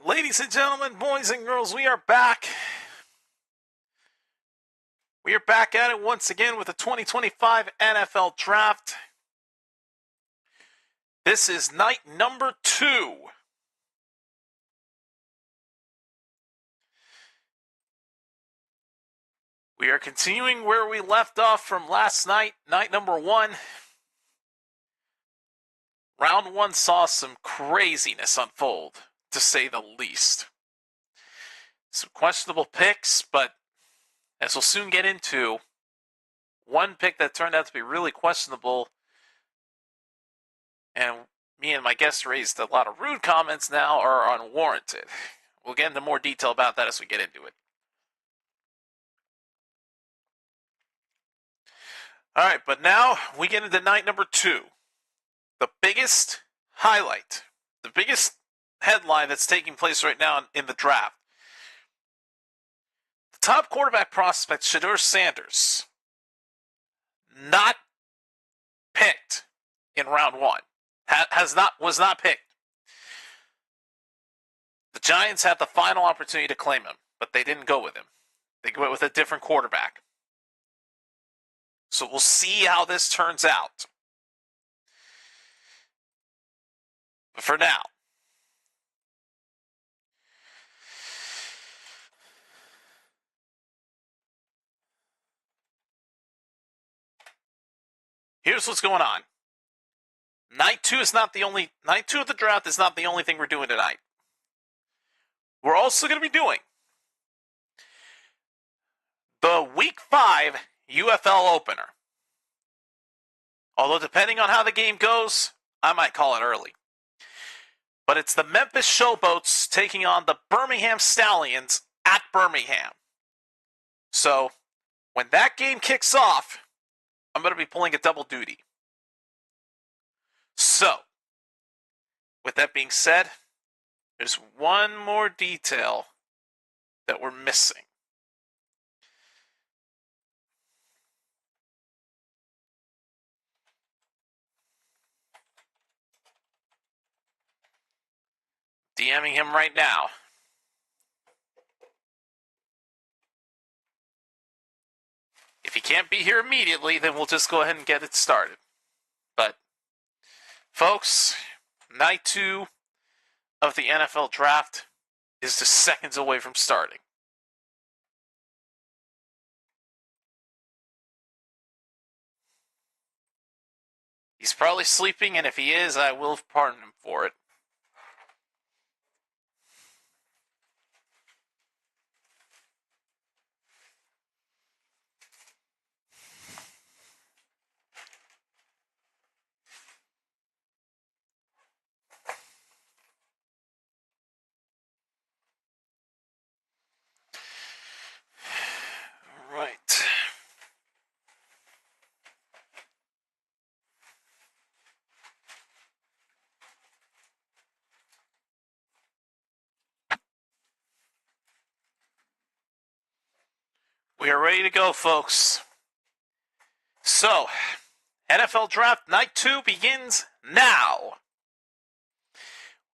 Ladies and gentlemen, boys and girls, we are back. We are back at it once again with the 2025 NFL Draft. This is night number 2. We are continuing where we left off from last night, night number 1. Round 1 saw some craziness unfold, to say the least. Some questionable picks, but as we'll soon get into, one pick that turned out to be really questionable, and me and my guest raised a lot of rude comments now, are unwarranted. We'll get into more detail about that as we get into it. Alright, but now we get into night number 2. The biggest highlight, the biggest headline that's taking place right now in the draft. The top quarterback prospect, Shedeur Sanders, not picked in round 1. Was not picked. The Giants had the final opportunity to claim him, but they didn't go with him. They went with a different quarterback. So we'll see how this turns out. But for now, here's what's going on. Night 2 of the draft is not the only thing we're doing tonight. We're also going to be doing the Week 5 UFL opener. Although depending on how the game goes, I might call it early. But it's the Memphis Showboats taking on the Birmingham Stallions at Birmingham. So, when that game kicks off, I'm going to be pulling a double duty. So, with that being said, there's one more detail that we're missing. DMing him right now. If he can't be here immediately, then we'll just go ahead and get it started. But, folks, night 2 of the NFL Draft is just seconds away from starting. He's probably sleeping, and if he is, I will pardon him for it. Right. We are ready to go, folks. So, NFL Draft Night 2 begins now.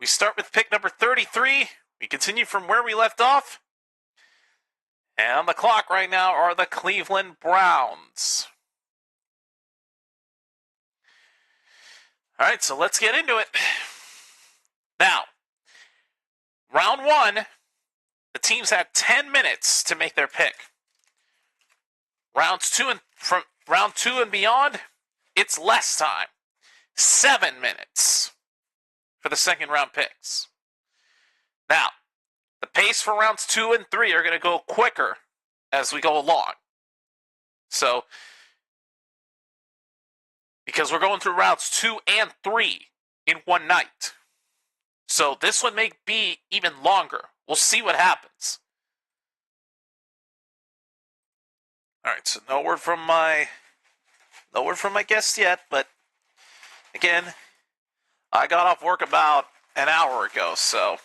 We start with pick number 33. We continue from where we left off. And on the clock right now are the Cleveland Browns. All right, so let's get into it. Now, round 1, the teams had 10 minutes to make their pick. From round 2 and beyond, it's less time. 7 minutes for the second round picks. Now, the pace for rounds 2 and 3 are going to go quicker as we go along. So, because we're going through rounds 2 and 3 in one night. So this one may be even longer. We'll see what happens. All right, so no word from my guest yet, but again, I got off work about an hour ago, so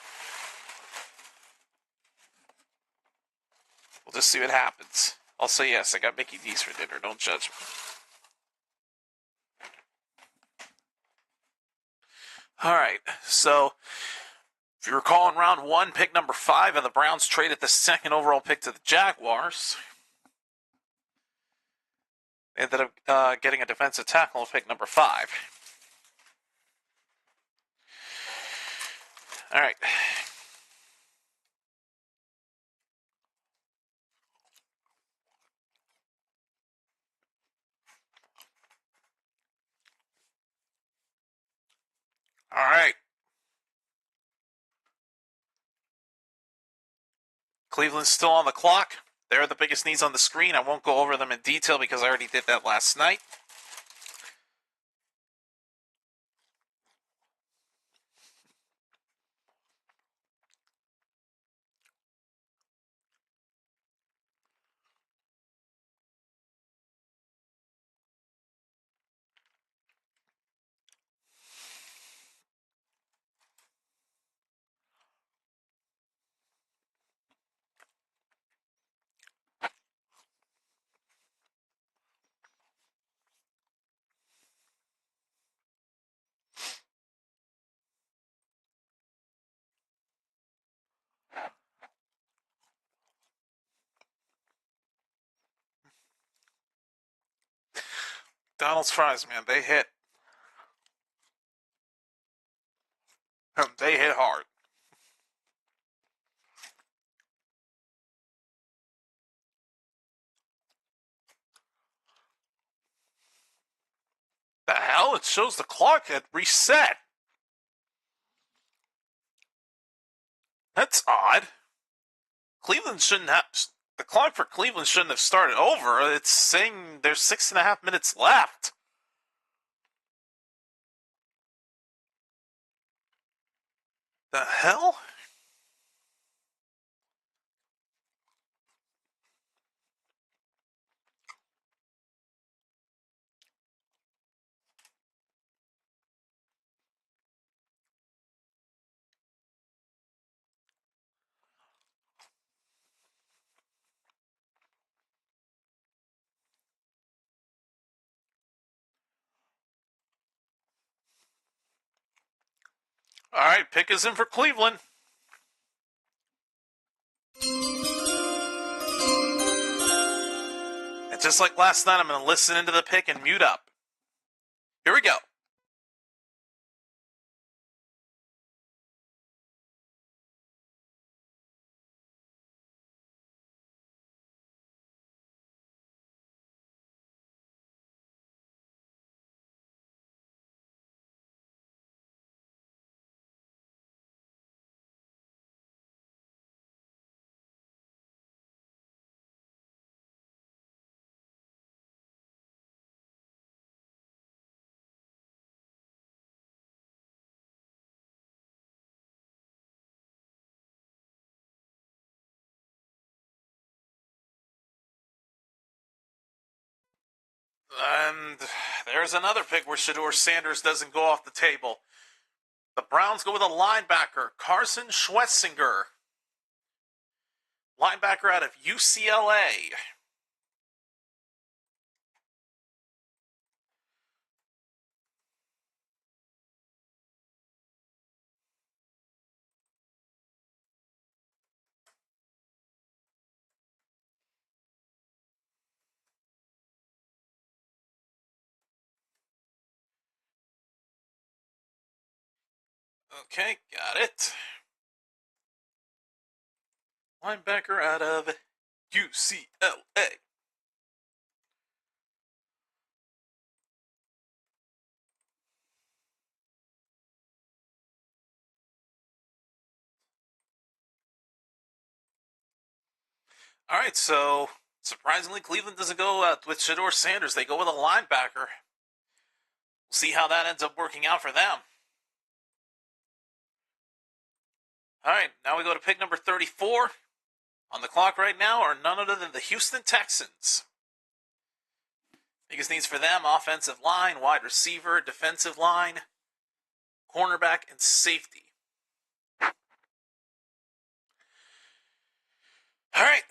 We'll just see what happens. I'll say yes, I got Mickey D's for dinner. Don't judge me. All right, so if you recall in round 1, pick number 5, and the Browns traded the second overall pick to the Jaguars. They ended up getting a defensive tackle with pick number 5. All right. All right. Cleveland's still on the clock. They're the biggest needs on the screen. I won't go over them in detail because I already did that last night. Donald's fries, man, they hit. They hit hard. The hell? It shows the clock had reset. That's odd. Cleveland shouldn't have. The clock for Cleveland shouldn't have started over. It's saying there's 6.5 minutes left. The hell? All right, pick is in for Cleveland. And just like last night, I'm going to listen into the pick and mute up. Here we go. And there's another pick where Shedeur Sanders doesn't go off the table. The Browns go with a linebacker, Carson Schwetzinger. Linebacker out of UCLA. Okay, got it. Linebacker out of UCLA. All right, so surprisingly, Cleveland doesn't go with Shedeur Sanders. They go with a linebacker. We'll see how that ends up working out for them. All right, now we go to pick number 34. On the clock right now are none other than the Houston Texans. Biggest needs for them, offensive line, wide receiver, defensive line, cornerback, and safety. All right.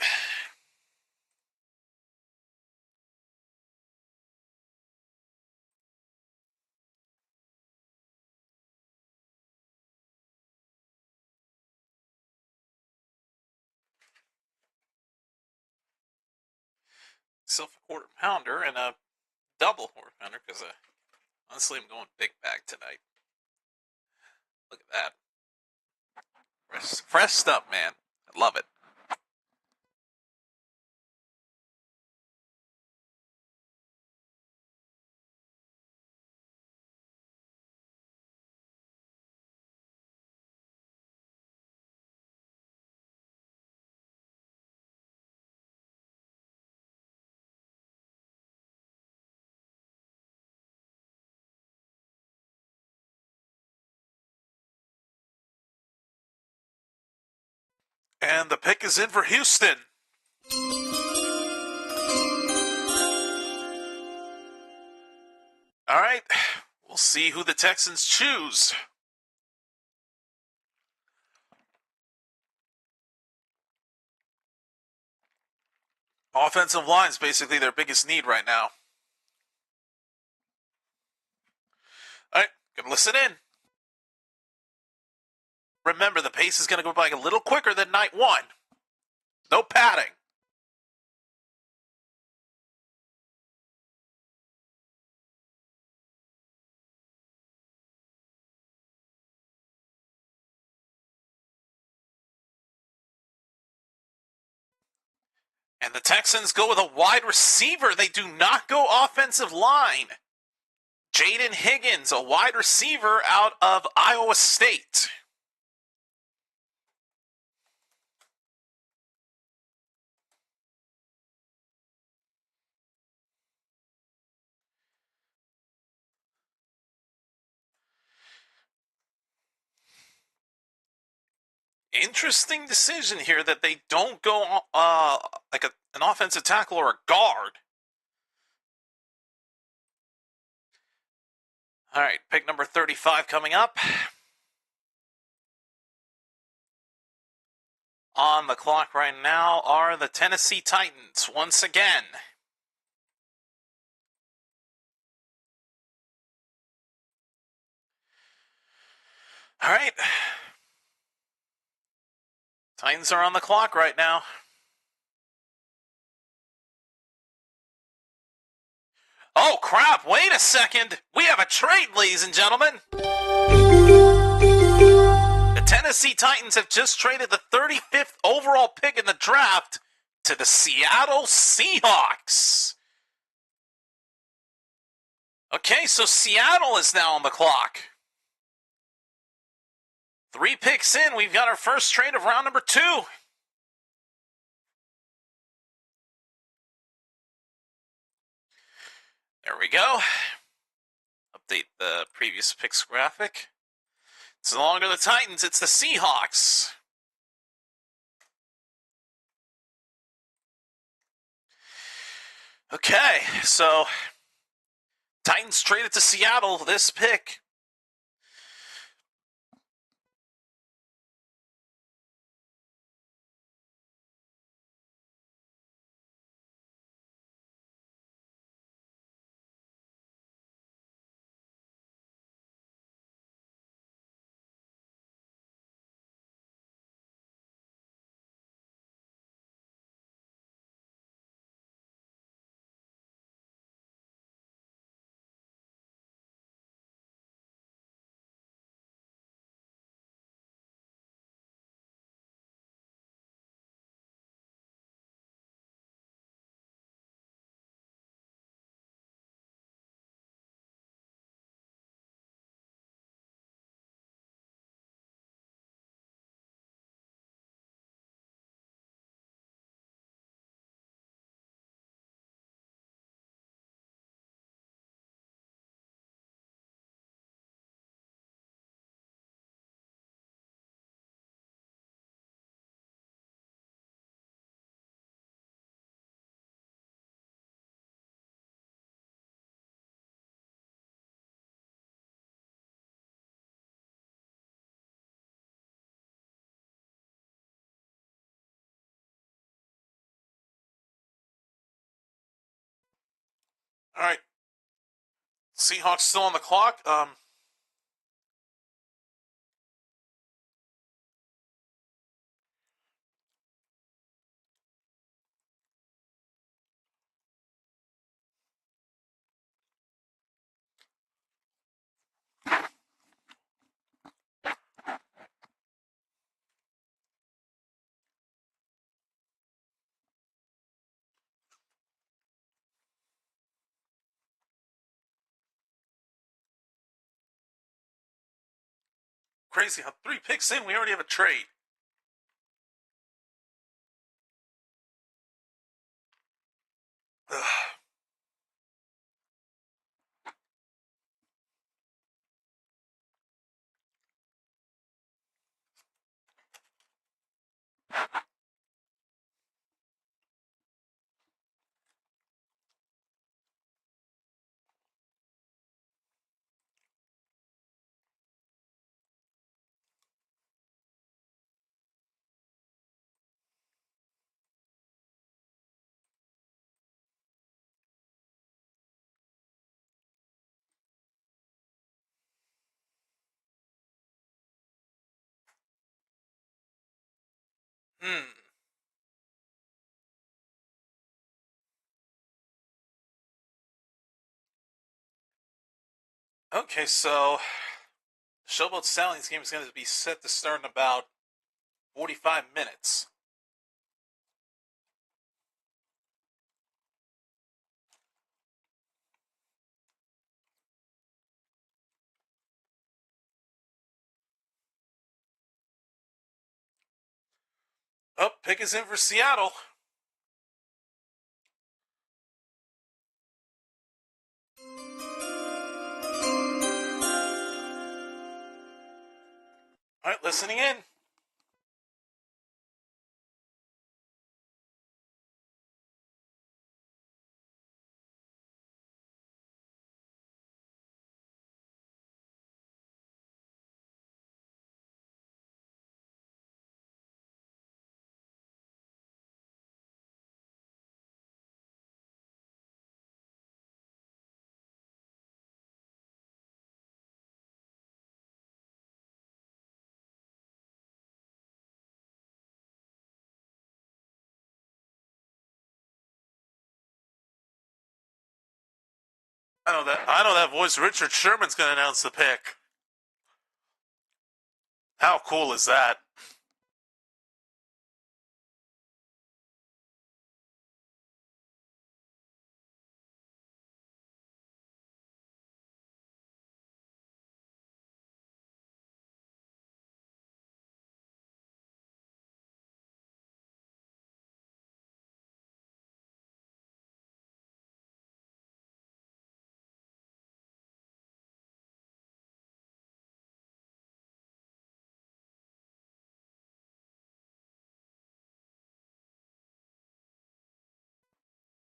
myself a quarter pounder and a double quarter pounder because honestly I'm going big bag tonight. Look at that. Fresh stuff, man. I love it. And the pick is in for Houston. All right, we'll see who the Texans choose. Offensive line is basically their biggest need right now. All right, gonna listen in. Remember, the pace is going to go by a little quicker than night one. No padding. And the Texans go with a wide receiver. They do not go offensive line. Jaden Higgins, a wide receiver out of Iowa State. Interesting decision here that they don't go like an offensive tackle or a guard. All right, pick number 35 coming up. On the clock right now are the Tennessee Titans once again. All right. Titans are on the clock right now. Oh, crap. Wait a second. We have a trade, ladies and gentlemen. The Tennessee Titans have just traded the 35th overall pick in the draft to the Seattle Seahawks. Okay, so Seattle is now on the clock. 3 picks in, we've got our first trade of round number 2. There we go. Update the previous picks graphic. It's no longer the Titans, it's the Seahawks. Okay, so Titans traded to Seattle this pick. All right. Seahawks still on the clock. Crazy how 3 picks in, we already have a trade. Ugh. Okay, so Showboats-Stallions game is going to be set to start in about 45 minutes. Oh, pick is in for Seattle. All right, listening in. I know that voice. Richard Sherman's going to announce the pick. How cool is that?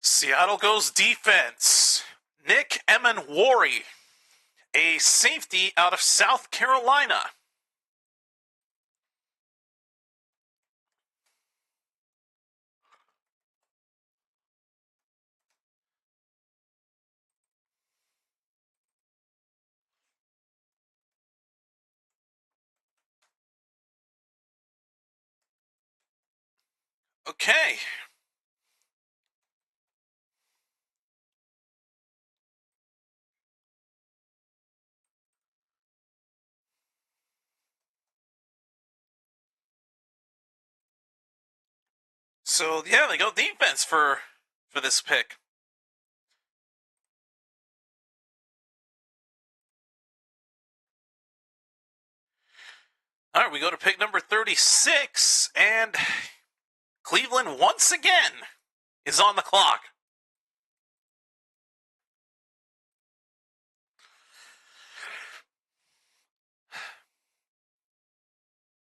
Seattle goes defense. Nick Emanwari, a safety out of South Carolina. Okay. So yeah, they go defense for this pick. All right, we go to pick number 36, and Cleveland once again is on the clock.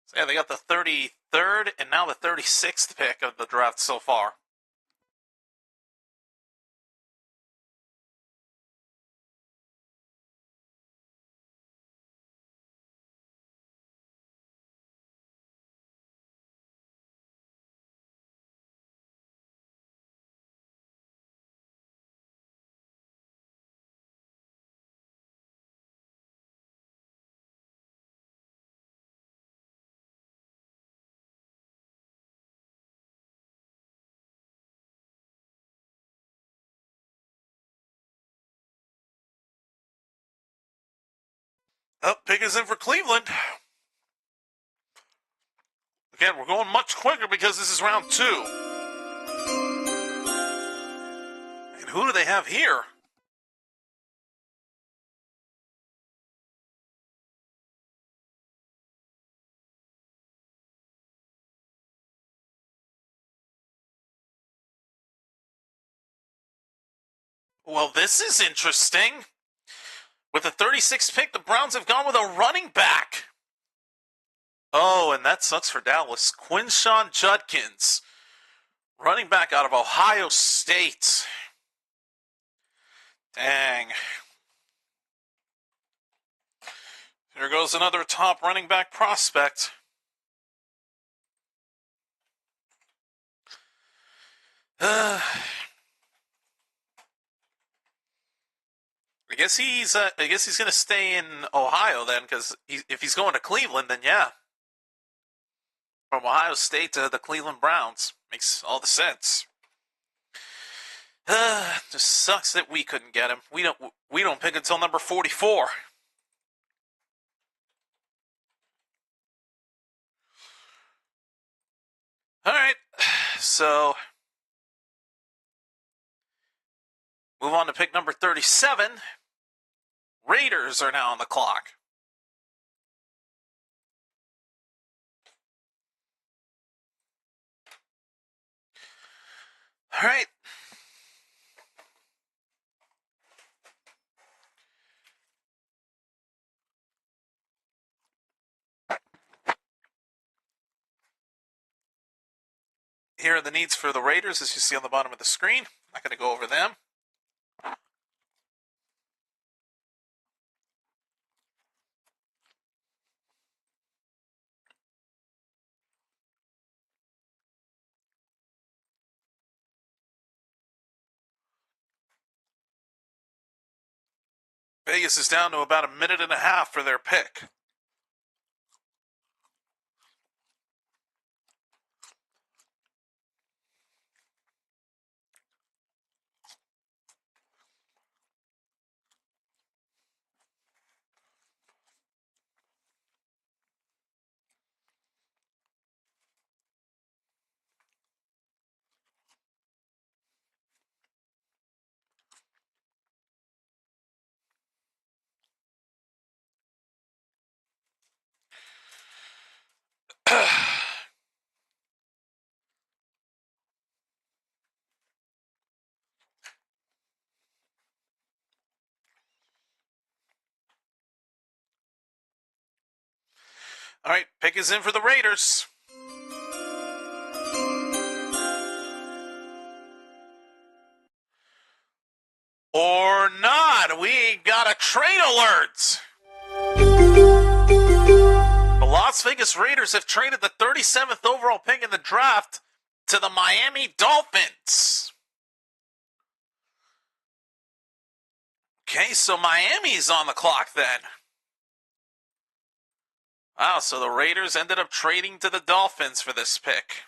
So yeah, they got the 33rd and now the 36th pick of the draft so far. Pick is in for Cleveland. Again, we're going much quicker because this is round 2. And who do they have here? Well, this is interesting. With the 36th pick, the Browns have gone with a running back. Oh, and that sucks for Dallas. Quinshon Judkins, running back out of Ohio State. Dang. There goes another top running back prospect. I guess he's going to stay in Ohio then, because if he's going to Cleveland, then yeah. From Ohio State to the Cleveland Browns makes all the sense. Just sucks that we couldn't get him. We don't pick until number 44. All right, so move on to pick number 37. Raiders are now on the clock. All right. Here are the needs for the Raiders, as you see on the bottom of the screen. I'm not going to go over them. Vegas is down to about a minute and a half for their pick. All right, pick is in for the Raiders. Or not. We got a trade alert. The Las Vegas Raiders have traded the 37th overall pick in the draft to the Miami Dolphins. Okay, so Miami's on the clock then. Wow, so the Raiders ended up trading to the Dolphins for this pick.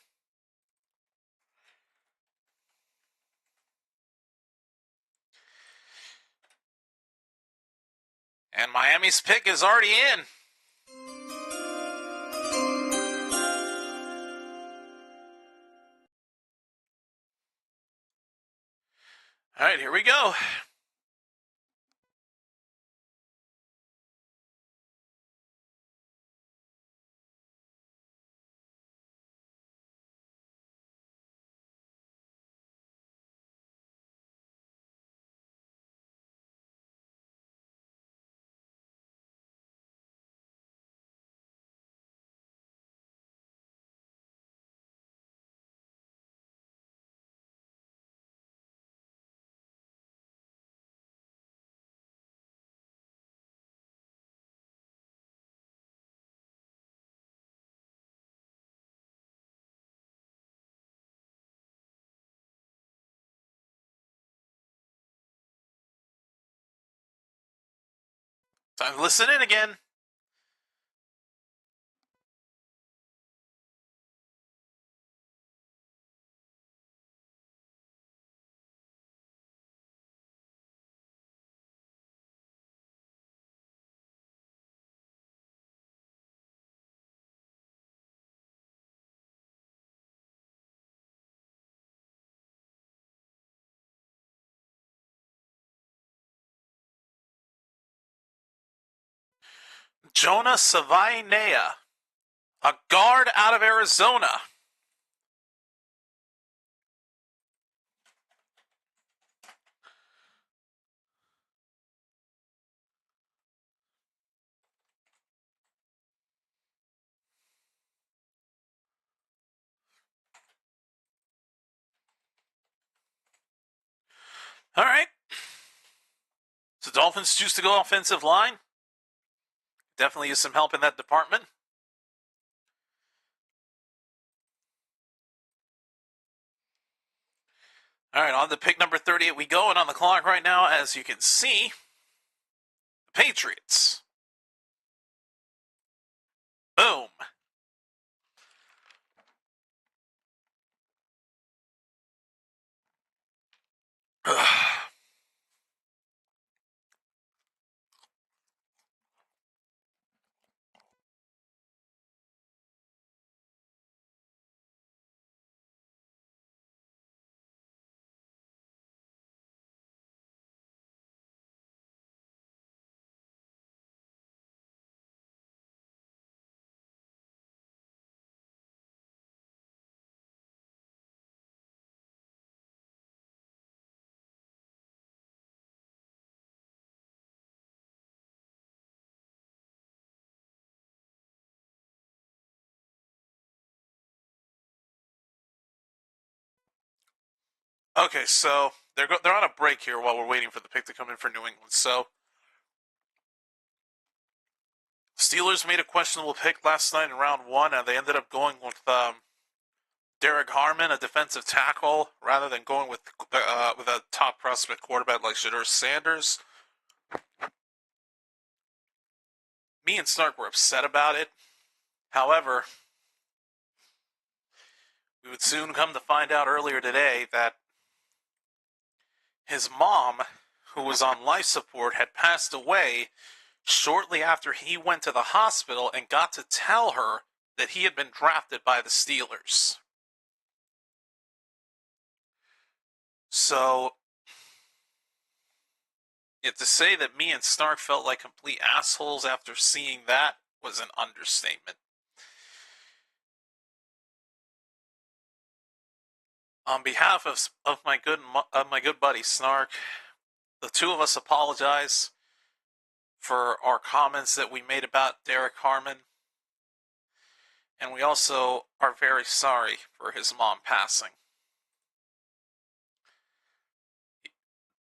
And Miami's pick is already in. All right, here we go. Time to listen in again. Jonah Savainea, a guard out of Arizona. All right. So Dolphins choose to go offensive line. Definitely is some help in that department. All right, on to pick number 38 we go, and on the clock right now, as you can see, the Patriots. Boom. Okay, so they're on a break here while we're waiting for the pick to come in for New England. So Steelers made a questionable pick last night in round 1, and they ended up going with Derek Harmon, a defensive tackle, rather than going with a top prospect quarterback like Shedeur Sanders. Me and Snark were upset about it. However, we would soon come to find out earlier today that his mom, who was on life support, had passed away shortly after he went to the hospital and got to tell her that he had been drafted by the Steelers. So, to say that me and Snark felt like complete assholes after seeing that was an understatement. On behalf of my good buddy Snark, the two of us apologize for our comments that we made about Derek Harmon, and we also are very sorry for his mom passing.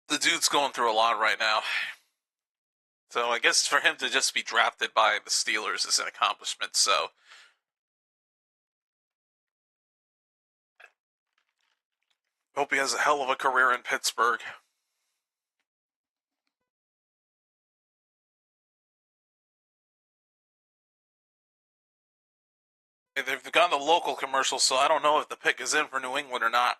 The dude's going through a lot right now. So I guess for him to just be drafted by the Steelers is an accomplishment, so hope he has a hell of a career in Pittsburgh. They've gone the local commercial, so I don't know if the pick is in for New England or not.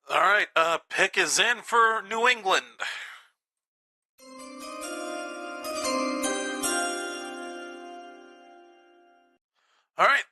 All right, pick is in for New England. All right.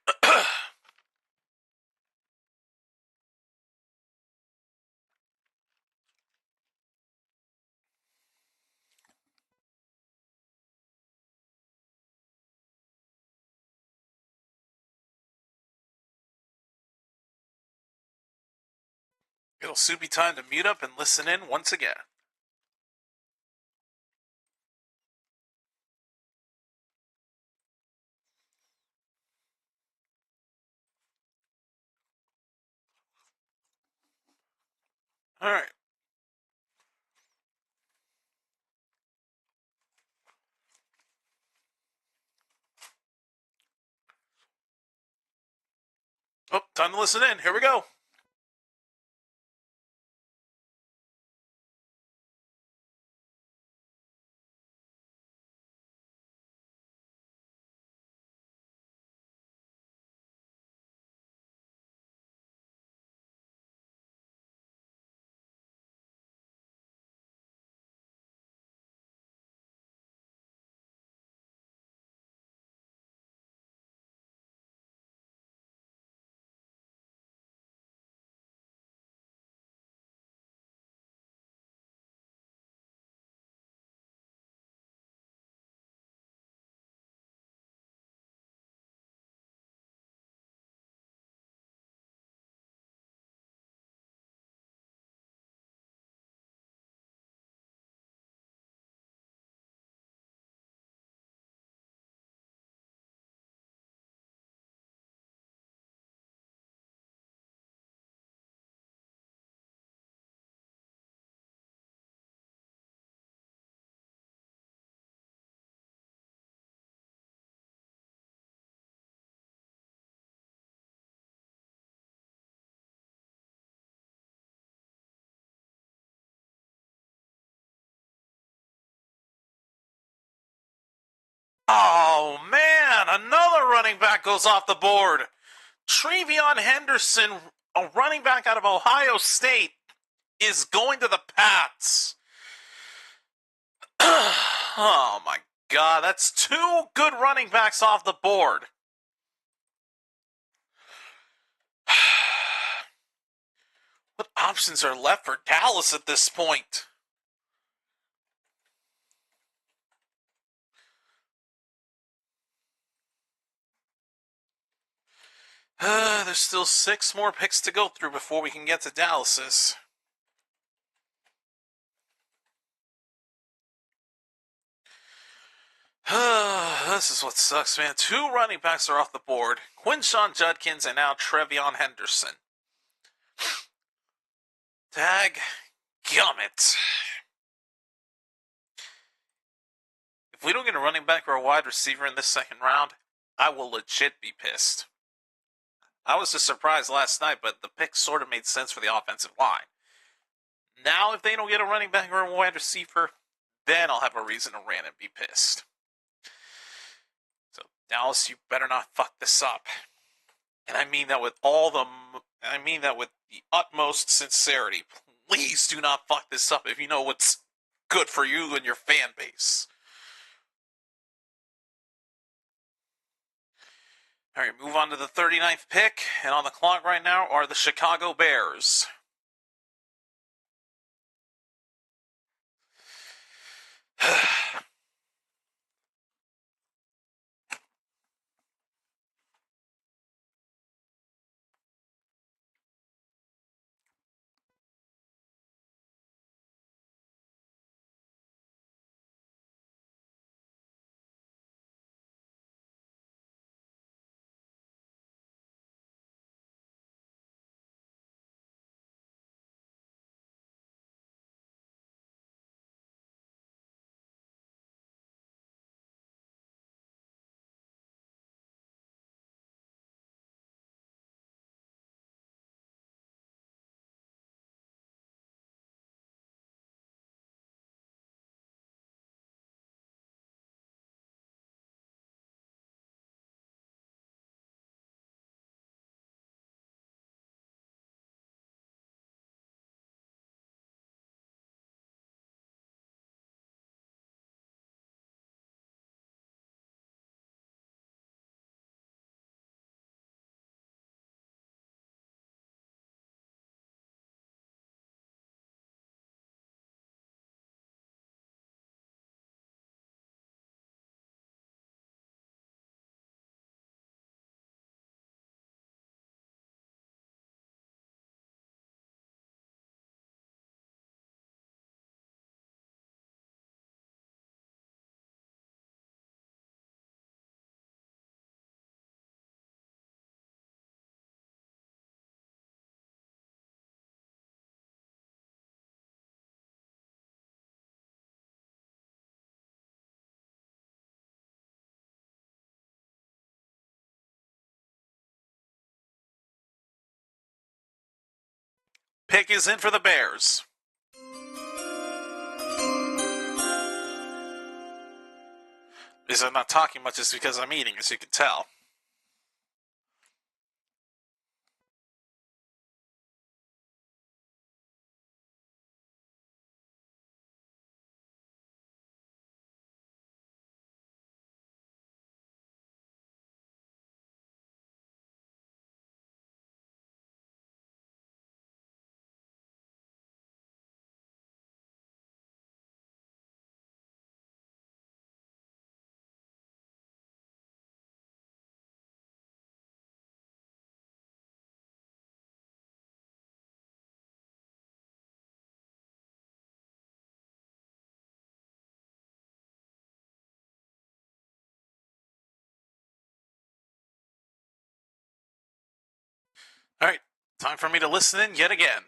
It'll soon be time to mute up and listen in once again. All right. Oh, time to listen in. Here we go. Oh, man. Another running back goes off the board. Trevion Henderson, a running back out of Ohio State, is going to the Pats. Oh, my God. That's two good running backs off the board. What options are left for Dallas at this point? There's still 6 more picks to go through before we can get to Dallas's. This is what sucks, man. 2 running backs are off the board. Quinshon Judkins and now Trevion Henderson. Dag gummit. If we don't get a running back or a wide receiver in this second round, I will legit be pissed. I was just surprised last night, but the pick sort of made sense for the offensive line. Now, if they don't get a running back or a wide receiver, then I'll have a reason to rant and be pissed. So, Dallas, you better not fuck this up. And I mean that with the utmost sincerity. Please do not fuck this up if you know what's good for you and your fan base. All right, move on to the 39th pick, and on the clock right now are the Chicago Bears. pick is in for the Bears. Because I'm not talking much just because I'm eating, as you can tell. All right, time for me to listen in yet again.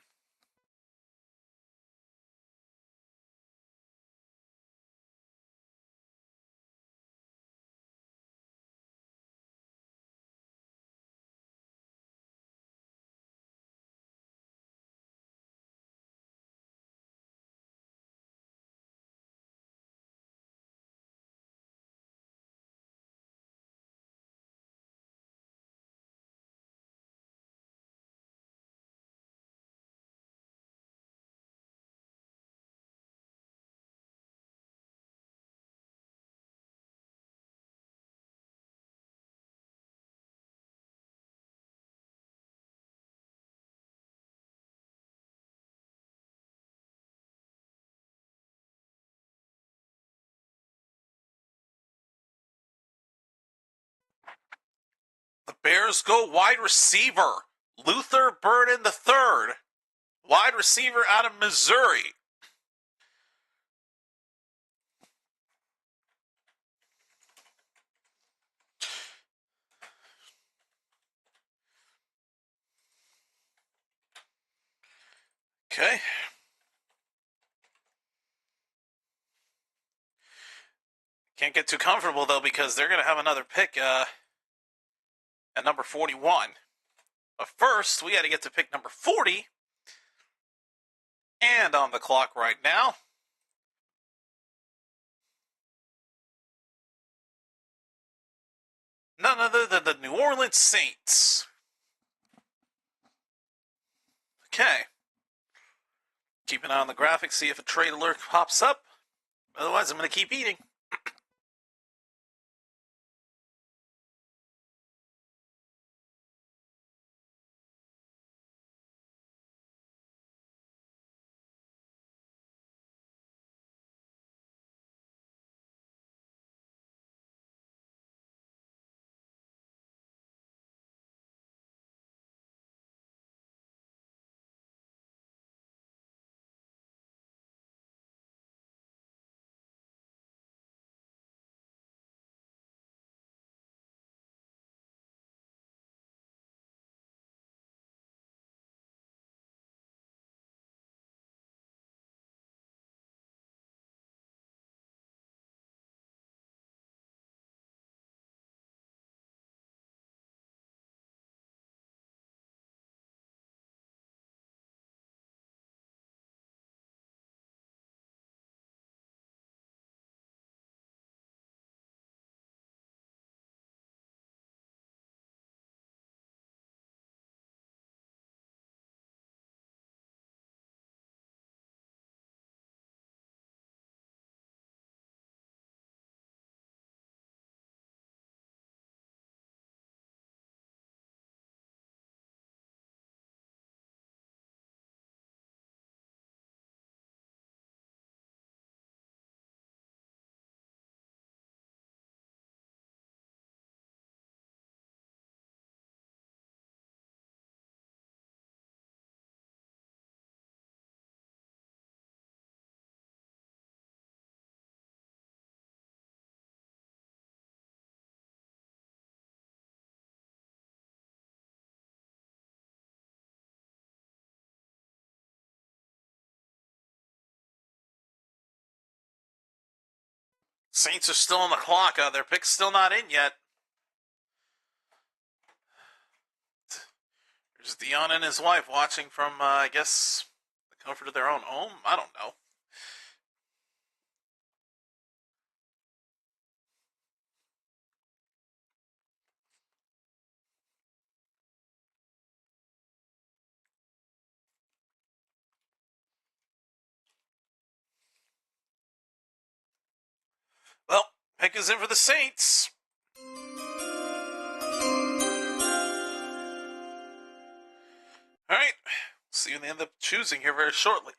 The Bears go wide receiver. Luther Burden III. Wide receiver out of Missouri. Okay. Can't get too comfortable, though, because they're going to have another pick at number 41. But first, we got to get to pick number 40. And on the clock right now, none other than the New Orleans Saints. Okay. Keep an eye on the graphics, see if a trade alert pops up. Otherwise, I'm going to keep eating. Saints are still on the clock. Their pick's still not in yet. There's Dion and his wife watching from, I guess, the comfort of their own home. I don't know. Well, pick is in for the Saints. All right. See who they end up choosing here very shortly.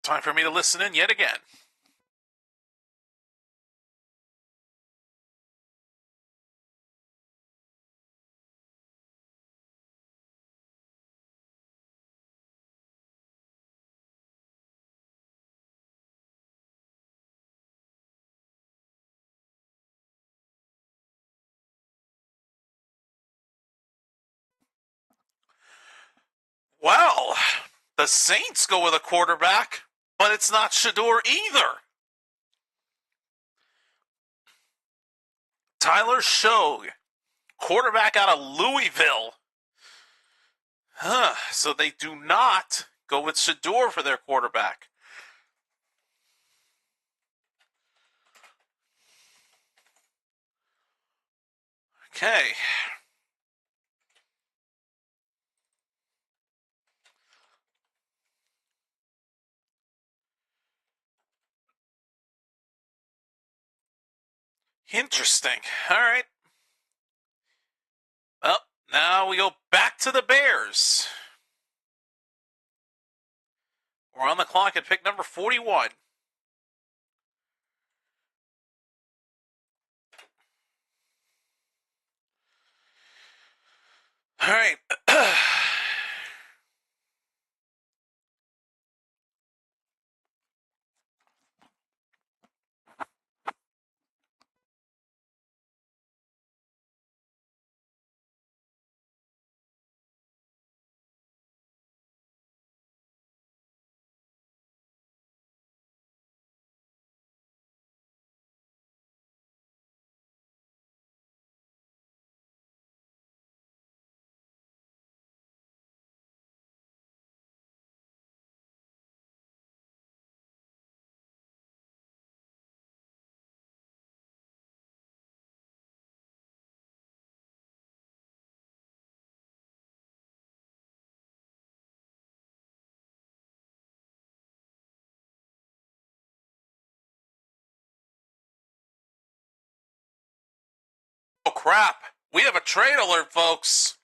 Time for me to listen in yet again. Well, the Saints go with a quarterback, but it's not Shador either. Tyler Shogue, quarterback out of Louisville. So they do not go with Shador for their quarterback. Okay. Interesting. All right. Well, now we go back to the Bears. We're on the clock at pick number 41. All right. Oh, crap. We have a trade alert, folks.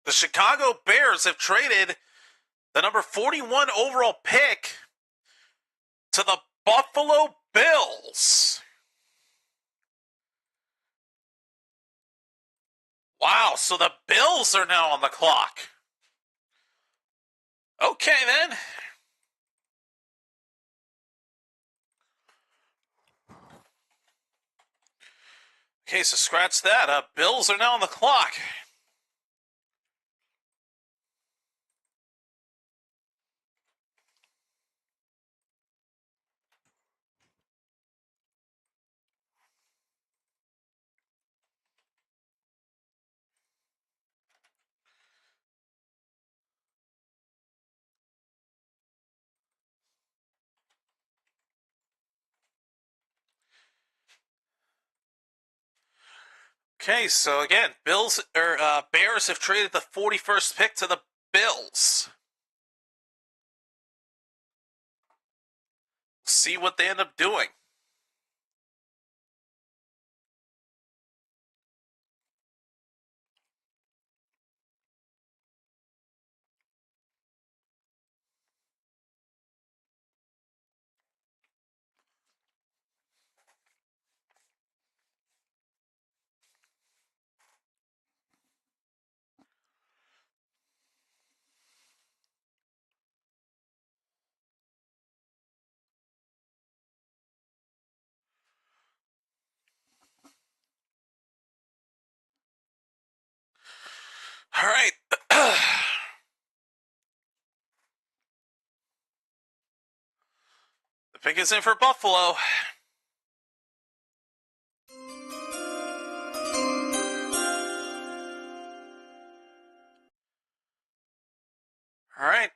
The Chicago Bears have traded the number 41 overall pick to the Buffalo Bills. Wow, so the Bills are now on the clock. Okay, then. Okay, so scratch that. Bills are now on the clock. Okay, so again, Bears have traded the 41st pick to the Bills. See what they end up doing. All right. The pick is in for Buffalo. All right.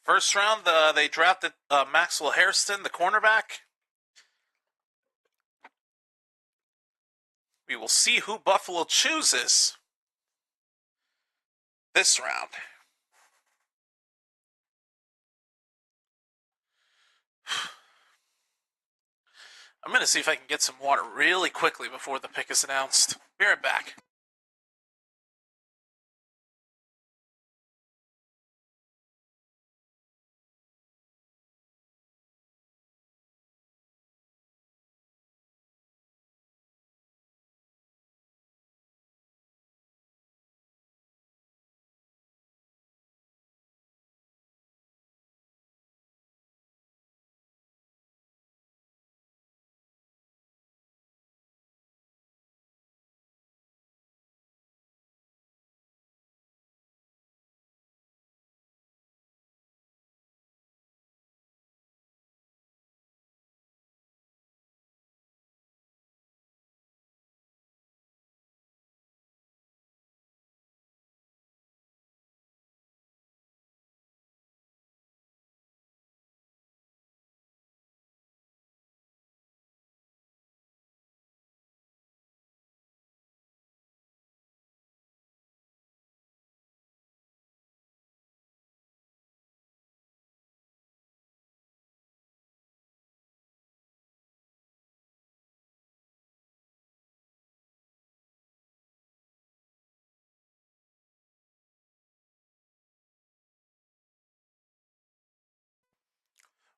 First round, they drafted Maxwell Hairston, the cornerback. We will see who Buffalo chooses this round. I'm going to see if I can get some water really quickly before the pick is announced. Be right back.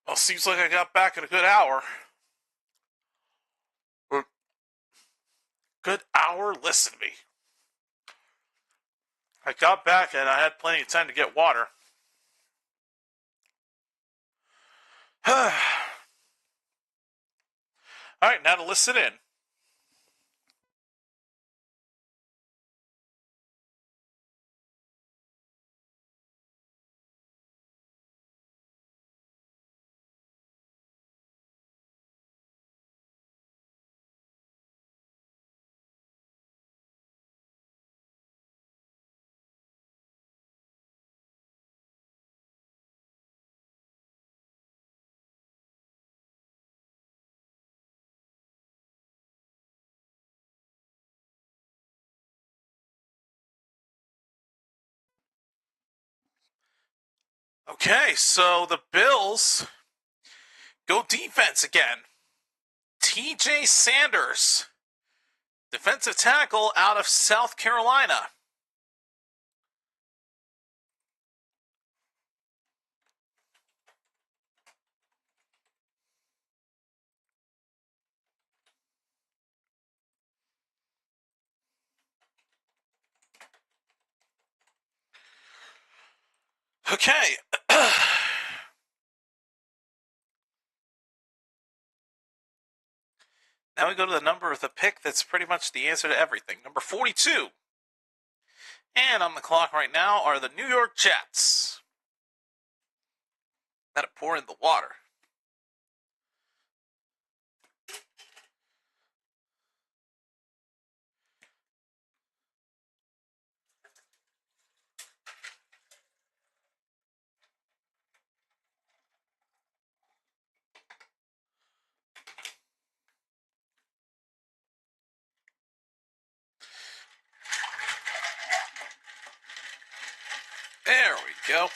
Well, seems like I got back in a good hour. Good hour? Listen to me. I got back and I had plenty of time to get water. All right, now to listen in. Okay, so the Bills go defense again. TJ Sanders, defensive tackle out of South Carolina. Okay. Now we go to the number of the pick that's pretty much the answer to everything. Number 42. And on the clock right now are the New York Jets. Gotta pour in the water. There we go.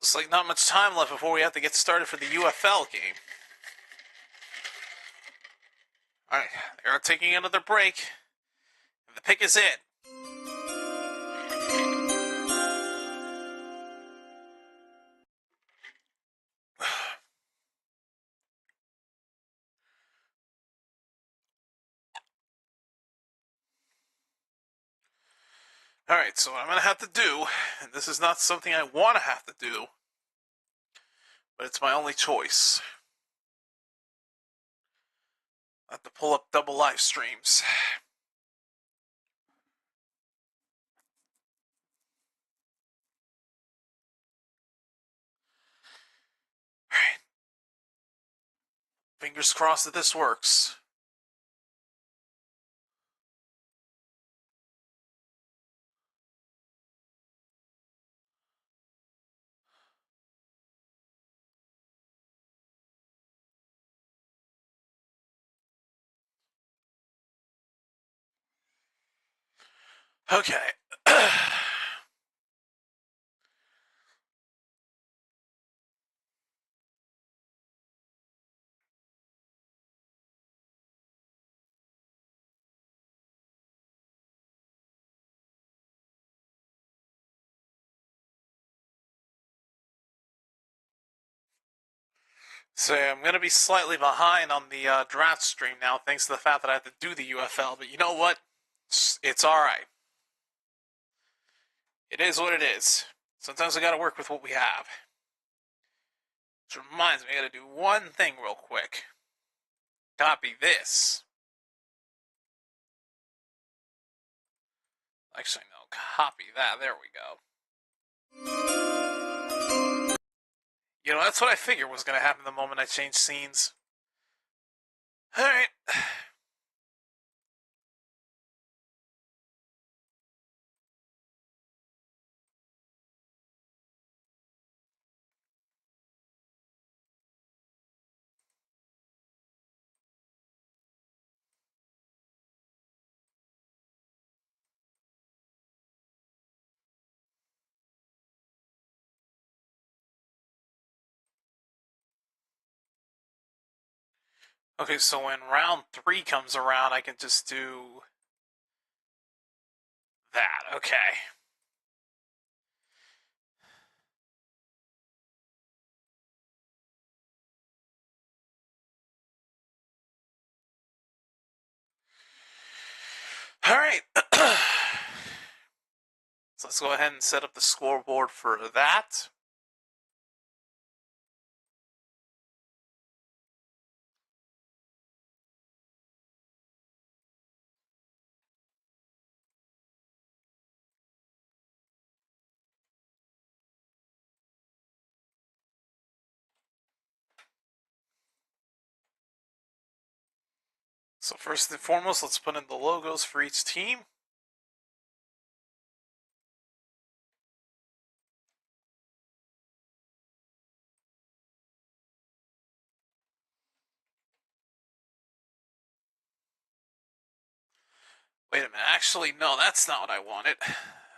Looks like not much time left before we have to get started for the UFL game. Alright, they are taking another break. And the pick is in. Alright, so what I'm going to have to do, and this is not something I want to have to do, but it's my only choice. I have to pull up double live streams. Alright. Fingers crossed that this works. Okay. So I'm going to be slightly behind on the draft stream now, thanks to the fact that I have to do the UFL. But you know what? It's alright. It is what it is. Sometimes we got to work with what we have. Which reminds me, I got to do one thing real quick. Copy this. Actually, no, copy that. There we go. You know, that's what I figured was going to happen the moment I changed scenes. Alright. Okay, so when round 3 comes around, I can just do that. Okay. Alright. So let's go ahead and set up the scoreboard for that. So first and foremost, let's put in the logos for each team. Wait a minute, actually, no, that's not what I wanted.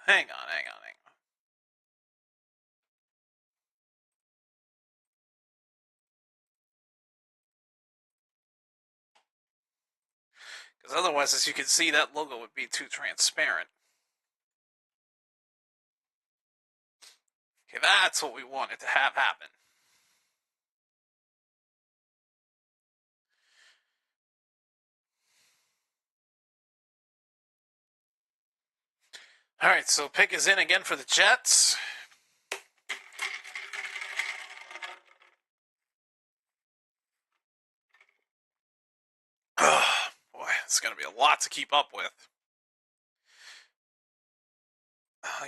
Hang on. Because otherwise, as you can see, that logo would be too transparent. Okay, that's what we wanted to have happen. Alright, so pick is in again for the Jets. Oh, boy, it's going to be a lot to keep up with.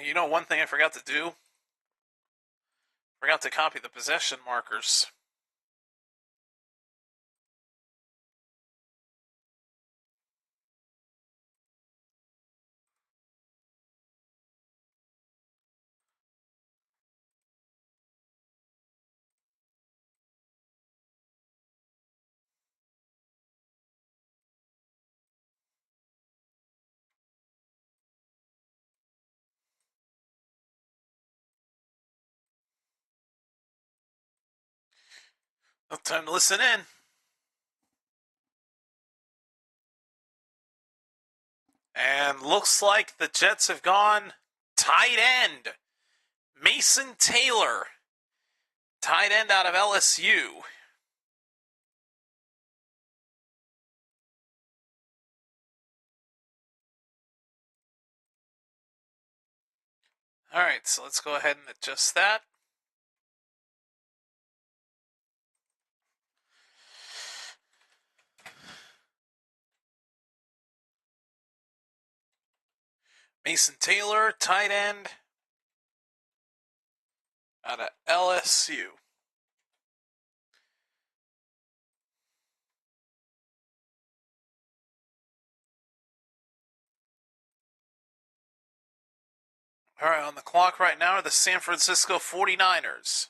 You know, one thing I forgot to do? Forgot to copy the possession markers. No time to listen in. And looks like the Jets have gone tight end. Mason Taylor, tight end out of LSU. All right, so let's go ahead and adjust that. Mason Taylor, tight end out of LSU. All right, on the clock right now are the San Francisco 49ers.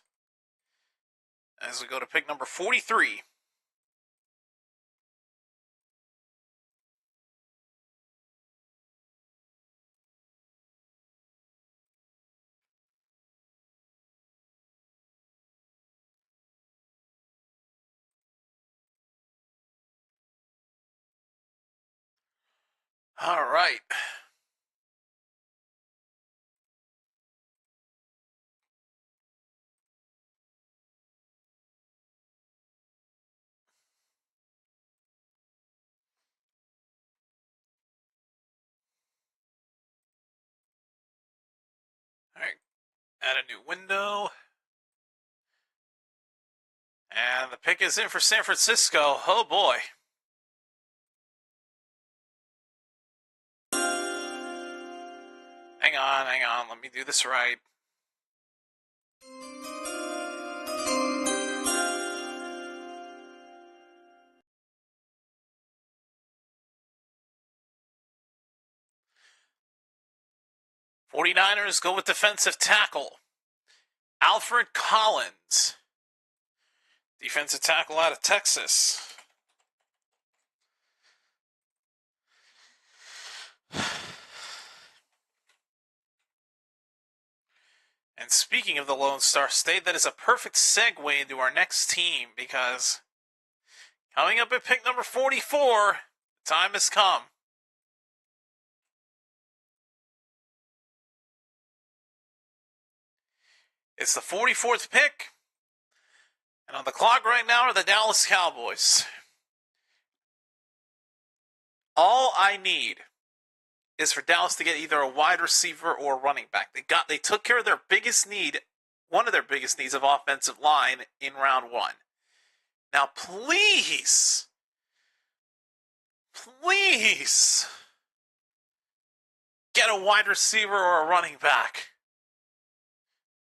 As we go to pick number 43. All right. All right, add a new window. And the pick is in for San Francisco. Oh boy. Hang on. Let me do this right. '49ers go with defensive tackle Alfred Collins. Defensive tackle out of Texas. And speaking of the Lone Star State, that is a perfect segue into our next team, because coming up at pick number 44, the time has come. It's the 44th pick, and on the clock right now are the Dallas Cowboys. All I need is for Dallas to get either a wide receiver or a running back. They took care of their biggest need, one of their biggest needs of offensive line in round one. Now, please, get a wide receiver or a running back.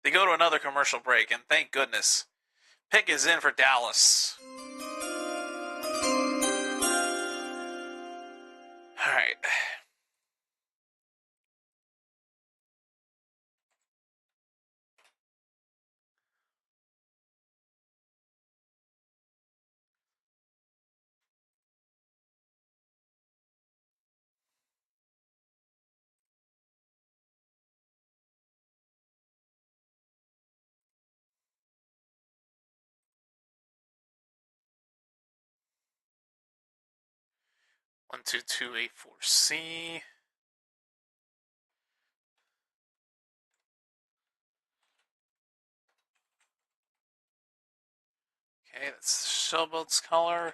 They go to another commercial break, and thank goodness, pick is in for Dallas. All right. One, 2, 2, 8, 4C. Okay, that's Showboats color.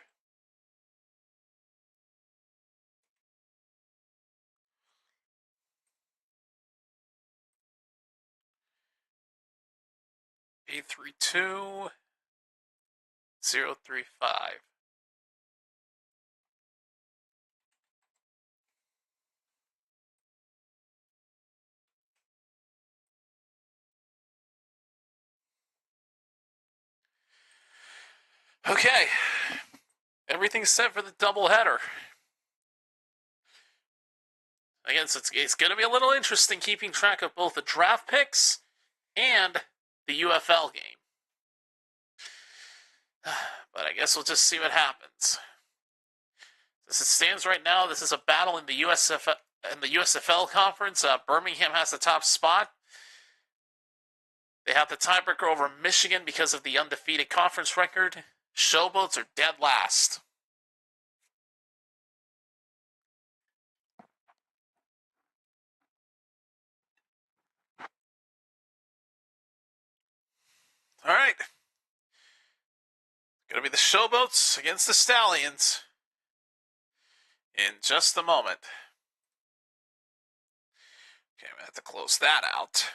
A32 035. Okay, everything's set for the doubleheader. Again, so it's going to be a little interesting keeping track of both the draft picks and the UFL game. But I guess we'll just see what happens. As it stands right now, this is a battle in the USFL conference. Birmingham has the top spot. They have the tiebreaker over Michigan because of the undefeated conference record. Showboats are dead last. All right. Gonna be the Showboats against the Stallions in just a moment. Okay, I'm gonna have to close that out.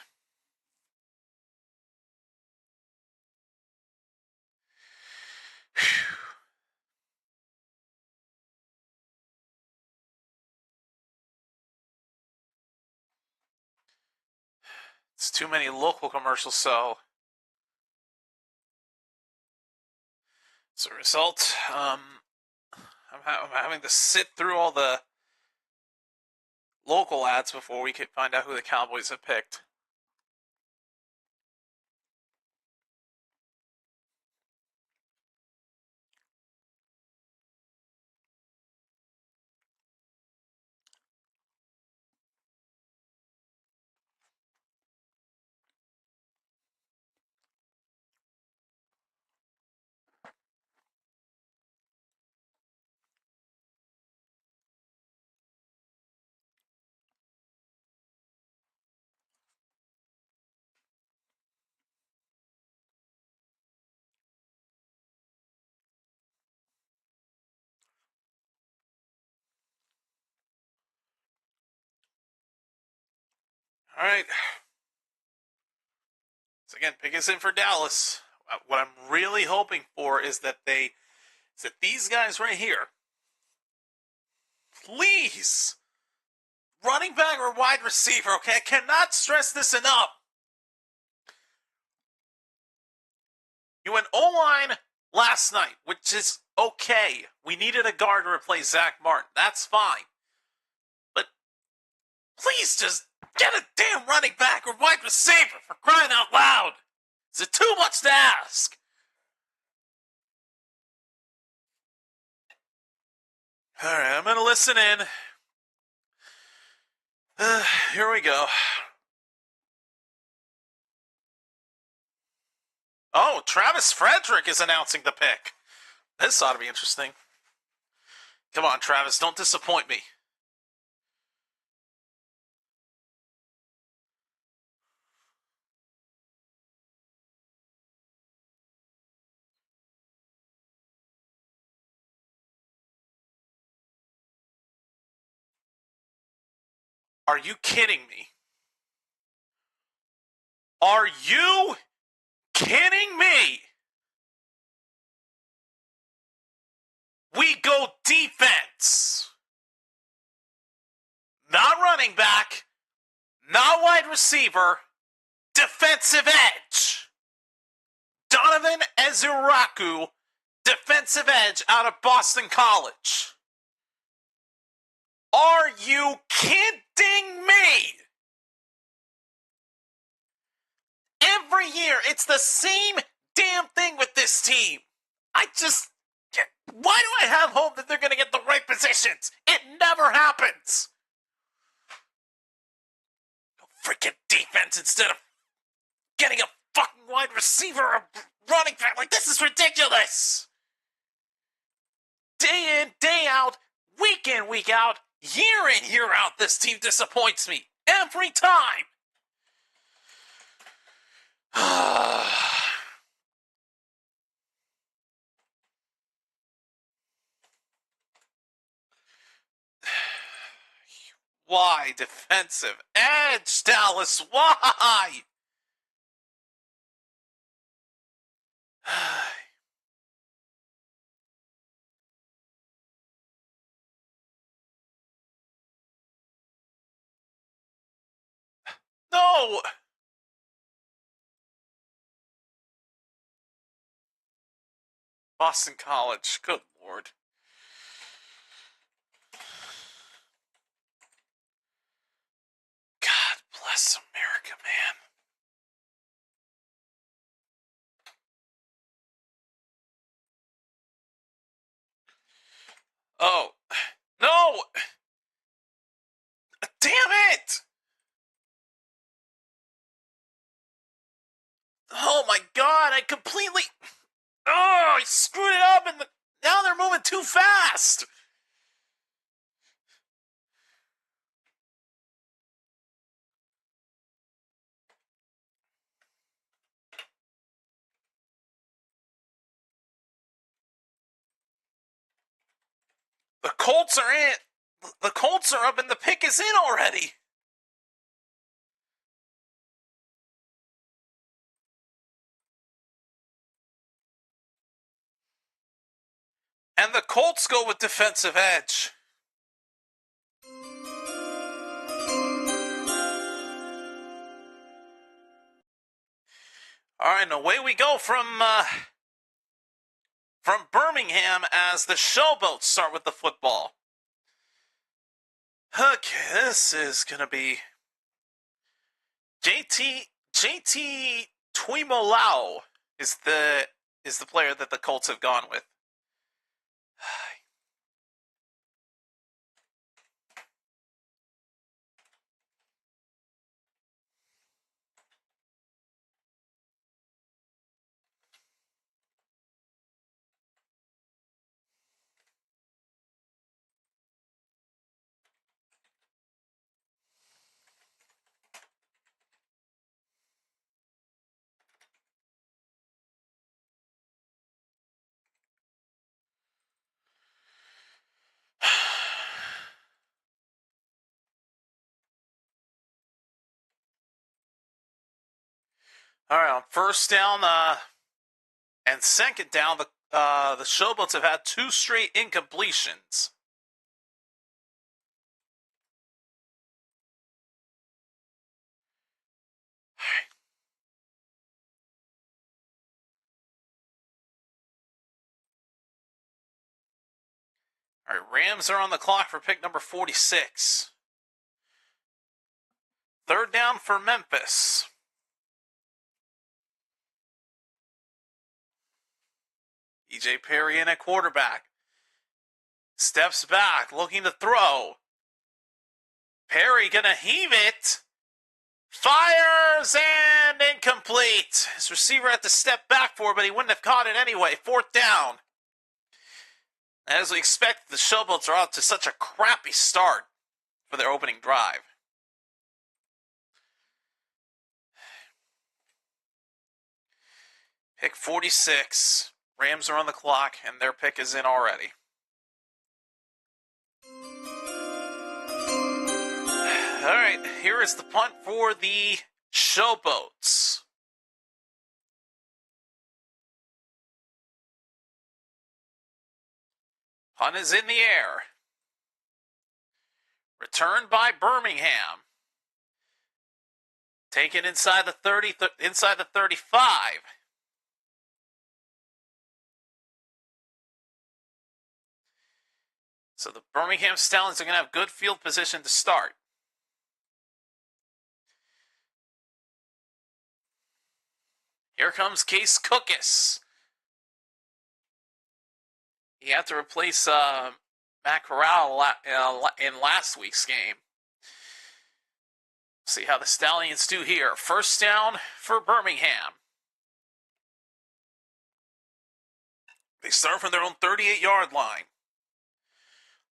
Whew. It's too many local commercials, so as a result, I'm having to sit through all the local ads before we can find out who the Cowboys have picked. All right. So again, pick us in for Dallas. What I'm really hoping for is that these guys right here, please, running back or wide receiver, okay? I cannot stress this enough. You went O-line last night, which is okay. We needed a guard to replace Zach Martin. That's fine. But please just get a damn running back or wide receiver, for crying out loud. Is it too much to ask? All right, I'm going to listen in. Here we go. Oh, Travis Frederick is announcing the pick. This ought to be interesting. Come on, Travis, don't disappoint me. Are you kidding me? Are you kidding me? We go defense. Not running back, not wide receiver, defensive edge. Donovan Ezuraku, defensive edge out of Boston College. Are you kidding me? Every year, it's the same damn thing with this team. Why do I have hope that they're going to get the right positions? It never happens. Freaking defense instead of getting a fucking wide receiver or running back. Like, this is ridiculous. Day in, day out, week in, week out, year in, year out, this team disappoints me. Every time. Why defensive edge, Dallas? Why? No! Boston College, good lord. God bless America, man. Oh, no! Damn it! Oh my god, I completely... Oh, he screwed it up, and now they're moving too fast. The Colts are in. The Colts are up, and the pick is in already. And the Colts go with defensive edge. All right, and away we go from Birmingham as the Showboats start with the football. Okay, this is going to be JT Tuimolau is the player that the Colts have gone with. All right, on first down and second down, the Showboats have had 2 straight incompletions. All right, Rams are on the clock for pick number 46. Third down for Memphis. E.J. Perry in at quarterback. Steps back, looking to throw. Perry gonna heave it. Fires and incomplete. His receiver had to step back for it, but he wouldn't have caught it anyway. Fourth down. As we expect, the Showboats are out to such a crappy start for their opening drive. Pick 46. Rams are on the clock, and their pick is in already. All right, here is the punt for the Showboats. Punt is in the air. Returned by Birmingham. Taken inside the 30, inside the 35. So the Birmingham Stallions are going to have good field position to start. Here comes Case Cookus. He had to replace Matt Corral in last week's game. See how the Stallions do here. First down for Birmingham. They start from their own 38-yard line.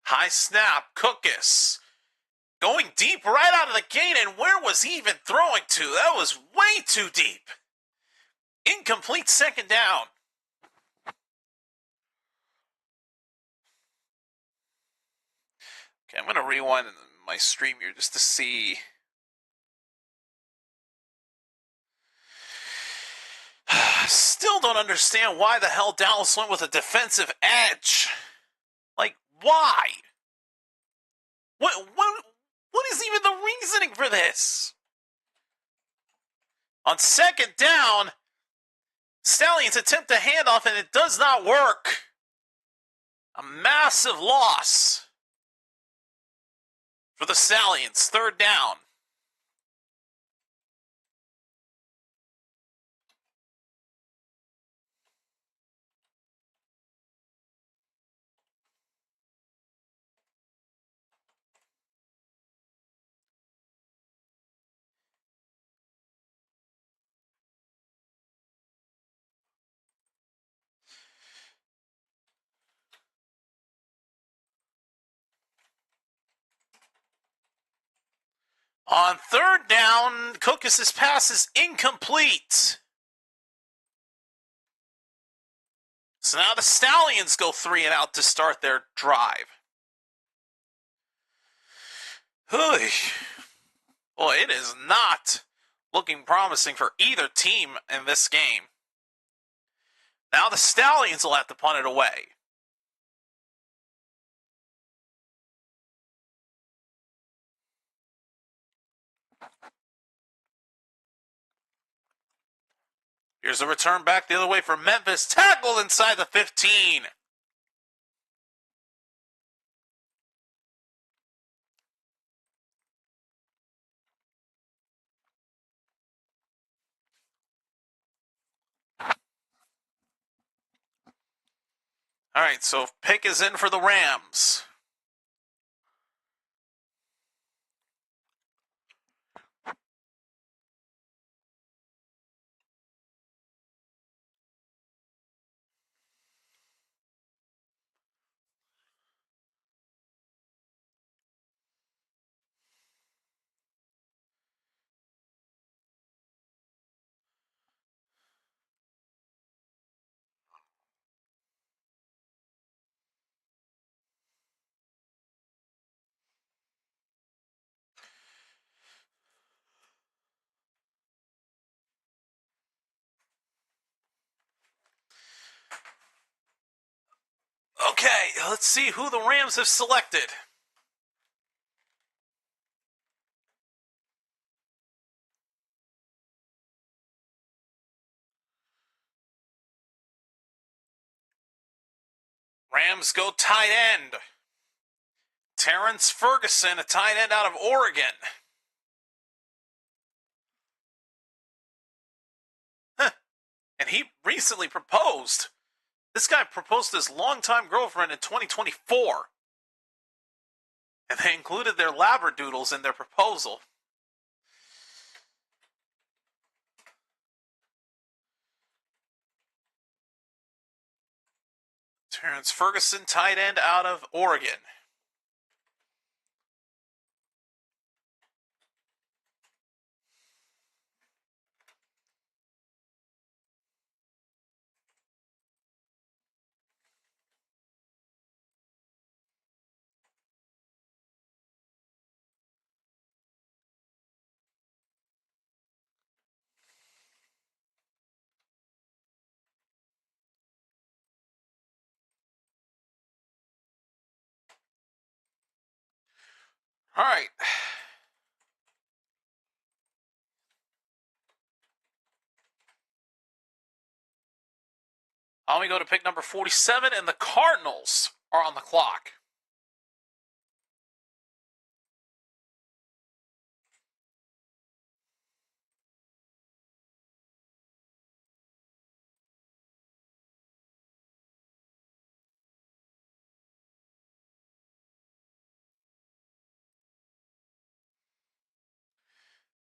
High snap, Cookus. Going deep right out of the gate, and where was he even throwing to? That was way too deep. Incomplete second down. Okay, I'm going to rewind my stream here just to see. Still don't understand why the hell Dallas went with a defensive edge. Like, why? What is even the reasoning for this? On second down, Stallions attempt a handoff and it does not work. A massive loss for the Stallions. Third down. On third down, Kokis's pass is incomplete. So now the Stallions go 3 and out to start their drive. Boy, it is not looking promising for either team in this game. Now the Stallions will have to punt it away. Here's a return back the other way for Memphis. Tackled inside the 15. All right, so pick is in for the Rams. Okay, let's see who the Rams have selected. Rams go tight end. Terrence Ferguson, a tight end out of Oregon. And he recently proposed. This guy proposed to his longtime girlfriend in 2024. And they included their labradoodles in their proposal. Terrence Ferguson, tight end out of Oregon. All right. On we go to pick number 47, and the Cardinals are on the clock.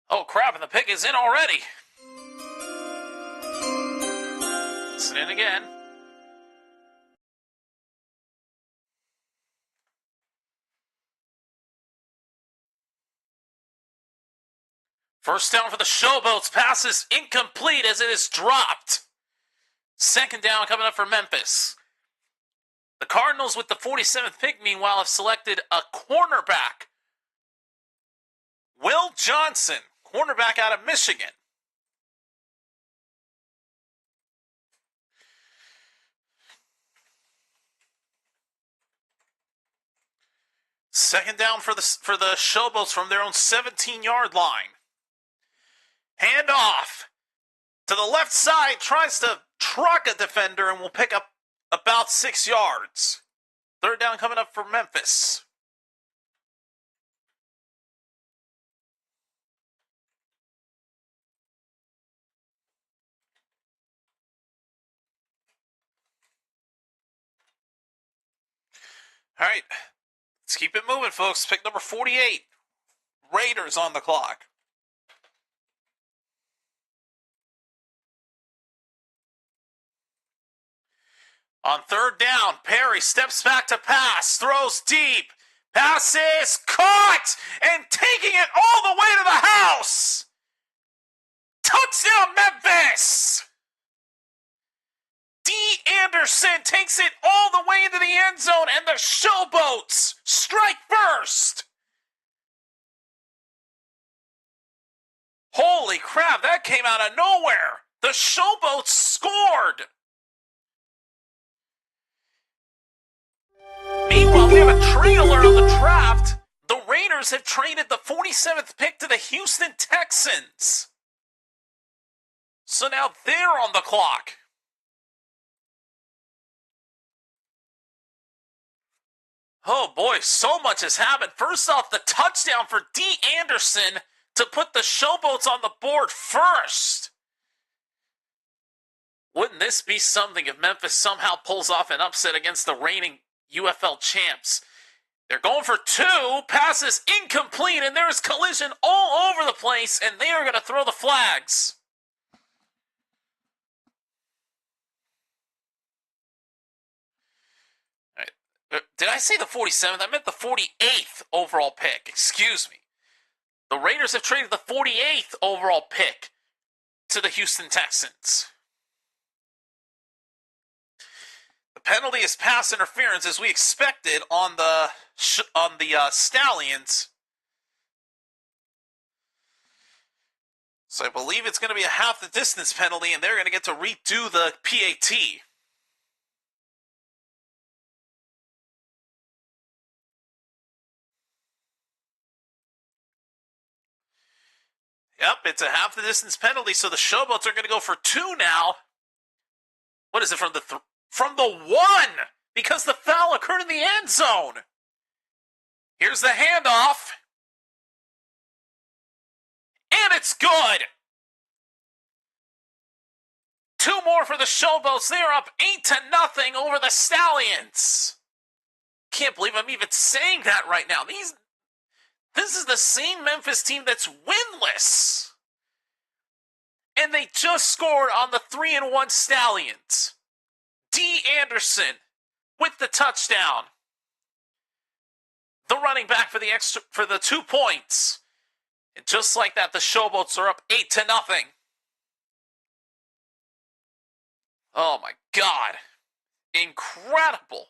Oh, crap, and the pick is in already. Listen in again. First down for the Showboats. Pass is incomplete as it is dropped. Second down coming up for Memphis. The Cardinals with the 47th pick, meanwhile, have selected a cornerback. Will Johnson, cornerback out of Michigan. Second down for the Showboats from their own 17-yard line. Hand off to the left side, tries to truck a defender and will pick up about 6 yards. Third down coming up for Memphis. All right, let's keep it moving, folks. Pick number 48. Raiders on the clock. On third down, Perry steps back to pass, throws deep. Pass is caught and taking it all the way to the house. Touchdown, Memphis! D. Anderson takes it all the way into the end zone, and the Showboats strike first. Holy crap, that came out of nowhere. The Showboats scored. Meanwhile, we have a trade alert on the draft. The Raiders have traded the 47th pick to the Houston Texans. So now they're on the clock. Oh boy, so much has happened. First off, the touchdown for D. Anderson to put the Showboats on the board first. Wouldn't this be something if Memphis somehow pulls off an upset against the reigning UFL champs? They're going for two, passes incomplete, and there is collision all over the place, and they are going to throw the flags. All right. Did I say the 47th? I meant the 48th overall pick. Excuse me. The Raiders have traded the 48th overall pick to the Houston Texans. The penalty is pass interference, as we expected on the Stallions. So I believe it's going to be a half the distance penalty, and they're going to get to redo the PAT. Yep, it's a half the distance penalty, so the Showboats are going to go for two now. What is it, from the one? Because the foul occurred in the end zone. Here's the handoff. And it's good. Two more for the Showboats. They're up 8-0 over the Stallions. Can't believe I'm even saying that right now. This is the same Memphis team that's winless. And they just scored on the 3-1 Stallions. D. Anderson with the touchdown. The running back for the 2 points. And just like that, the Showboats are up 8-0. Oh my God. Incredible.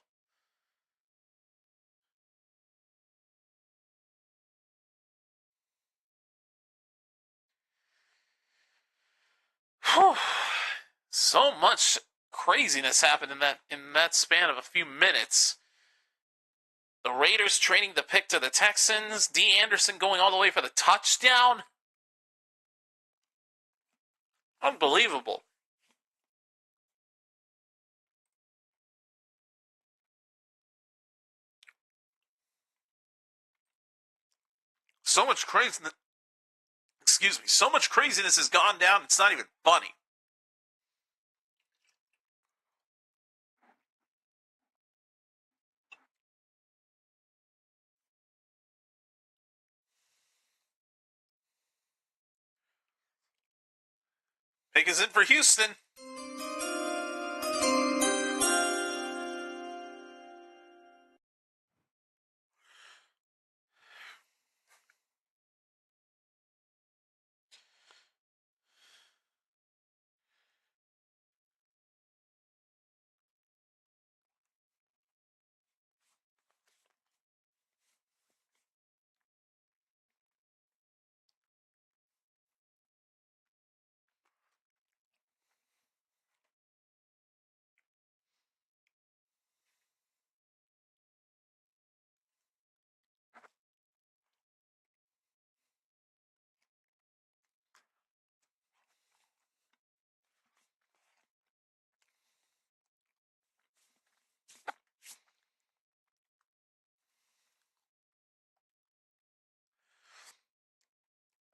Whew. So much craziness happened in that span of a few minutes. The Raiders trading the pick to the Texans. D. Anderson going all the way for the touchdown. Unbelievable. So much craziness. Excuse me. So much craziness has gone down, it's not even funny. Pick is in for Houston.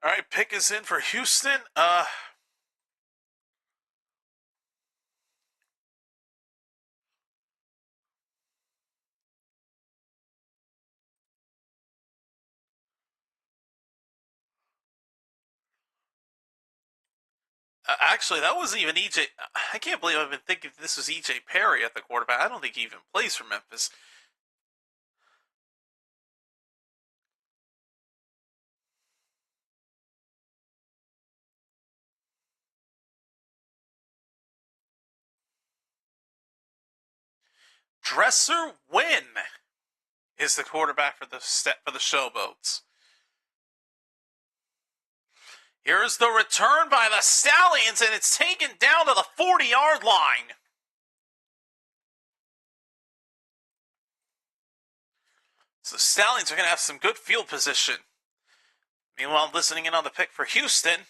All right, pick is in for Houston. Actually, that wasn't even EJ. I can't believe I've been thinking this was EJ Perry at the quarterback. I don't think he even plays for Memphis. Dresser Wynn is the quarterback for the Showboats. Here's the return by the Stallions, and it's taken down to the 40-yard line. So the Stallions are going to have some good field position. Meanwhile, listening in on the pick for Houston.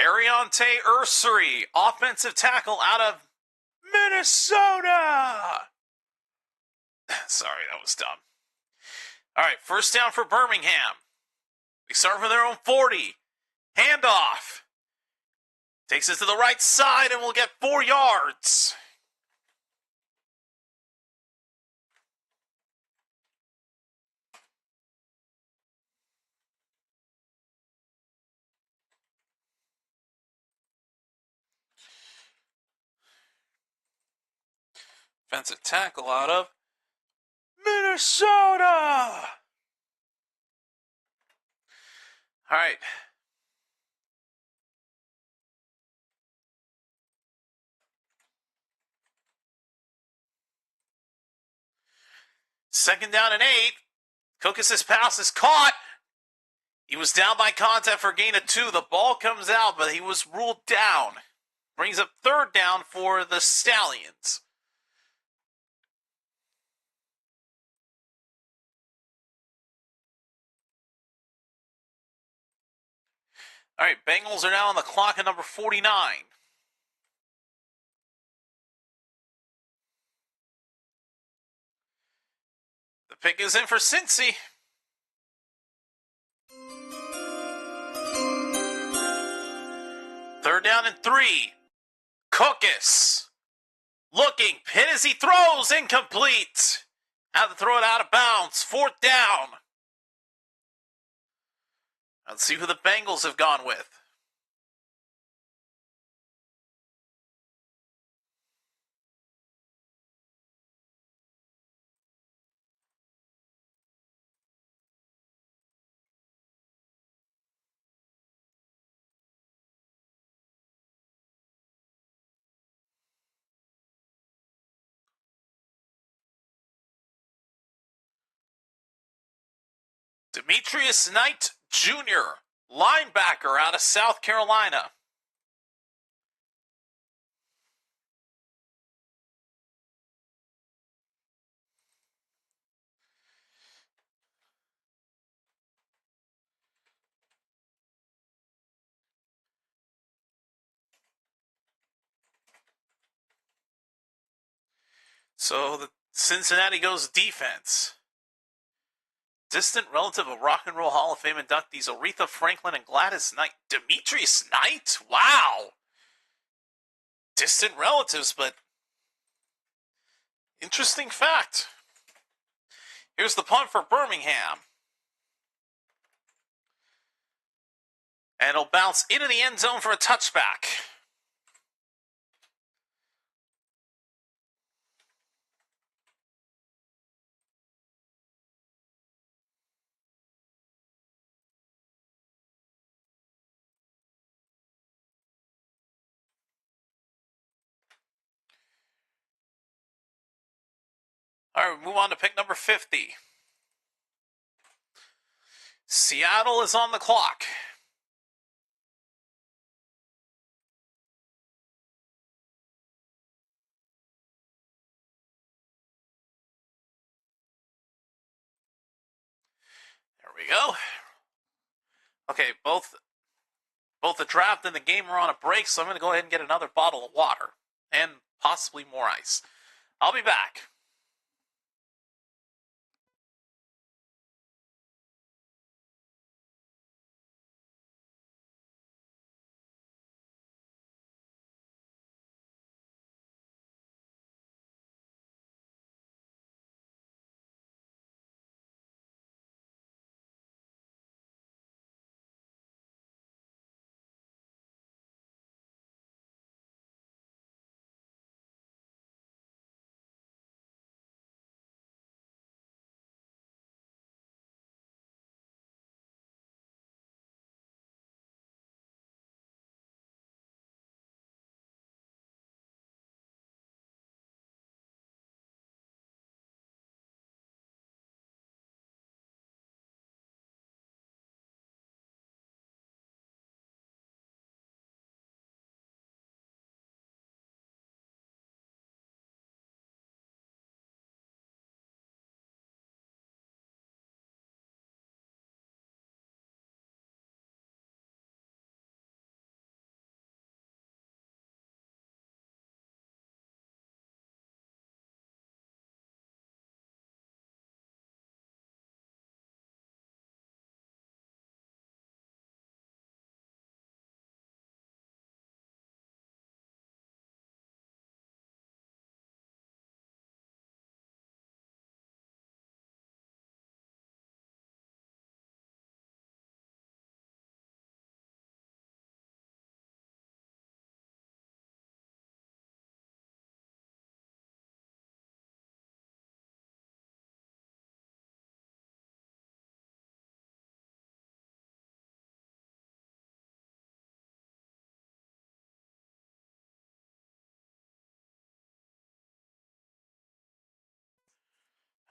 Ariante Ursery, offensive tackle out of Minnesota. Sorry, that was dumb. All right, first down for Birmingham. They start from their own 40. Handoff. Takes it to the right side and will get 4 yards. Offensive tackle out of Minnesota. All right. Second down and 8. Kokis' pass is caught. He was down by contact for a gain of 2. The ball comes out, but he was ruled down. Brings up third down for the Stallions. All right, Bengals are now on the clock at number 49. The pick is in for Cincy. Third down and 3. Kokis. Looking, pin as he throws, incomplete. Had to throw it out of bounds. Fourth down. Let's see who the Bengals have gone with. Demetrius Knight Jr., linebacker out of South Carolina. So the Cincinnati goes defense. Distant relative of Rock and Roll Hall of Fame inductees Aretha Franklin and Gladys Knight. Demetrius Knight? Wow. Distant relatives, but interesting fact. Here's the punt for Birmingham. And it'll bounce into the end zone for a touchback. All right, we move on to pick number 50. Seattle is on the clock. There we go. Okay, both the draft and the game are on a break, so I'm going to go ahead and get another bottle of water and possibly more ice. I'll be back.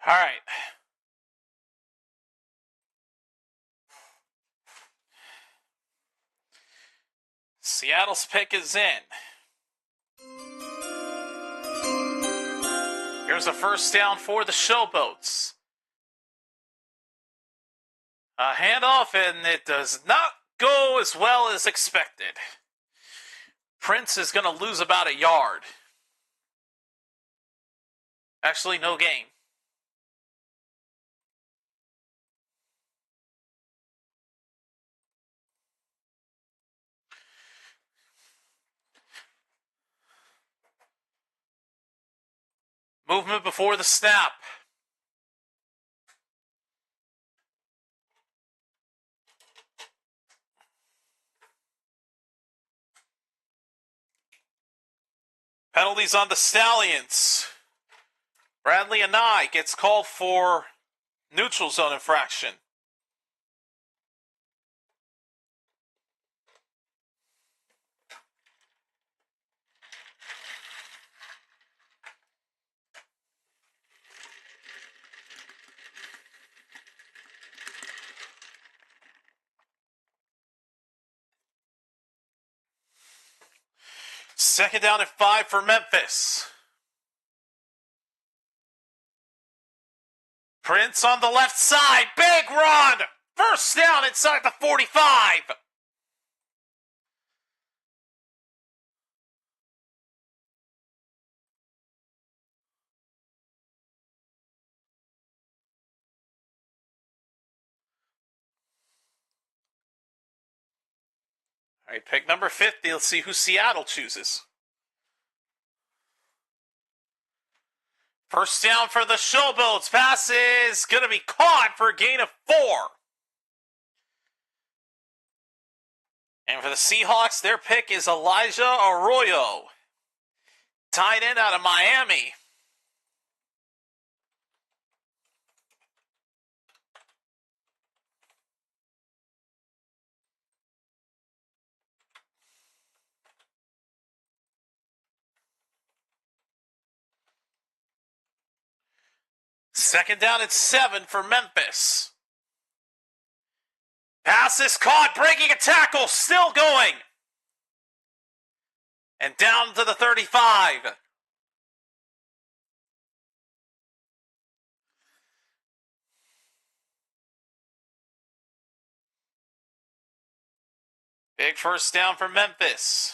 All right. Seattle's pick is in. Here's a first down for the Showboats. A handoff, and it does not go as well as expected. Prince is going to lose about a yard. Actually, no gain. Movement before the snap. Penalties on the Stallions. Bradley Anai gets called for neutral zone infraction. Second down and 5 for Memphis. Prince on the left side. Big run. First down inside the 45. All right, pick number 50. Let's see who Seattle chooses. First down for the Showboats. Pass is going to be caught for a gain of 4. And for the Seahawks, their pick is Elijah Arroyo, tight end out of Miami. Second down and 7 for Memphis. Pass is caught, breaking a tackle, still going. And down to the 35. Big first down for Memphis.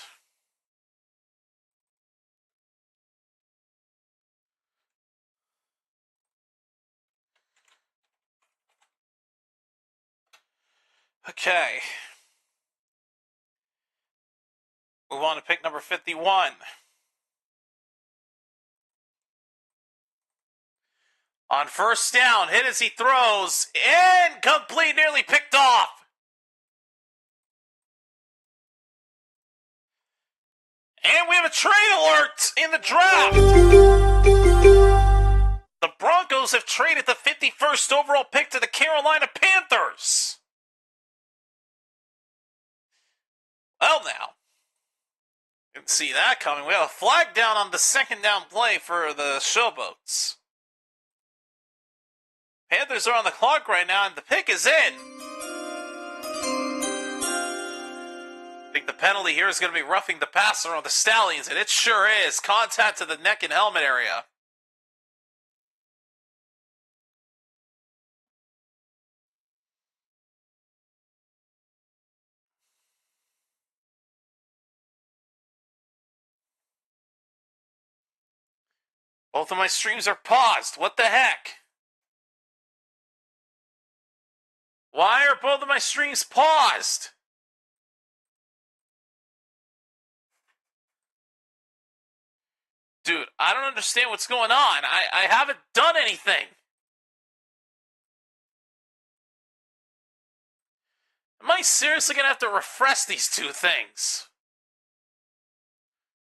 Okay. Move on to pick number 51. On first down, hit as he throws. Incomplete, nearly picked off. And we have a trade alert in the draft. The Broncos have traded the 51st overall pick to the Carolina Panthers. Well, now, didn't see that coming. We have a flag down on the second down play for the Showboats. Panthers are on the clock right now, and the pick is in. I think the penalty here is going to be roughing the passer on the Stallions, and it sure is. Contact to the neck and helmet area. Both of my streams are paused. What the heck? Why are both of my streams paused? Dude, I don't understand what's going on. I haven't done anything. Am I seriously going to have to refresh these two things?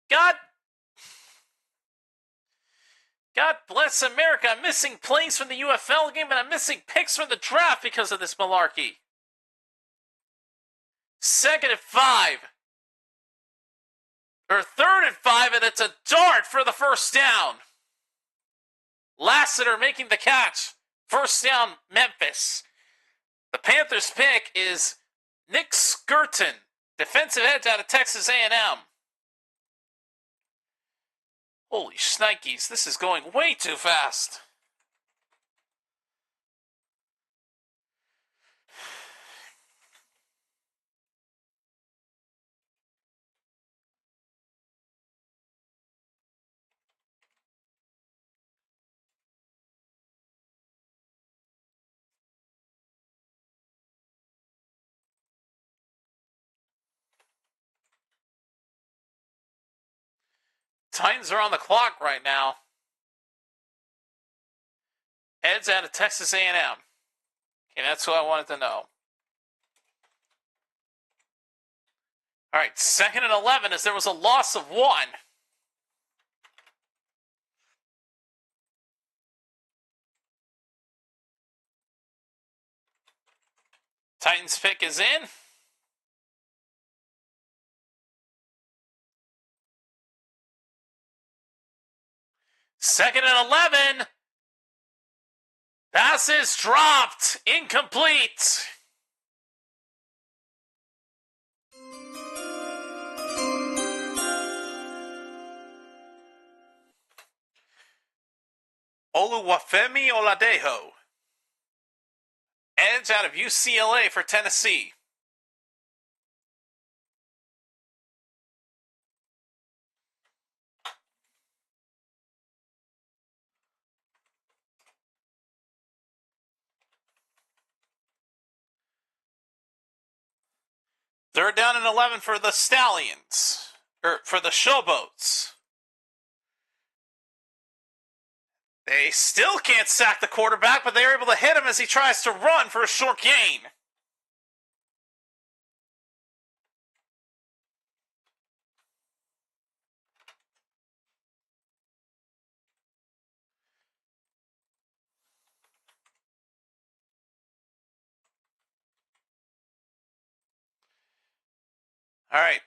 God bless America. I'm missing plays from the UFL game, and I'm missing picks from the draft because of this malarkey. Second and 5. Or third and 5, and it's a dart for the first down. Lassiter making the catch. First down, Memphis. The Panthers' pick is Nick Skirton, defensive edge out of Texas A&M. Holy shnikes, this is going way too fast. Titans are on the clock right now. Ed's out of Texas A&M. Okay, that's who I wanted to know. All right, 2nd and 11 as there was a loss of 1. Titans pick is in. Second and 11. Pass is dropped. Incomplete. Oluwafemi Oladejo. Edge out of UCLA for Tennessee. Third down and 11 for the Stallions. Or for the Showboats. They still can't sack the quarterback, but they're able to hit him as he tries to run for a short gain. All right.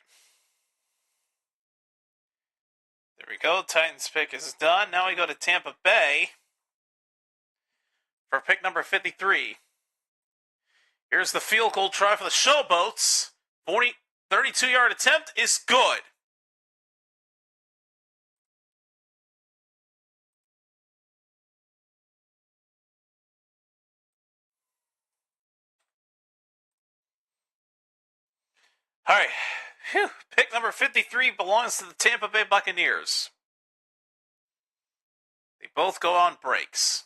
There we go. Titans pick is done. Now we go to Tampa Bay for pick number 53. Here's the field goal try for the Showboats. 32-yard attempt is good. All right. Whew. Pick number 53 belongs to the Tampa Bay Buccaneers. They both go on breaks.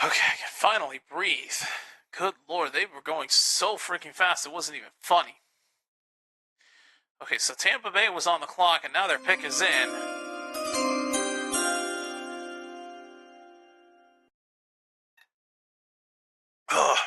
Okay, I can finally breathe. Good Lord, they were going so freaking fast it wasn't even funny. Okay, so Tampa Bay was on the clock, and now their pick is in. Ugh.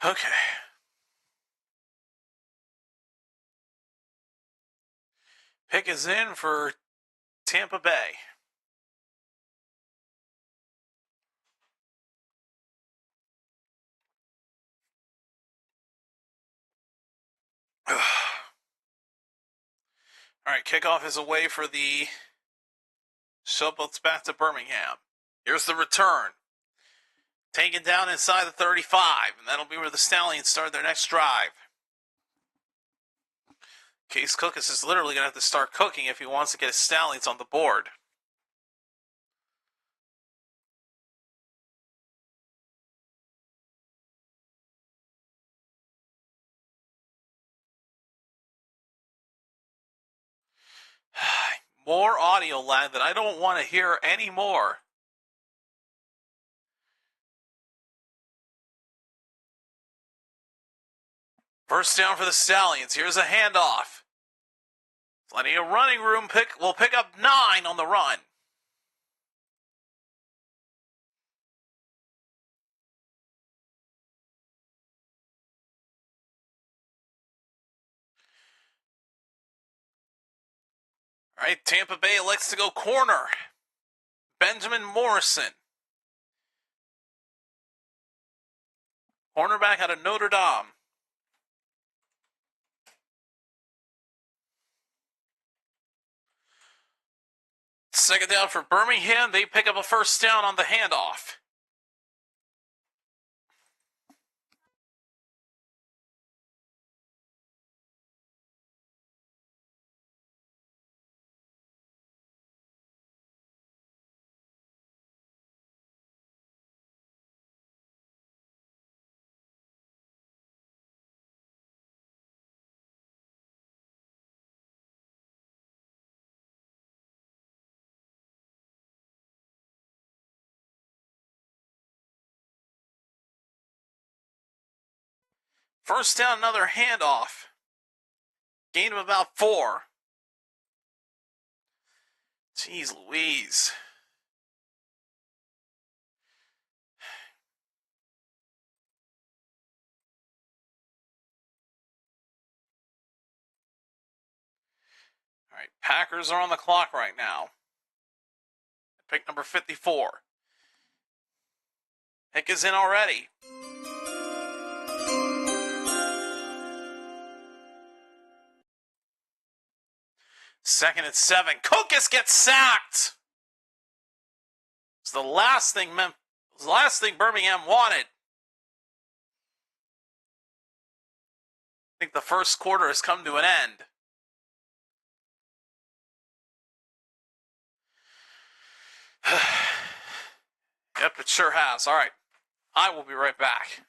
Okay. Pick is in for Tampa Bay. All right, kickoff is away for the Showboats back to Birmingham. Here's the return. Taken down inside the 35, and that'll be where the Stallions start their next drive. Case Cookus is literally going to have to start cooking if he wants to get his Stallions on the board. More audio lag that I don't want to hear anymore. First down for the Stallions. Here's a handoff. Plenty of running room. We'll pick up 9 on the run. All right, Tampa Bay elects to go corner. Benjamin Morrison. Cornerback out of Notre Dame. Second down for Birmingham. They pick up a first down on the handoff. First down, another handoff. Gain of about 4. Jeez Louise. All right, Packers are on the clock right now. Pick number 54. Pick is in already. Second and 7. Cookus gets sacked. It's the last thing Birmingham wanted. I think the first quarter has come to an end. Yep, it sure has. All right. I will be right back.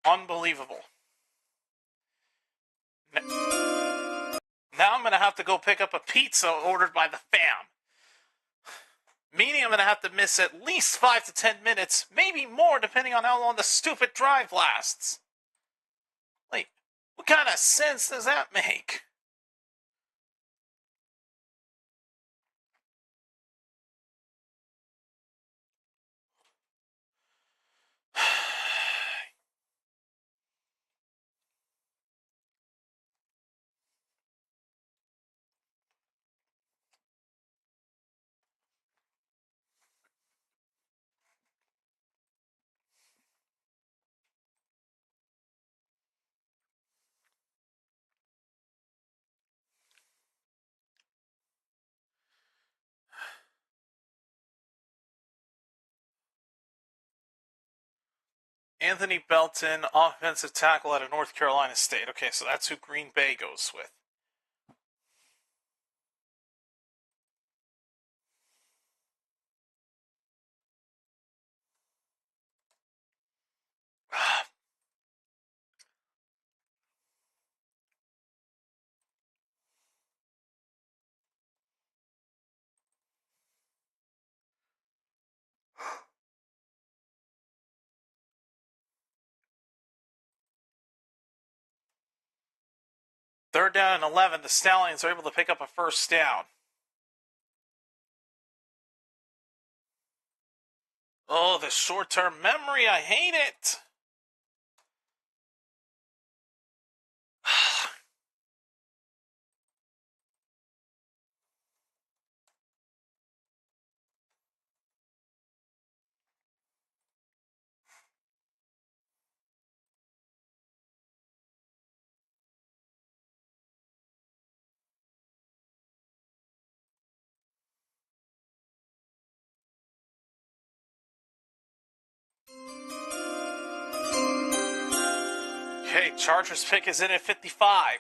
Unbelievable. Now I'm going to have to go pick up a pizza ordered by the fam. Meaning I'm going to have to miss at least 5 to 10 minutes, maybe more, depending on how long the stupid drive lasts. Like, what kind of sense does that make? Anthony Belton, offensive tackle out of North Carolina State. Okay, so that's who Green Bay goes with. Third down and 11. The Stallions are able to pick up a first down. Oh, the short-term memory. I hate it. Okay, Chargers pick is in at 55.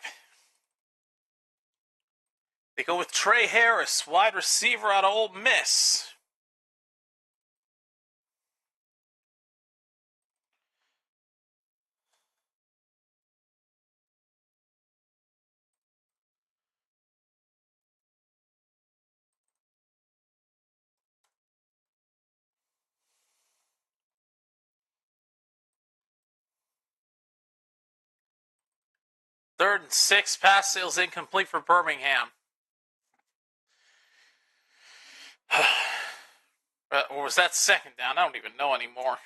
They go with Trey Harris, wide receiver out of Ole Miss. Third and 6, pass sales incomplete for Birmingham. Or was that second down? I don't even know anymore.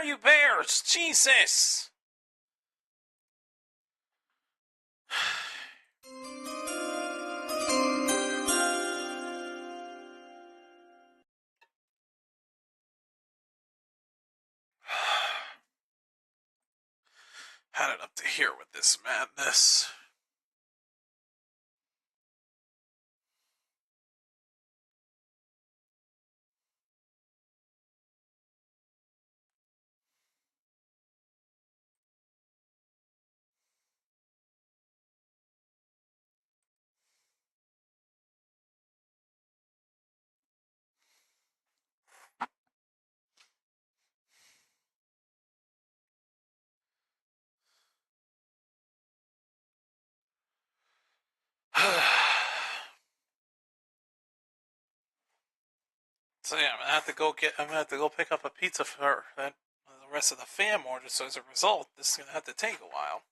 are you, Bears? Jesus! Had it up to here with this madness. So yeah, I'm gonna have to go pick up a pizza for the rest of the fam order. So as a result, this is gonna have to take a while.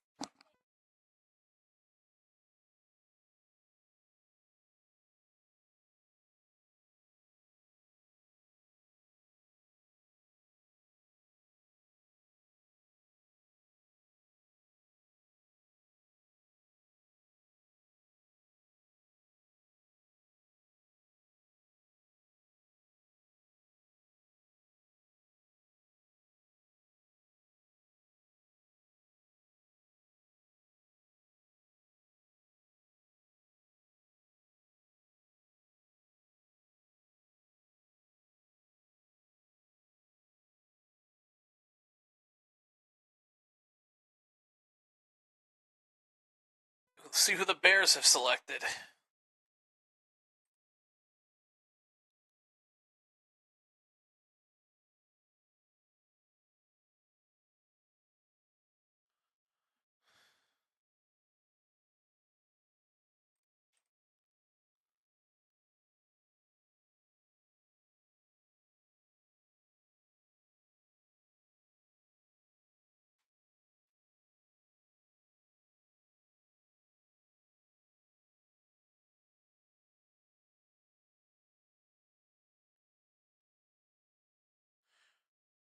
Let's see who the Bears have selected.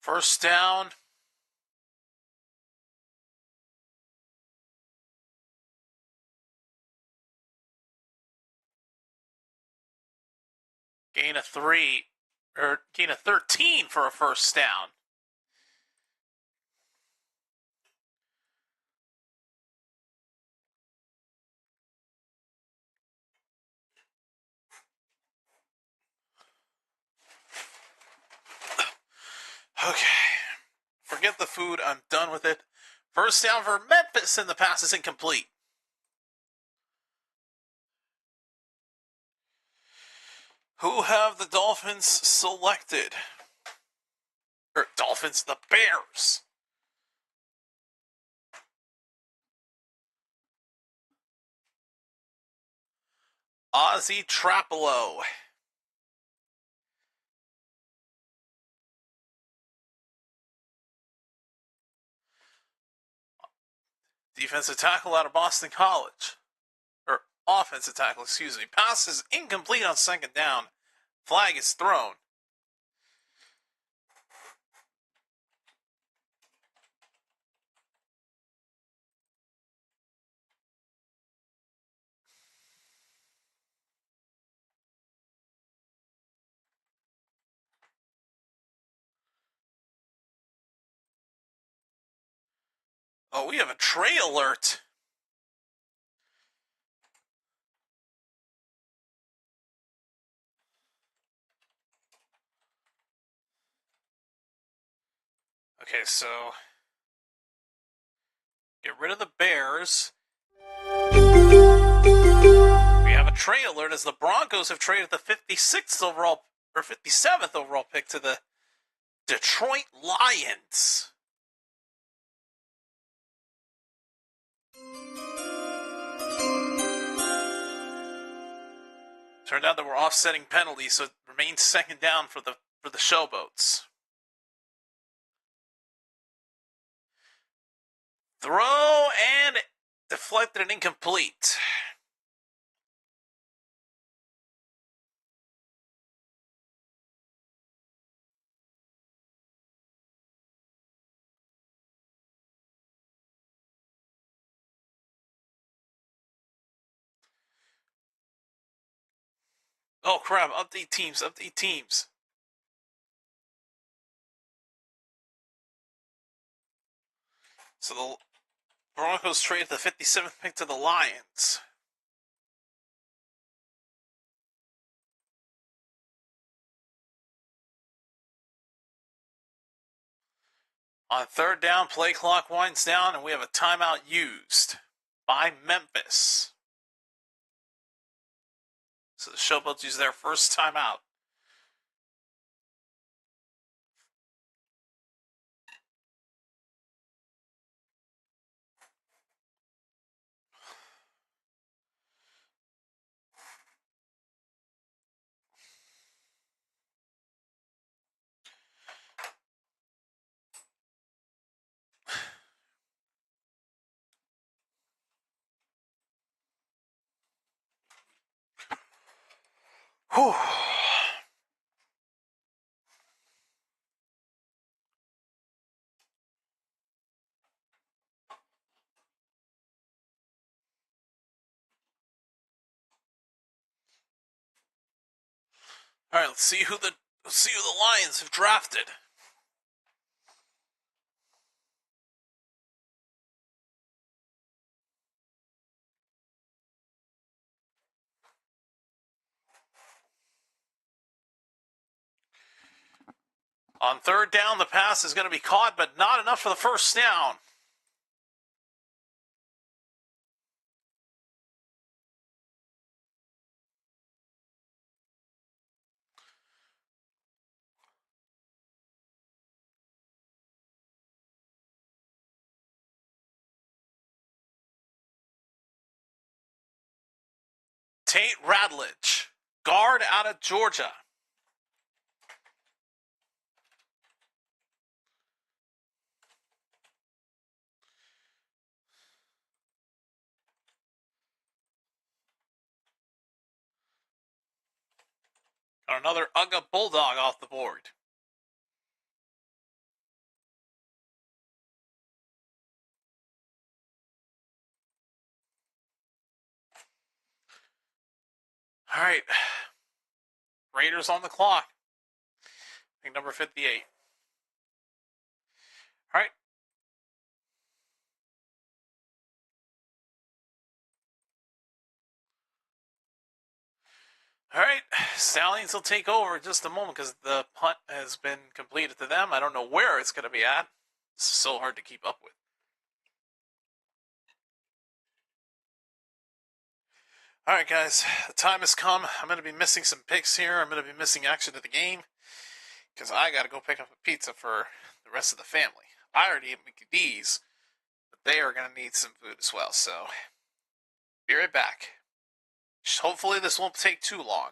First down. Gain of 13 for a first down. Okay. Forget the food. I'm done with it. First down for Memphis, and the pass is incomplete. Who have the Dolphins selected? Dolphins, the Bears. Ozzy Trapolo. Defensive tackle out of Boston College. Or offensive tackle, excuse me. Pass is incomplete on second down. Flag is thrown. Oh, we have a tray alert. Okay, so get rid of the Bears. We have a tray alert as the Broncos have traded the 56th overall or 57th overall pick to the Detroit Lions. Turned out that we're offsetting penalties, so it remains second down for the Showboats. Throw and deflected and incomplete. Oh crap, update teams, update teams. So the Broncos trade the 57th pick to the Lions. On third down, play clock winds down, and we have a timeout used by Memphis. So the Showboats use their first timeout. Whew. All right, let's see who the Lions have drafted. On third down, the pass is going to be caught, but not enough for the first down. Tate Radledge, guard out of Georgia. Got another Ugga Bulldog off the board. All right. Raiders on the clock. Pick number 58. All right. All right. Stallions will take over in just a moment because the punt has been completed to them. I don't know where it's going to be at. It's so hard to keep up with. All right, guys. The time has come. I'm going to be missing some picks here. I'm going to be missing action of the game because I got to go pick up a pizza for the rest of the family. I already ate McDee's, but they are going to need some food as well. So, be right back. Hopefully, this won't take too long.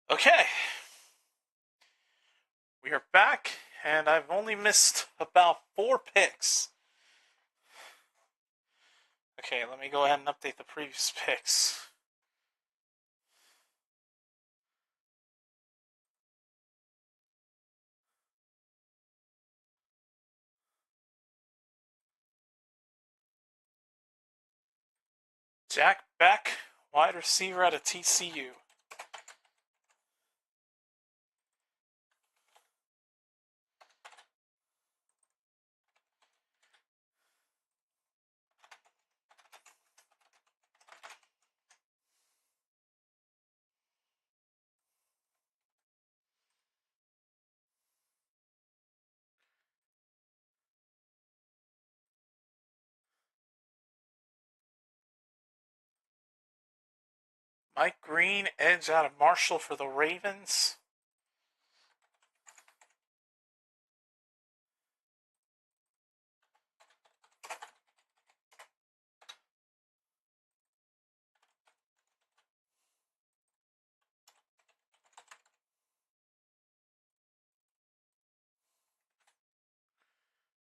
Okay. We are back, and I've only missed about 4 picks. Okay, let me go ahead and update the previous picks. Jack Beck, wide receiver out of TCU. Mike Green, edge out of Marshall for the Ravens.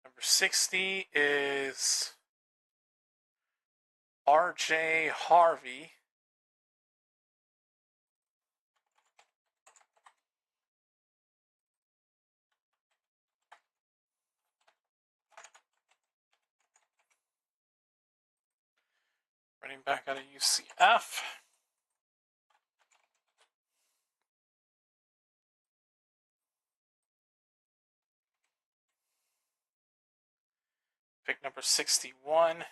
Number 60 is R.J. Harvey. Running back out of UCF. Pick number 61.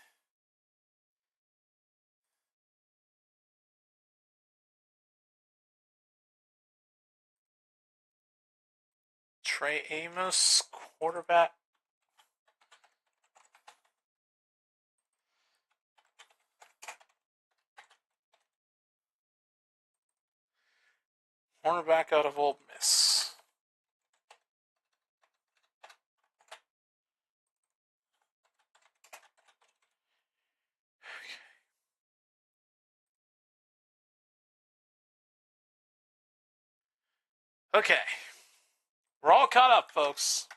Trey Amos, quarterback. Cornerback out of Ole Miss. Okay. We're all caught up, folks.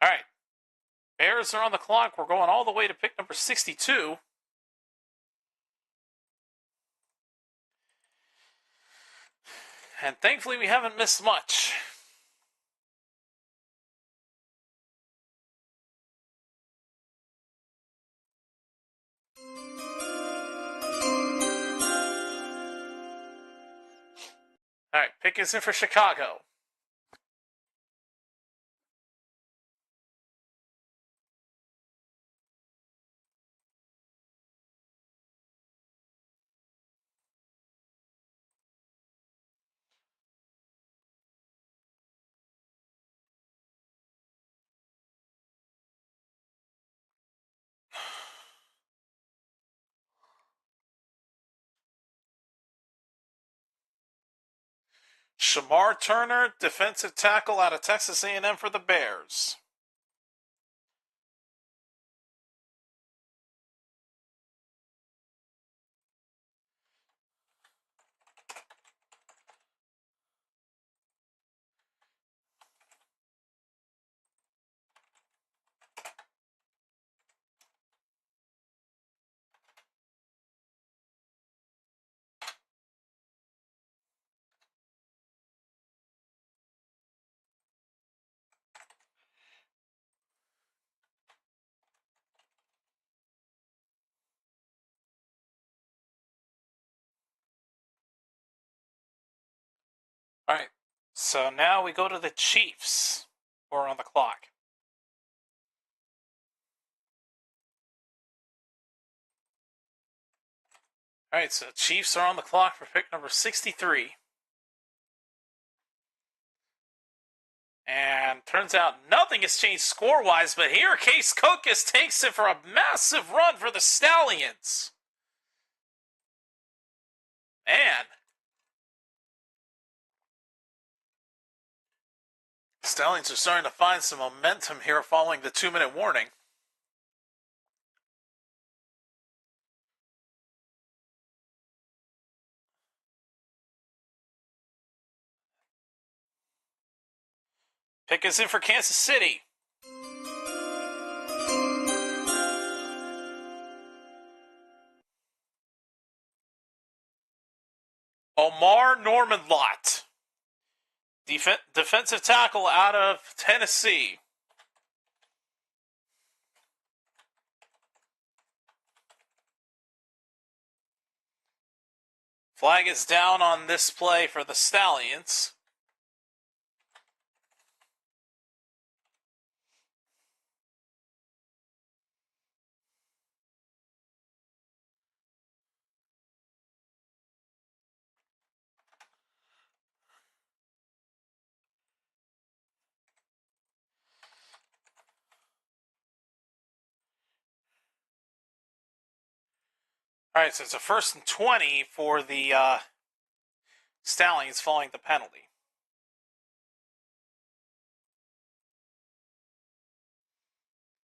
All right. Bears are on the clock. We're going all the way to pick number 62. And thankfully, we haven't missed much. All right, pick is in for Chicago. Shamar Turner, defensive tackle out of Texas A&M for the Bears. All right, so now we go to the Chiefs, who are on the clock. All right, so Chiefs are on the clock for pick number 63. And turns out nothing has changed score-wise, but here Case Cookus takes it for a massive run for the Stallions. Man. Stallions are starting to find some momentum here following the 2-minute warning. Pick is in for Kansas City. Omar Norman-Lott, defensive tackle out of Tennessee. Flag is down on this play for the Stallions. All right, so it's a 1st and 20 for the Stallions following the penalty.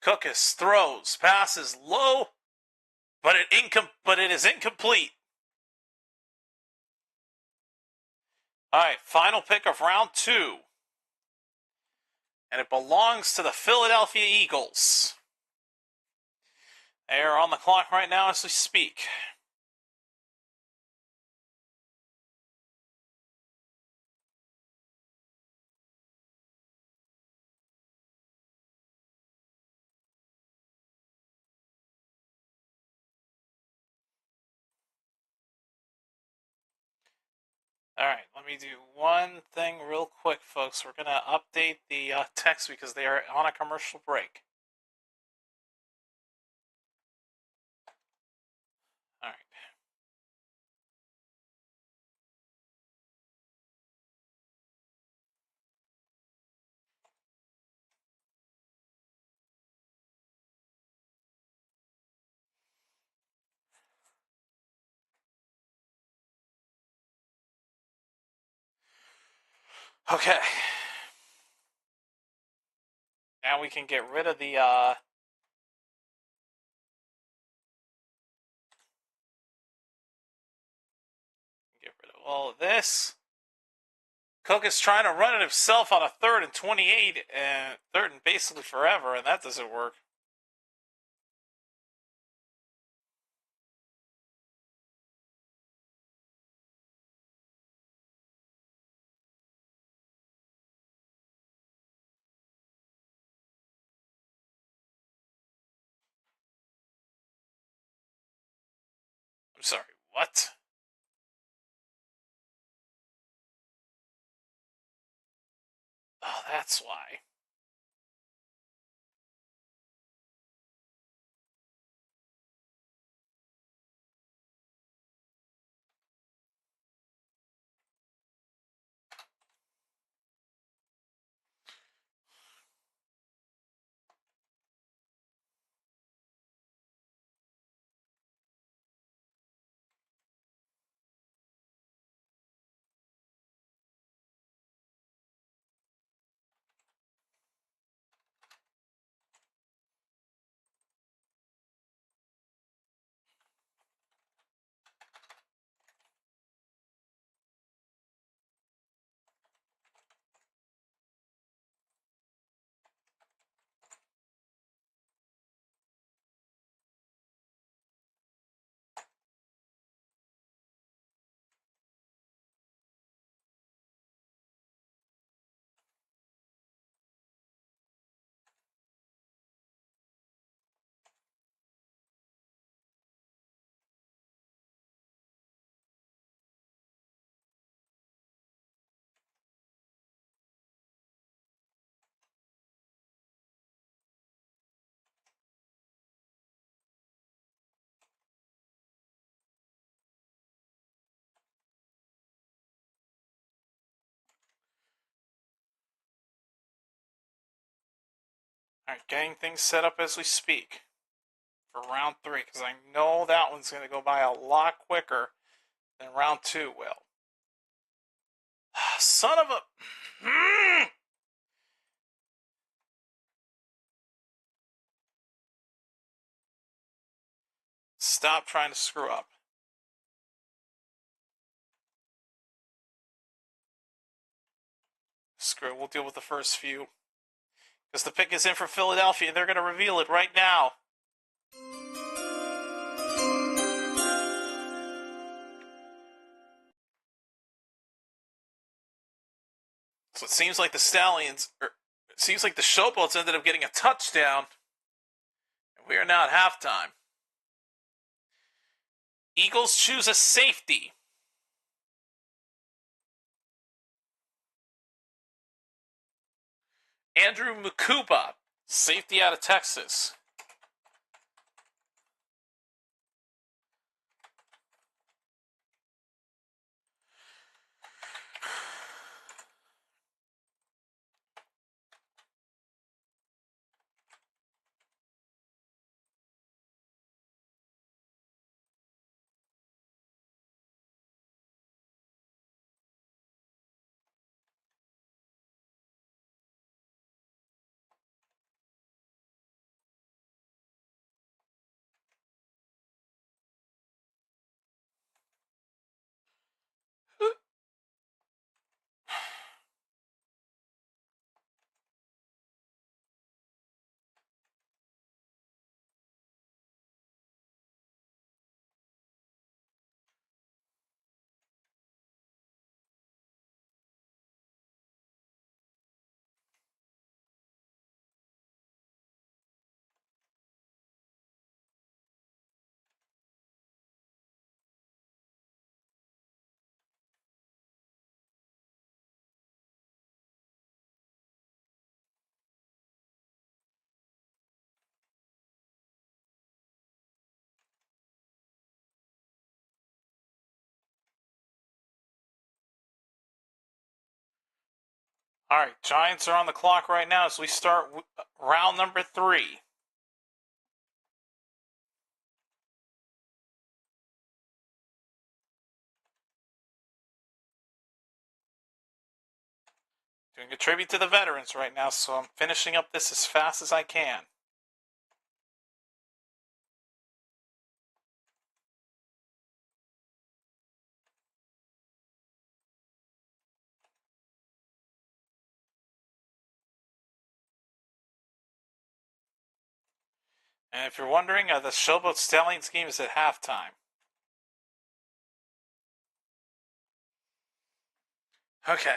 Cookus throws, passes low, but it is incomplete. All right, final pick of round 2. And it belongs to the Philadelphia Eagles. They are on the clock right now as we speak. All right, let me do one thing real quick, folks. We're going to update the text because they are on a commercial break. All right. Okay. Now we can get rid of the all of this. Cook is trying to run it himself on a 3rd and 28 and 3rd and basically forever, and that doesn't work. I'm sorry, what? Oh, that's why. All right, getting things set up as we speak for round 3, because I know that one's going to go by a lot quicker than round 2 will. Son of a... stop trying to screw up. Screw it, we'll deal with the first few. Because the pick is in for Philadelphia, and they're going to reveal it right now. So it seems like the Stallions, it seems like the Showboats ended up getting a touchdown. And we are now at halftime. Eagles choose a safety. Andrew Mukuba, safety out of Texas. All right, Giants are on the clock right now as we start round number 3. Doing a tribute to the veterans right now, so I'm finishing up this as fast as I can. And if you're wondering, the Showboats-Stallions game is at halftime. Okay.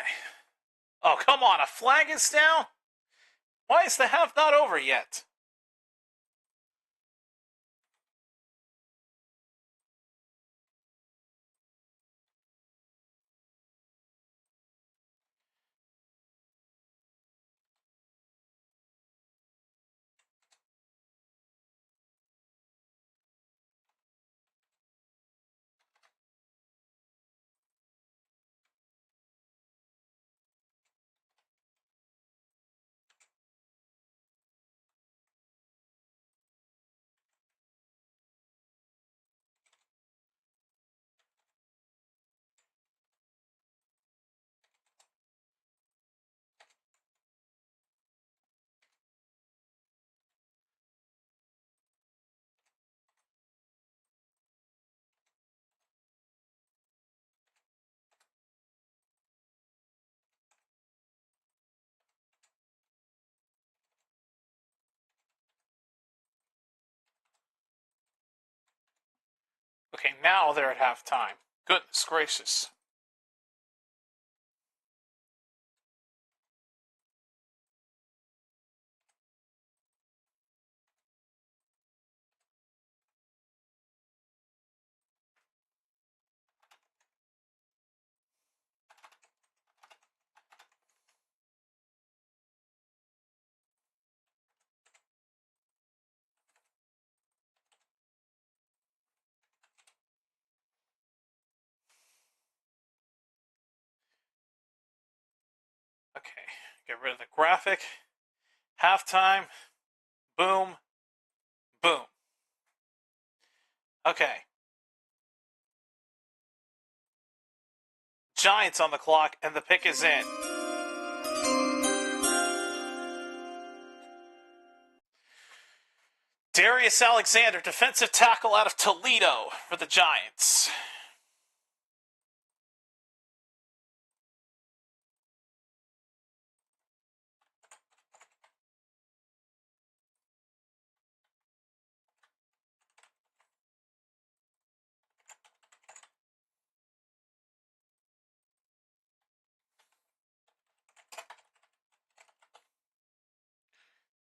Oh, come on, a flag is down? Why is the half not over yet? Okay, now they're at halftime. Goodness gracious. Okay, get rid of the graphic. Halftime. Boom. Boom. Okay. Giants on the clock, and the pick is in. Darius Alexander, defensive tackle out of Toledo for the Giants.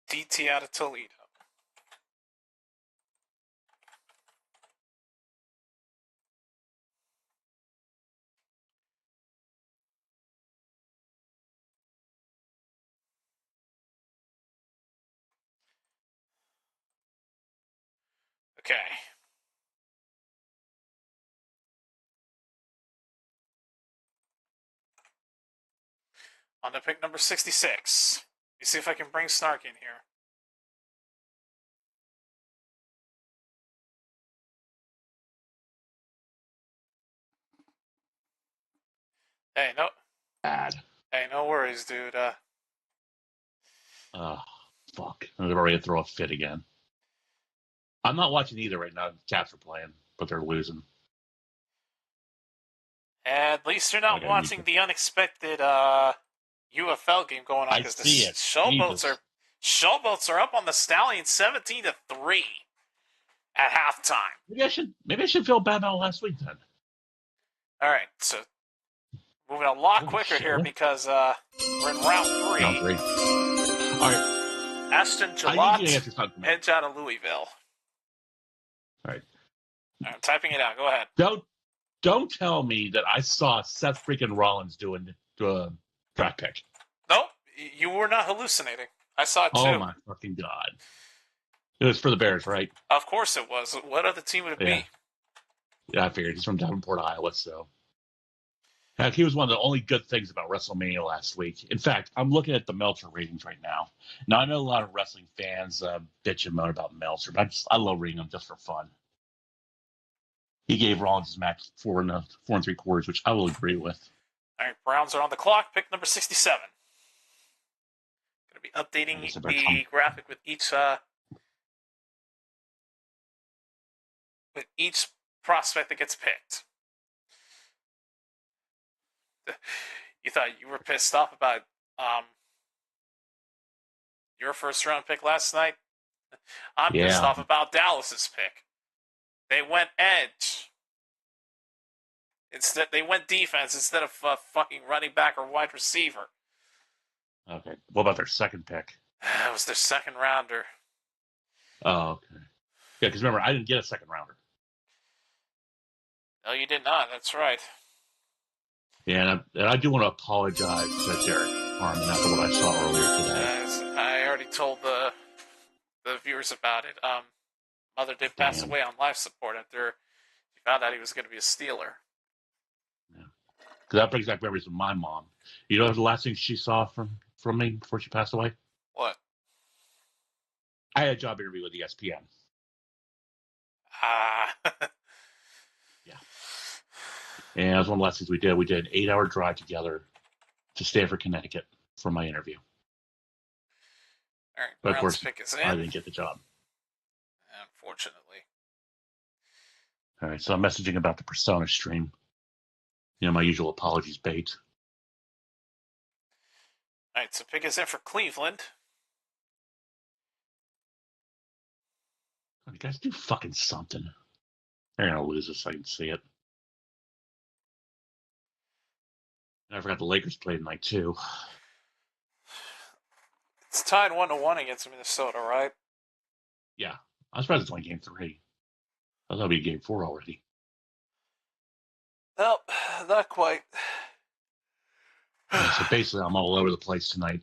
DT out of Toledo. Okay. On to pick number 66. Let me see if I can bring Snark in here. Hey, no. Bad. Hey, no worries, dude. Fuck. I'm ready to throw a fit again. I'm not watching either right now. The Cats are playing, but they're losing. At least you're not watching the unexpected UFL game going on, because the Showboats are up on the Stallions 17-3 at halftime. Maybe I should feel bad about last week then. All right, so moving a lot quicker here because we're in round 3. Round 3. All right. Ashton Jalot, edge out of Louisville. All right. I'm typing it out. Go ahead. Don't tell me that I saw Seth freaking Rollins doing a draft pick. Nope, you were not hallucinating. I saw it too. Oh my fucking god! It was for the Bears, right? Of course it was. What other team would it be? Yeah, I figured he's from Davenport, Iowa, so. Heck, he was one of the only good things about WrestleMania last week. In fact, I'm looking at the Meltzer ratings right now. Now, I know a lot of wrestling fans bitch and moan about Meltzer, but I love reading them just for fun. He gave Rollins his match 4 3/4, which I will agree with. All right, Browns are on the clock. Pick number 67. Going to be updating the graphic with each prospect that gets picked. You thought you were pissed off about your first round pick last night? I'm pissed off about Dallas's pick. They went edge. Instead, they went defense instead of fucking running back or wide receiver. Okay. What about their second pick? It was their second rounder. Oh, okay. Yeah, because remember, I didn't get a second rounder. No, you did not. That's right. Yeah, and I do want to apologize to Derek Harmon after what I saw earlier today. I already told the viewers about it. Mother did pass away on life support after she found out he was going to be a Steeler. Yeah. Because that brings back memories of my mom. You know the last thing she saw from me before she passed away? What? I had a job interview with ESPN. Yeah. And that was one of the last things we did. We did an 8-hour drive together to Stamford, Connecticut for my interview. All right, but of course, pick is in. I didn't get the job. Unfortunately. All right, so I'm messaging about the Persona stream. You know, my usual apologies bait. All right, so pick is in for Cleveland. You guys do fucking something. They're going to lose this. I can see it. And I forgot the Lakers played tonight, too. It's tied 1-1 against Minnesota, right? Yeah. I'm surprised it's only game 3. I thought it'd be game 4 already. Nope, not quite. So basically, I'm all over the place tonight.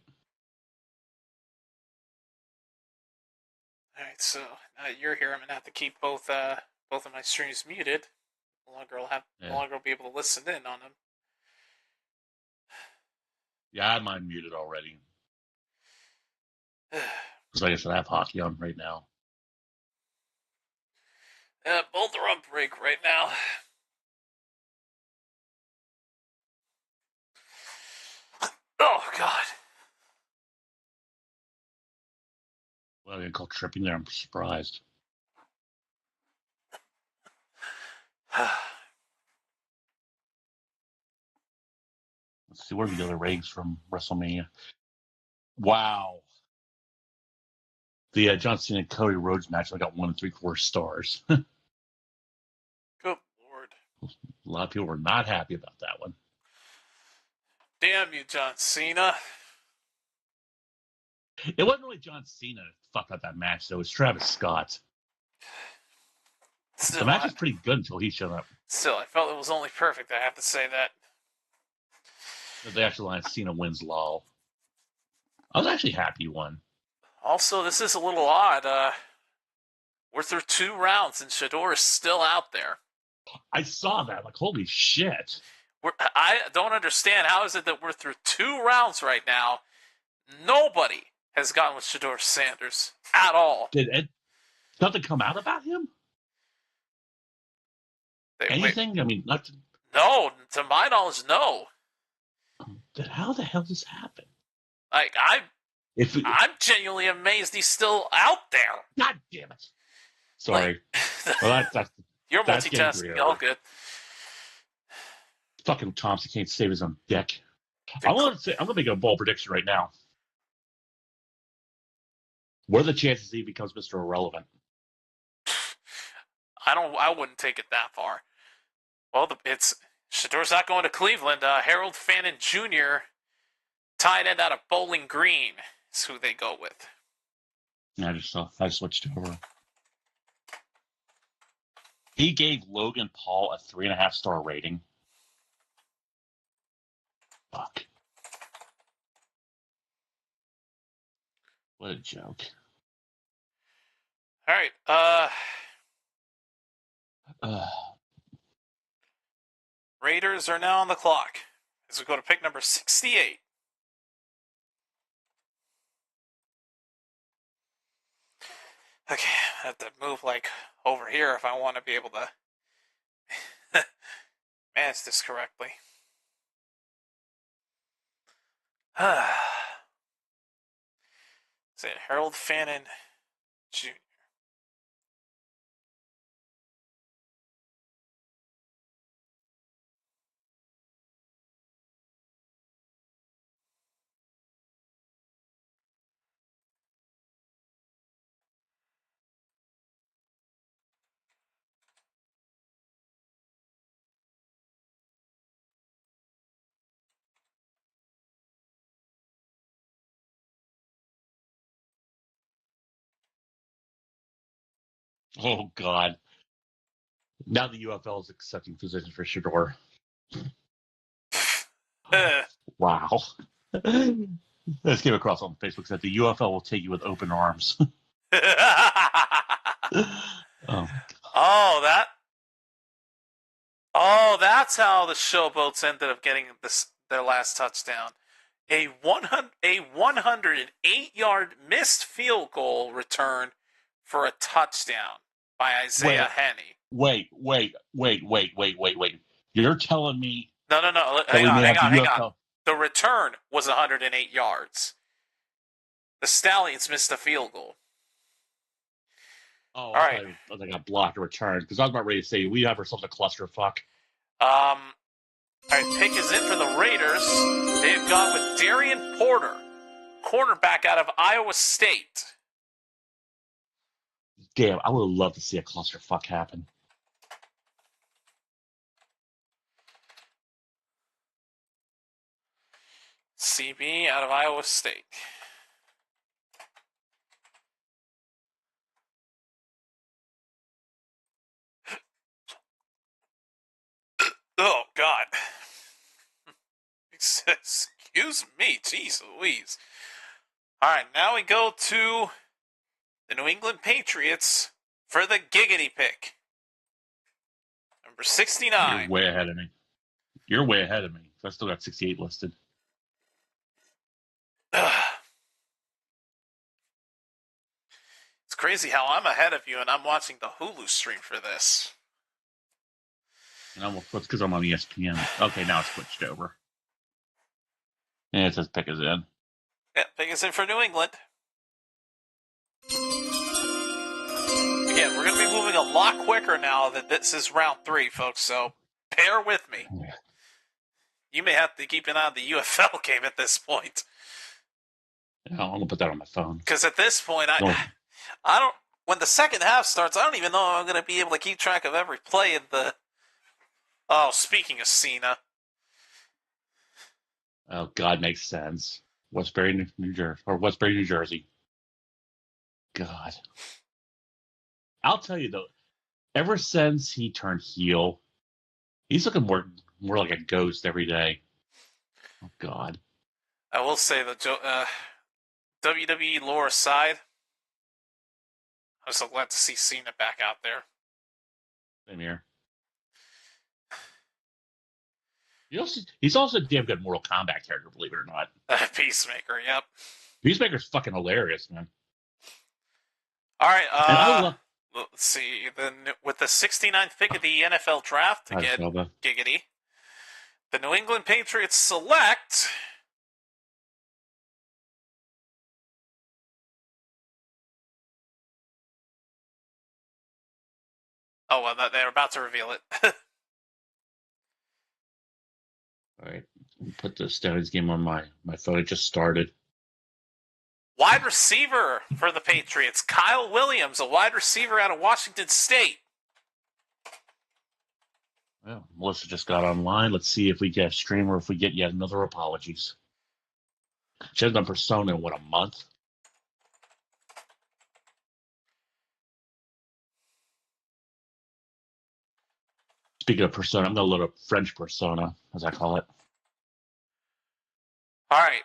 All right, so now that you're here, I'm gonna have to keep both of my streams muted. No longer I'll be able to listen in on them. Yeah, I had mine muted already. Because like I said, I have hockey on right now. Both are on break right now. Oh, God. Well, going to call tripping there. I'm surprised. Let's see, what are the other ratings from WrestleMania? Wow. The John Cena and Cody Rhodes match, I got 1 3/4 stars. Good Lord. A lot of people were not happy about that one. Damn you, John Cena. It wasn't really John Cena that fucked up that match, though. It was Travis Scott. Still, The match was pretty good until he showed up. Still, I felt it was only perfect. I have to say that. The actual line, Cena wins, lol. I was actually happy he won. Also, this is a little odd. We're through 2 rounds, and Shador is still out there. I saw that. Like, holy shit. I don't understand. How is it that we're through 2 rounds right now? Nobody has gotten with Shador Sanders at all. Did something come out about him? Anything? I mean, not. No, to my knowledge, no. How the hell does this happen? Like, I'm genuinely amazed he's still out there. God damn it. Sorry. Like, well, you're multitasking. All good. Fucking Thompson can't save his own dick. I'm going to make a bold prediction right now. What are the chances he becomes Mr. Irrelevant? I wouldn't take it that far. Well, Shador's not going to Cleveland. Harold Fannin Jr., tight end out of Bowling Green, is who they go with. Yeah, I switched over. He gave Logan Paul a 3.5-star rating. Fuck. What a joke. All right. Raiders are now on the clock as we go to pick number 68. Okay, I have to move over here if I want to be able to manage this correctly. Is it Harold Fannin Jr.? Oh, God. Now the UFL is accepting positions for Shador. Wow. This came across on Facebook that the UFL will take you with open arms. That's how the Showboats ended up getting their last touchdown. A 108-yard missed field goal return for a touchdown by Isaiah Henney. Wait. You're telling me... No. Hang on. The return was 108 yards. The Stallions missed a field goal. Oh, all right. They got blocked or returned because I was about ready to say we have ourselves a clusterfuck. All right, pick is in for the Raiders. They've gone with Darian Porter, cornerback out of Iowa State. Damn, I would love to see a clusterfuck happen. CB out of Iowa State. Oh, God. Excuse me. Jeez Louise. All right, now we go to the New England Patriots for the giggity pick. Number 69. You're way ahead of me. I still got 68 listed. It's crazy how I'm ahead of you and I'm watching the Hulu stream for this. And it's because I'm on ESPN. Okay, now it's switched over. And it says pick is in. Yeah, pick is in for New England. Again, we're going to be moving a lot quicker now that this is round 3, folks, so bear with me. You may have to keep an eye on the UFL game at this point. I'm going to put that on my phone. Because at this point, I don't. When the second half starts, I don't even know if I'm going to be able to keep track of every play in the. Oh, speaking of Cena. Oh, God, makes sense. Westbury, New Jersey. God. I'll tell you, though, ever since he turned heel, he's looking more like a ghost every day. Oh, God. I will say that WWE lore aside, I'm so glad to see Cena back out there. Same here. He's also a damn good Mortal Kombat character, believe it or not. Peacemaker, yep. Peacemaker's fucking hilarious, man. All right, let's see. Then with the 69th pick of the NFL draft, again, giggity, the New England Patriots select... Oh, well, they're about to reveal it. All right. Put the Stallions game on my phone. It just started. Wide receiver for the Patriots, Kyle Williams, a wide receiver out of Washington State. Well, Melissa just got online. Let's see if we get a stream or if we get yet another apologies. She hasn't done Persona in, a month? Speaking of Persona, I'm going to load up French Persona, as I call it. All right.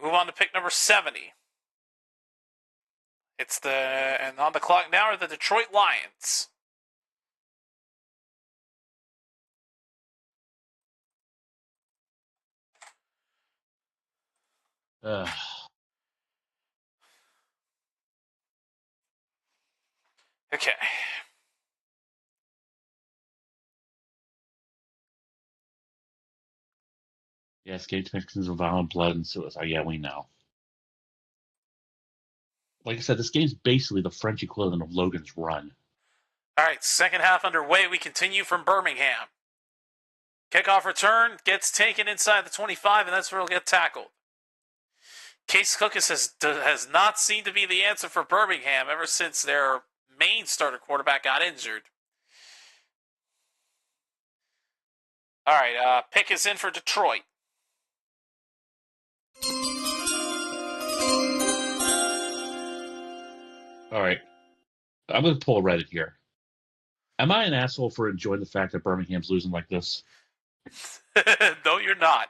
Move on to pick number 70. And on the clock now are the Detroit Lions. Okay. Yes, Gates mixes of violent blood and suicide. Yeah, we know. Like I said, this game's basically the French equivalent of Logan's Run. All right, second half underway. We continue from Birmingham. Kickoff return gets taken inside the 25, and that's where he'll get tackled. Case Cookus has not seemed to be the answer for Birmingham ever since their main starter quarterback got injured. All right, pick is in for Detroit. All right. I'm going to pull a Reddit here. Am I an asshole for enjoying the fact that Birmingham's losing like this? No, you're not.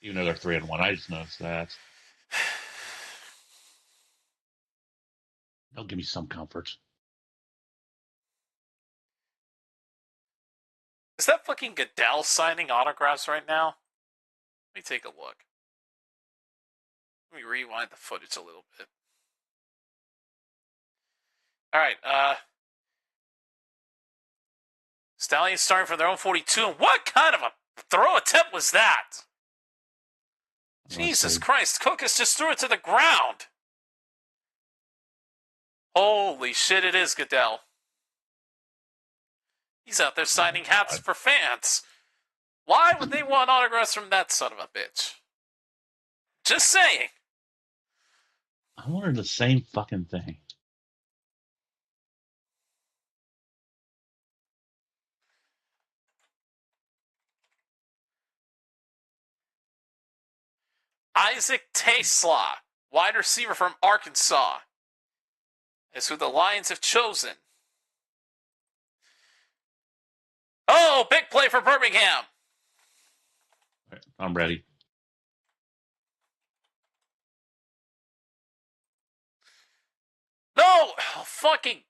Even though they're 3-1, I just noticed that. They'll give me some comfort. Is that fucking Goodell signing autographs right now? Let me take a look. Let me rewind the footage a little bit. All right, Stallions starting from their own 42. And what kind of a throw attempt was that? Jesus Christ, Cookus just threw it to the ground. Holy shit, it is Goodell. He's out there signing hats for fans. Why would they want autographs from that son of a bitch? Just saying. I wondered the same fucking thing. Isaac Tasla, wide receiver from Arkansas, is who the Lions have chosen. Oh, big play for Birmingham. Right, I'm ready. No! Oh, fucking...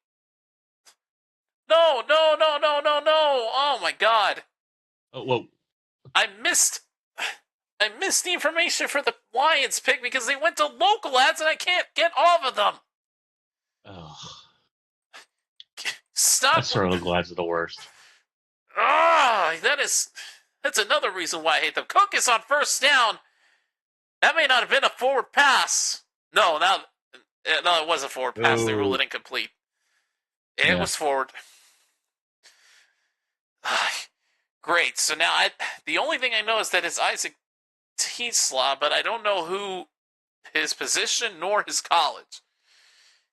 No! Oh, my God. Oh, whoa. I missed the information for the Lions pick because they went to local ads and I can't get off of them. Oh. Stop. That's sort of the ads are the worst. That's another reason why I hate them. Cook is on first down. That may not have been a forward pass. No, it was a forward pass. They ruled it incomplete. It was forward. Great. So now the only thing I know is that it's Isaac Teaslaw, but I don't know who his position nor his college.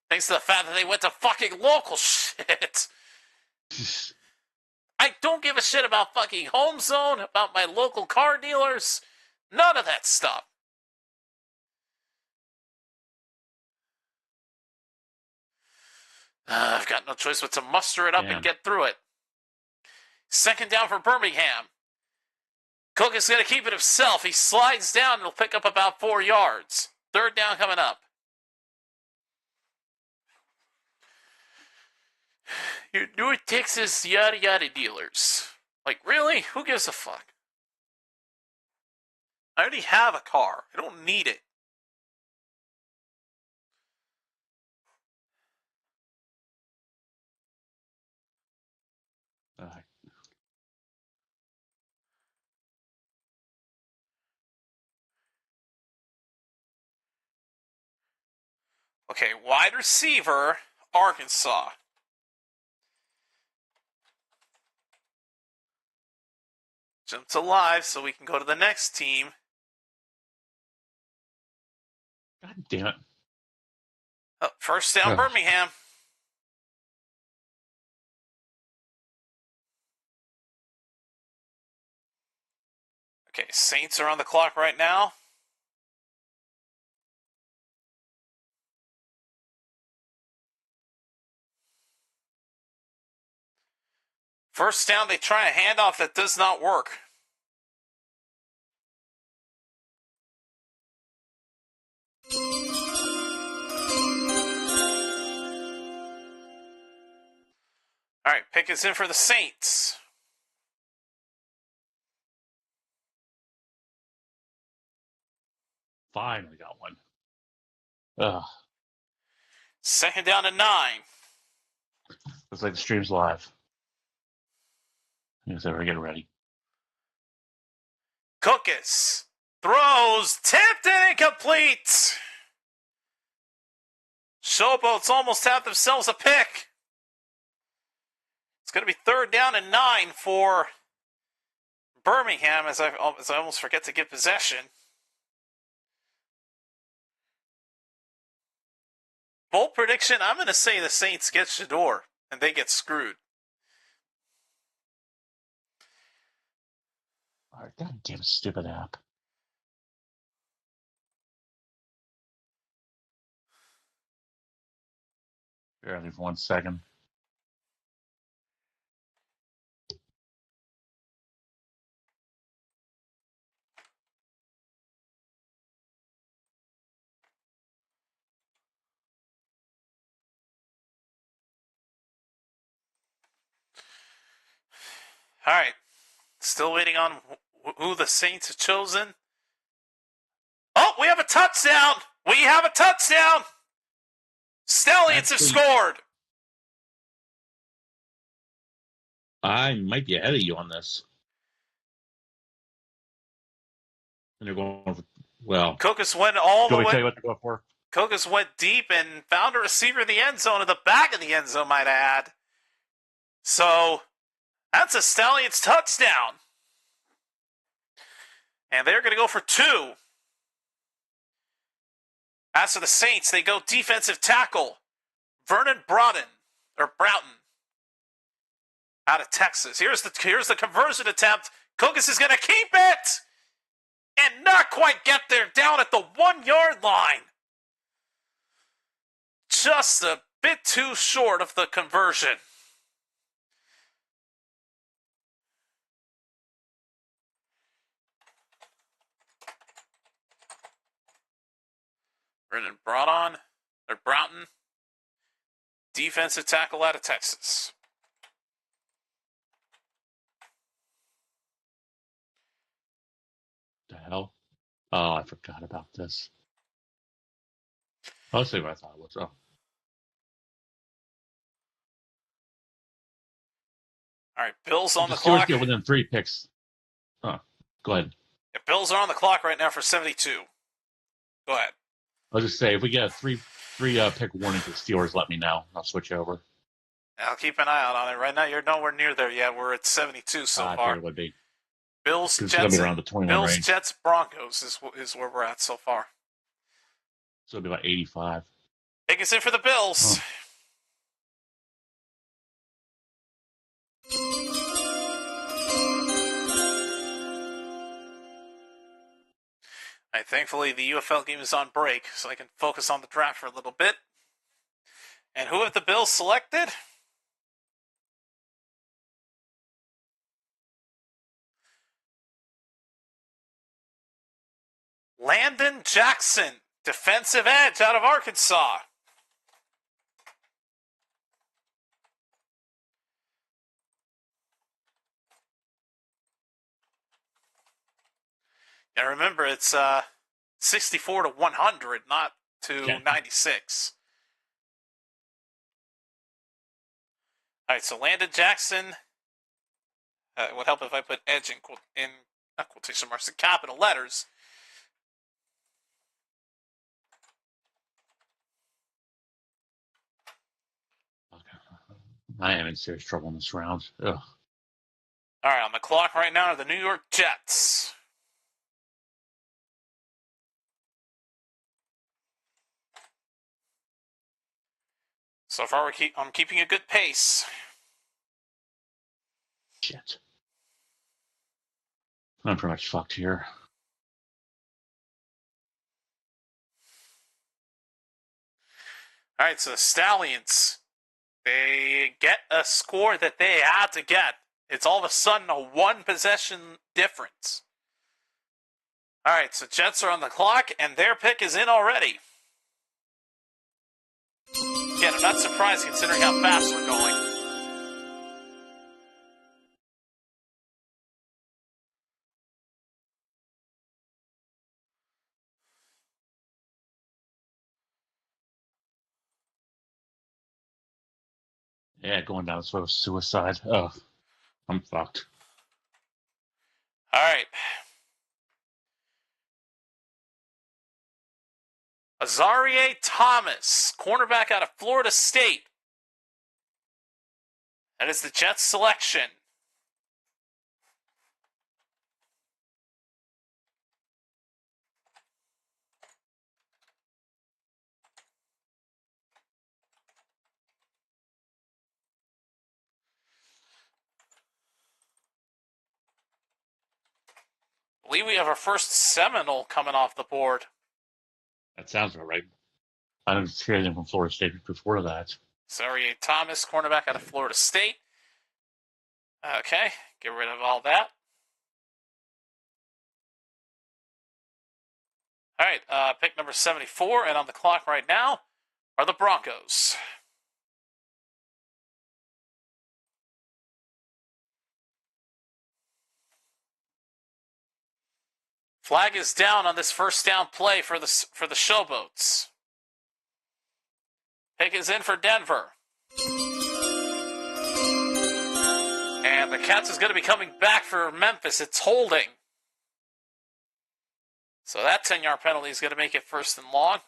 Thanks to the fact that they went to fucking local shit. I don't give a shit about fucking Home Zone, about my local car dealers. None of that stuff. I've got no choice but to muster it up and get through it. Second down for Birmingham. Cook is going to keep it himself. He slides down and will pick up about 4 yards. Third down coming up. Your North Texas yada yada dealers. Like, really? Who gives a fuck? I already have a car. I don't need it. Okay, wide receiver, Arkansas. Jump to live so we can go to the next team. God damn it. Oh, first down, Birmingham. Okay, Saints are on the clock right now. First down, they try a handoff that does not work. All right, Pickett's in for the Saints. Finally got one. Ugh. Second down and 9. Looks like the stream's live. Yes, we're getting ready. Cookus throws, tipped and incomplete. Showboats almost have themselves a pick. It's going to be third down and 9 for Birmingham as I almost forget to get possession. Bold prediction, I'm going to say the Saints get Shador and they get screwed. All right, goddamn stupid app. Bear with me for 1 second. All right. Still waiting on who the Saints have chosen. Oh, we have a touchdown! We have a touchdown! Stallions have scored! I might be ahead of you on this. And they're going for, well. Cookus went all the way. Tell you what they're going for? Cookus went deep and found a receiver in the end zone, in the back of the end zone, might I add. So, that's a Stallions touchdown. And they're going to go for 2. As for the Saints, they go defensive tackle. Vernon Broughton, out of Texas. Here's the conversion attempt. Cookus is going to keep it and not quite get there, down at the 1-yard line. Just a bit too short of the conversion. Vernon Broughton, defensive tackle out of Texas. The hell? Oh, I forgot about this. I'll see what I thought it was. Oh. All right, Bills on the clock. Get within 3 picks. Oh, go ahead. Yeah, Bills are on the clock right now for 72. Go ahead. I'll just say, if we get a three pick warning to the Steelers, let me know. I'll switch over. I'll keep an eye out on it. Right now, you're nowhere near there yet. We're at 72 so I far. figured it would be. Bills, It's going to Jets, be around the 21 Bills, range. Jets, Broncos is where we're at so far. So it'll be about 85. Take us in for the Bills. Oh. All right, thankfully, the UFL game is on break, so I can focus on the draft for a little bit. And who have the Bills selected? Landon Jackson, defensive edge out of Arkansas. And remember, it's 64 to 100, not to 96. All right, so Landon Jackson. It would help if I put edge in not quotation marks, in capital letters. I am in serious trouble in this round. Ugh. All right, on the clock right now are the New York Jets. So far, I'm keeping a good pace. Shit. I'm pretty much fucked here. All right, so the Stallions, they get a score that they had to get. It's all of a sudden a one-possession difference. All right, so Jets are on the clock, and their pick is in already. Again, I'm not surprised considering how fast we're going. Yeah, going down sort of suicide. Ugh. I'm fucked. All right. Azarie Thomas, cornerback out of Florida State. That is the Jets selection. I believe we have our first Seminole coming off the board. That sounds about right. I didn't hear anything from Florida State before that. Azarie Thomas, cornerback out of Florida State. Okay, get rid of all that. All right, pick number 74, and on the clock right now are the Broncos. Flag is down on this first down play for the Showboats. Pick is in for Denver. And the Cats is going to be coming back for Memphis. It's holding. So that 10-yard penalty is going to make it first and long.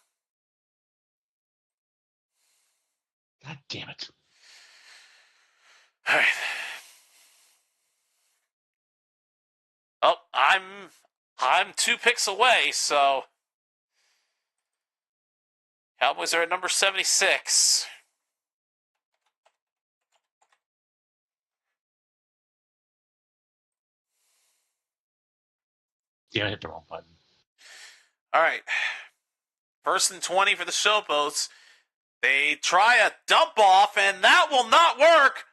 God damn it. All right. Oh, I'm 2 picks away, so Cowboys are at number 76. Damn, I hit the wrong button. All right. First and 20 for the Showboats. They try a dump off, and that will not work.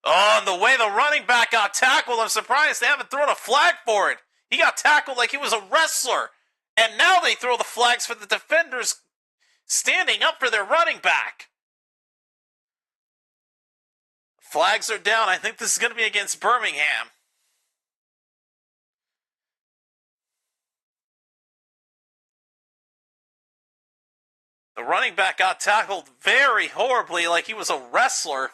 Oh, and the way the running back got tackled, I'm surprised they haven't thrown a flag for it. He got tackled like he was a wrestler. And now they throw the flags for the defenders standing up for their running back. Flags are down. I think this is going to be against Birmingham. The running back got tackled very horribly like he was a wrestler.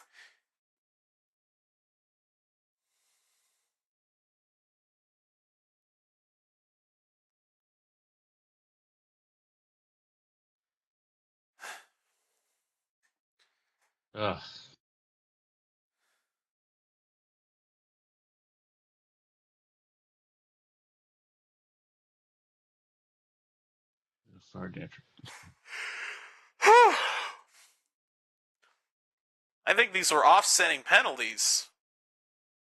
Ugh. I think these were offsetting penalties.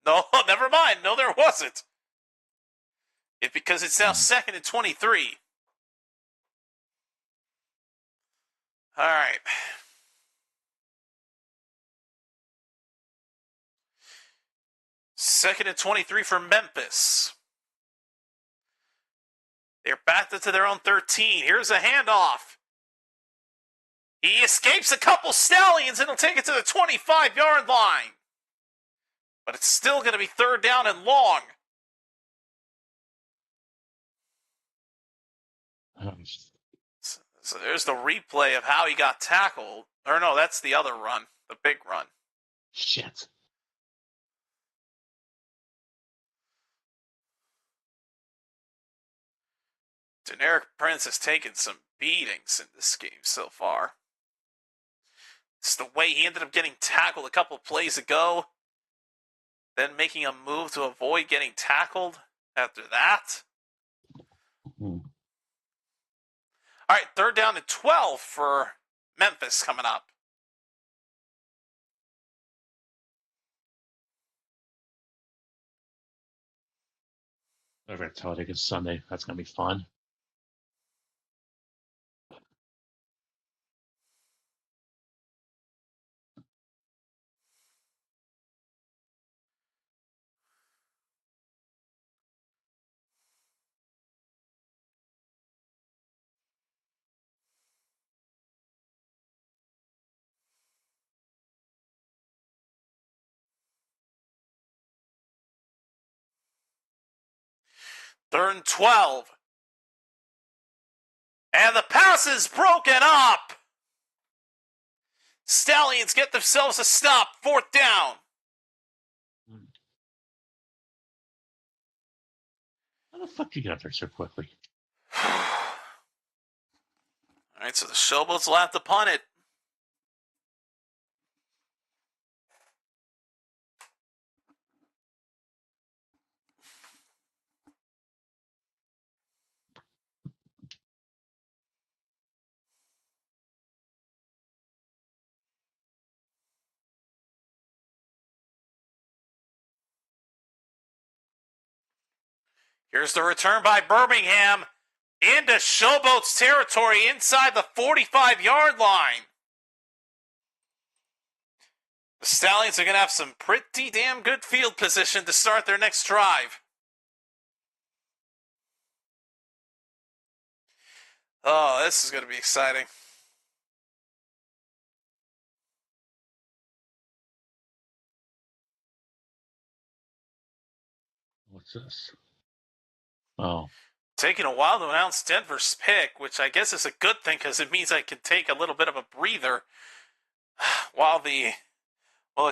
No, never mind. No, there wasn't. Because it's now 2nd and 23. All right. Second and 23 for Memphis. They're backed into their own 13. Here's a handoff. He escapes a couple Stallions and he'll take it to the 25-yard line. But it's still going to be 3rd down and long. So there's the replay of how he got tackled. Or no, that's the other run, the big run. Shit. Deneric Prince has taken some beatings in this game so far. It's the way he ended up getting tackled a couple plays ago, then making a move to avoid getting tackled after that. All right, 3rd down and 12 for Memphis coming up. Over at Talladega Sunday. That's going to be fun. Third and 12. And the pass is broken up. Stallions get themselves a stop. 4th down. How the fuck did you get up there so quickly? All right, so the Showboats will have to punt it. Here's the return by Birmingham into Showboats territory inside the 45-yard line. The Stallions are going to have some pretty damn good field position to start their next drive. Oh, this is going to be exciting. What's this? Oh. Taking a while to announce Denver's pick, which I guess is a good thing because it means I can take a little bit of a breather while the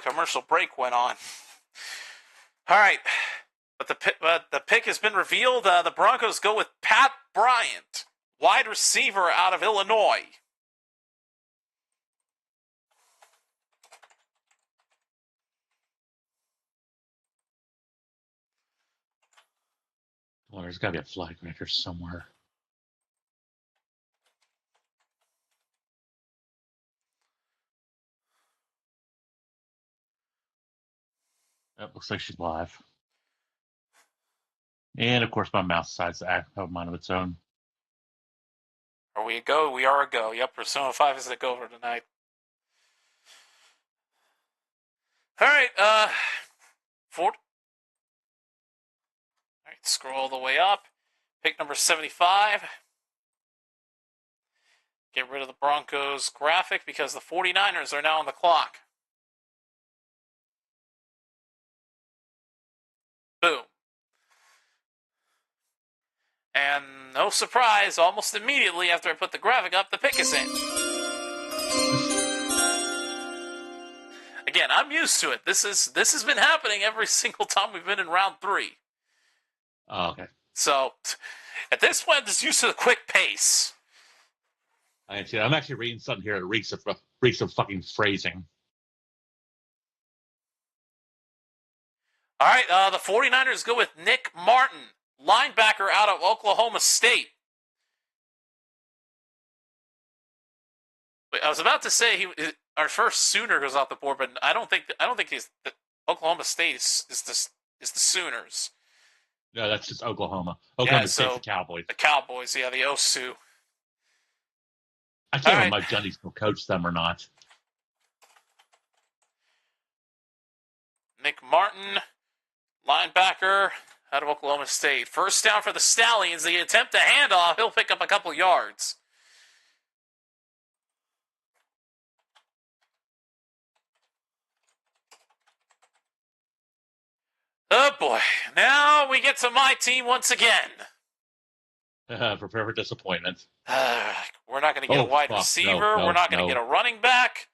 commercial break went on. All right, but the pick has been revealed. The Broncos go with Pat Bryant, wide receiver out of Illinois. Well, there's got to be a flag right here somewhere. That looks like she's live. And, of course, my mouse decides to have a mind of its own. Are we a go? We are a go. Yep, Persona 5 is a go for tonight. All right, All right, scroll all the way up. Pick number 75. Get rid of the Broncos graphic because the 49ers are now on the clock. Boom. And no surprise, almost immediately after I put the graphic up, the pick is in. Again, I'm used to it. This has been happening every single time we've been in round 3. Oh, okay. So, at this point, I'm just used to the quick pace. I'm actually reading something here that reeks of fucking phrasing. All right, the 49ers go with Nick Martin, linebacker out of Oklahoma State. I was about to say our first Sooner goes off the board, but I don't think Oklahoma State is the Sooners. No, that's just Oklahoma. Yeah, Oklahoma State's so the Cowboys. the Cowboys, the OSU. I All can't remember right. Mike Gundy still coach them or not. Nick Martin, linebacker out of Oklahoma State. First down for the Stallions. They attempt a handoff. He'll pick up a couple yards. Oh boy. Now we get to my team once again. Prepare for disappointment. We're not going to get a wide receiver. No, We're not going to get a running back.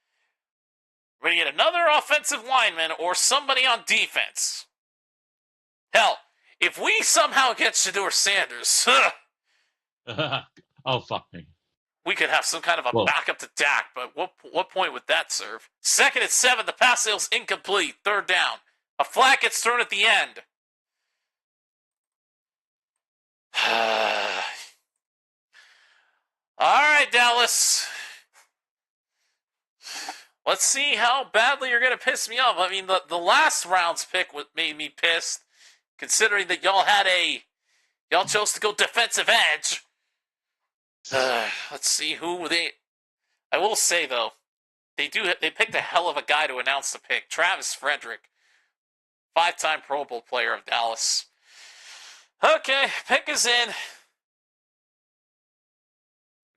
We're going to get another offensive lineman or somebody on defense. Hell, if we somehow get Shedeur Sanders, oh, fuck me. we could have some kind of a backup to Dak, but what point would that serve? 2nd and 7, the pass sail's incomplete. 3rd down. A flag gets thrown at the end. All right, Dallas. Let's see how badly you're going to piss me off. I mean, the last round's pick made me pissed, considering that y'all chose to go defensive edge. Let's see who they. I will say though, they picked a hell of a guy to announce the pick. Travis Frederick, 5-time Pro Bowl player of Dallas. Okay, pick is in.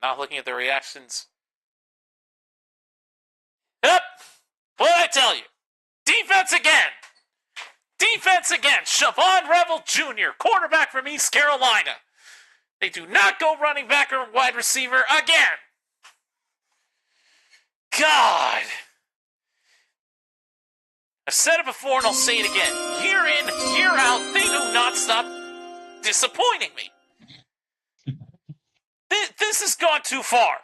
Not looking at the reactions. Yep. What did I tell you? Defense again. Defense again. Siobhan Revel Jr., quarterback from East Carolina. They do not go running back or wide receiver again. God. I've said it before and I'll say it again. Year in, year out, they do not stop disappointing me. This has gone too far.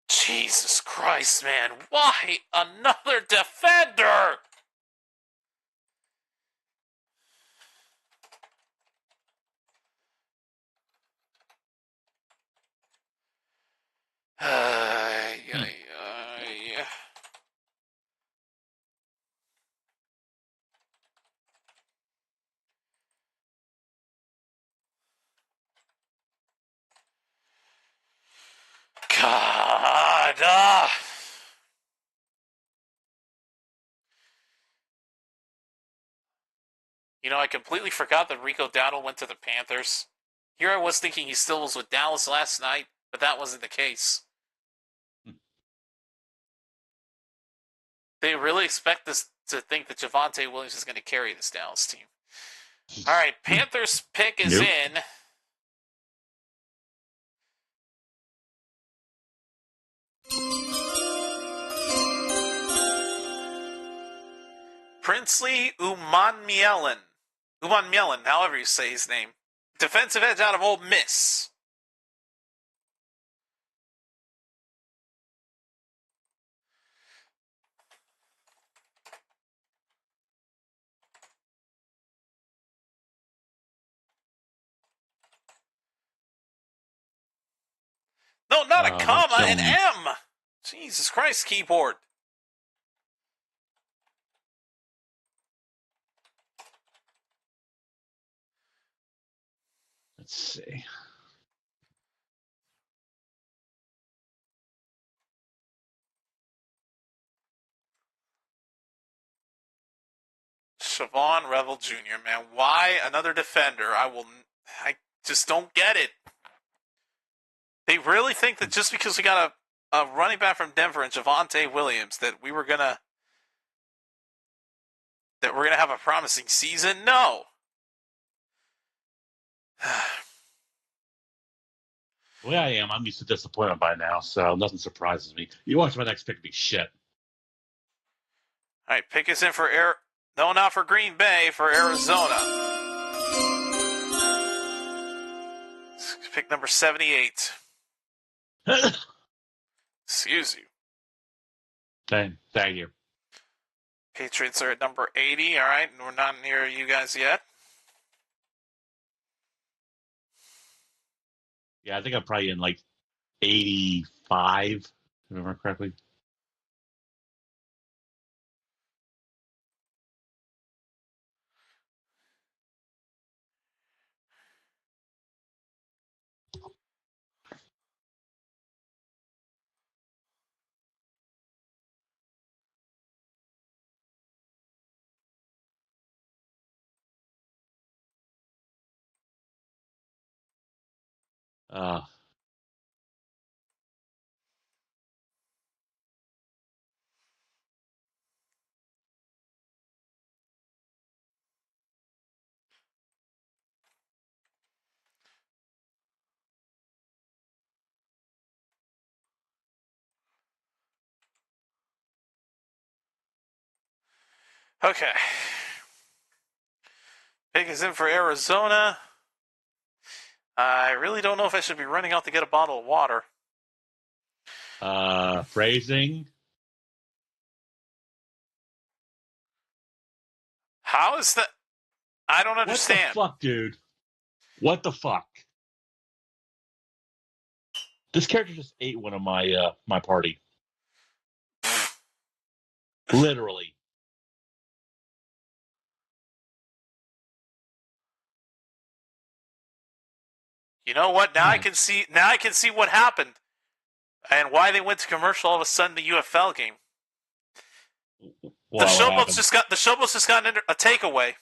Jesus Christ, man. Why another defender? God. You know, I completely forgot that Rico Dowdle went to the Panthers. Here I was thinking he still was with Dallas last night, but that wasn't the case. They really expect us to think that Javonte Williams is going to carry this Dallas team. All right, Panthers pick is in. Princely Umanmielen, however you say his name. Defensive edge out of Ole Miss. No, not a comma, an M. Jesus Christ, keyboard. Let's see. Siobhan Revel Jr., man. Why another defender? I just don't get it. They really think that just because we got a running back from Denver and Javonte Williams that we're gonna have a promising season? No. The way I am, I'm used to disappointment by now, so nothing surprises me. You watch my next pick be shit. All right, pick is in for No, not for Green Bay, for Arizona. Pick number 78. Excuse you. Thank you. Patriots are at number 80. All right, and we're not near you guys yet. Yeah, I think I'm probably in like 85, if I remember correctly. Uh, Okay. Pick is in for Arizona. I really don't know if I should be running out to get a bottle of water. phrasing. How is that? I don't What the understand. fuck, dude? What the fuck? This character just ate one of my party. Literally. You know what? Now I God. can see. Now I can see what happened and why they went to commercial all of a sudden. The UFL game. The What Showboats happened? just got a takeaway.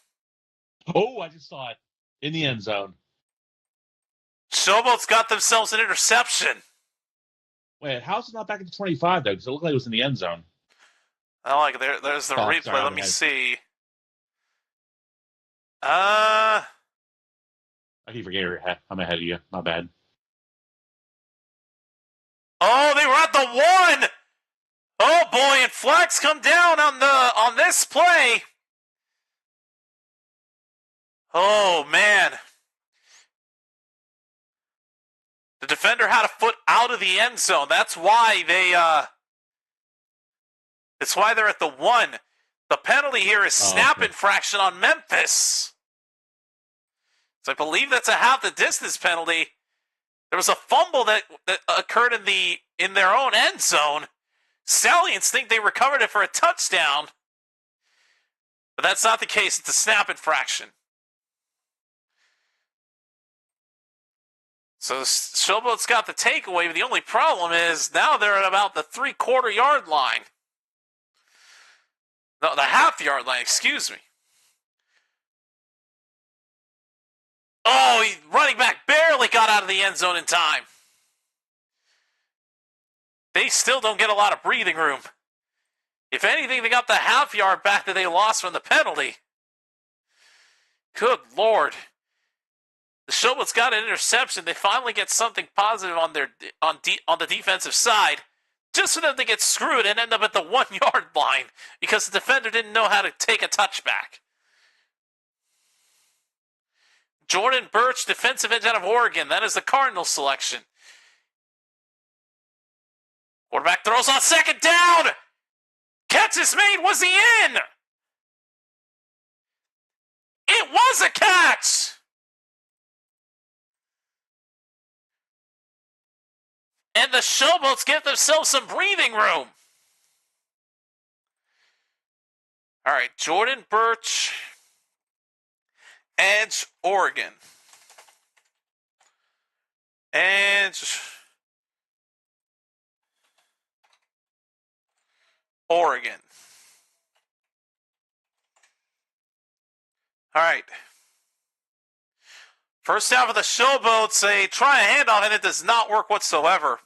Oh, I just saw it in the end zone. Showboats got themselves an interception. Wait, how's it not back in the 25 though? Because it looked like it was in the end zone. I like there's the Oh, sorry, replay. I'm Let me ahead. see. I keep forgetting I'm ahead of you. My bad. Oh, they were at the 1. Oh boy, and flags come down on this play. Oh man. The defender had a foot out of the end zone. That's why they're at the 1. The penalty here is Oh, snap okay. infraction on Memphis. So I believe that's a half the distance penalty. There was a fumble that occurred in their own end zone. Stallions think they recovered it for a touchdown. But that's not the case. It's a snap infraction. So Showboat's got the takeaway, but the only problem is now they're at about the 3/4 yard line. No, the half-yard line, excuse me. Oh, running back barely got out of the end zone in time. They still don't get a lot of breathing room. If anything, they got the half-yard back that they lost from the penalty. Good Lord. The Showboats got an interception. They finally get something positive on the defensive side, just for them to get screwed and end up at the 1 yard line because the defender didn't know how to take a touchback. Jordan Birch, defensive end out of Oregon. That is the Cardinals selection. Quarterback throws on second down. Catch is made. Was he in? It was a catch. And the Showboats get themselves some breathing room. All right, Jordan Birch, Edge, Oregon. Edge, Oregon. All right. First half of the Showboats, they try a handoff, and it does not work whatsoever.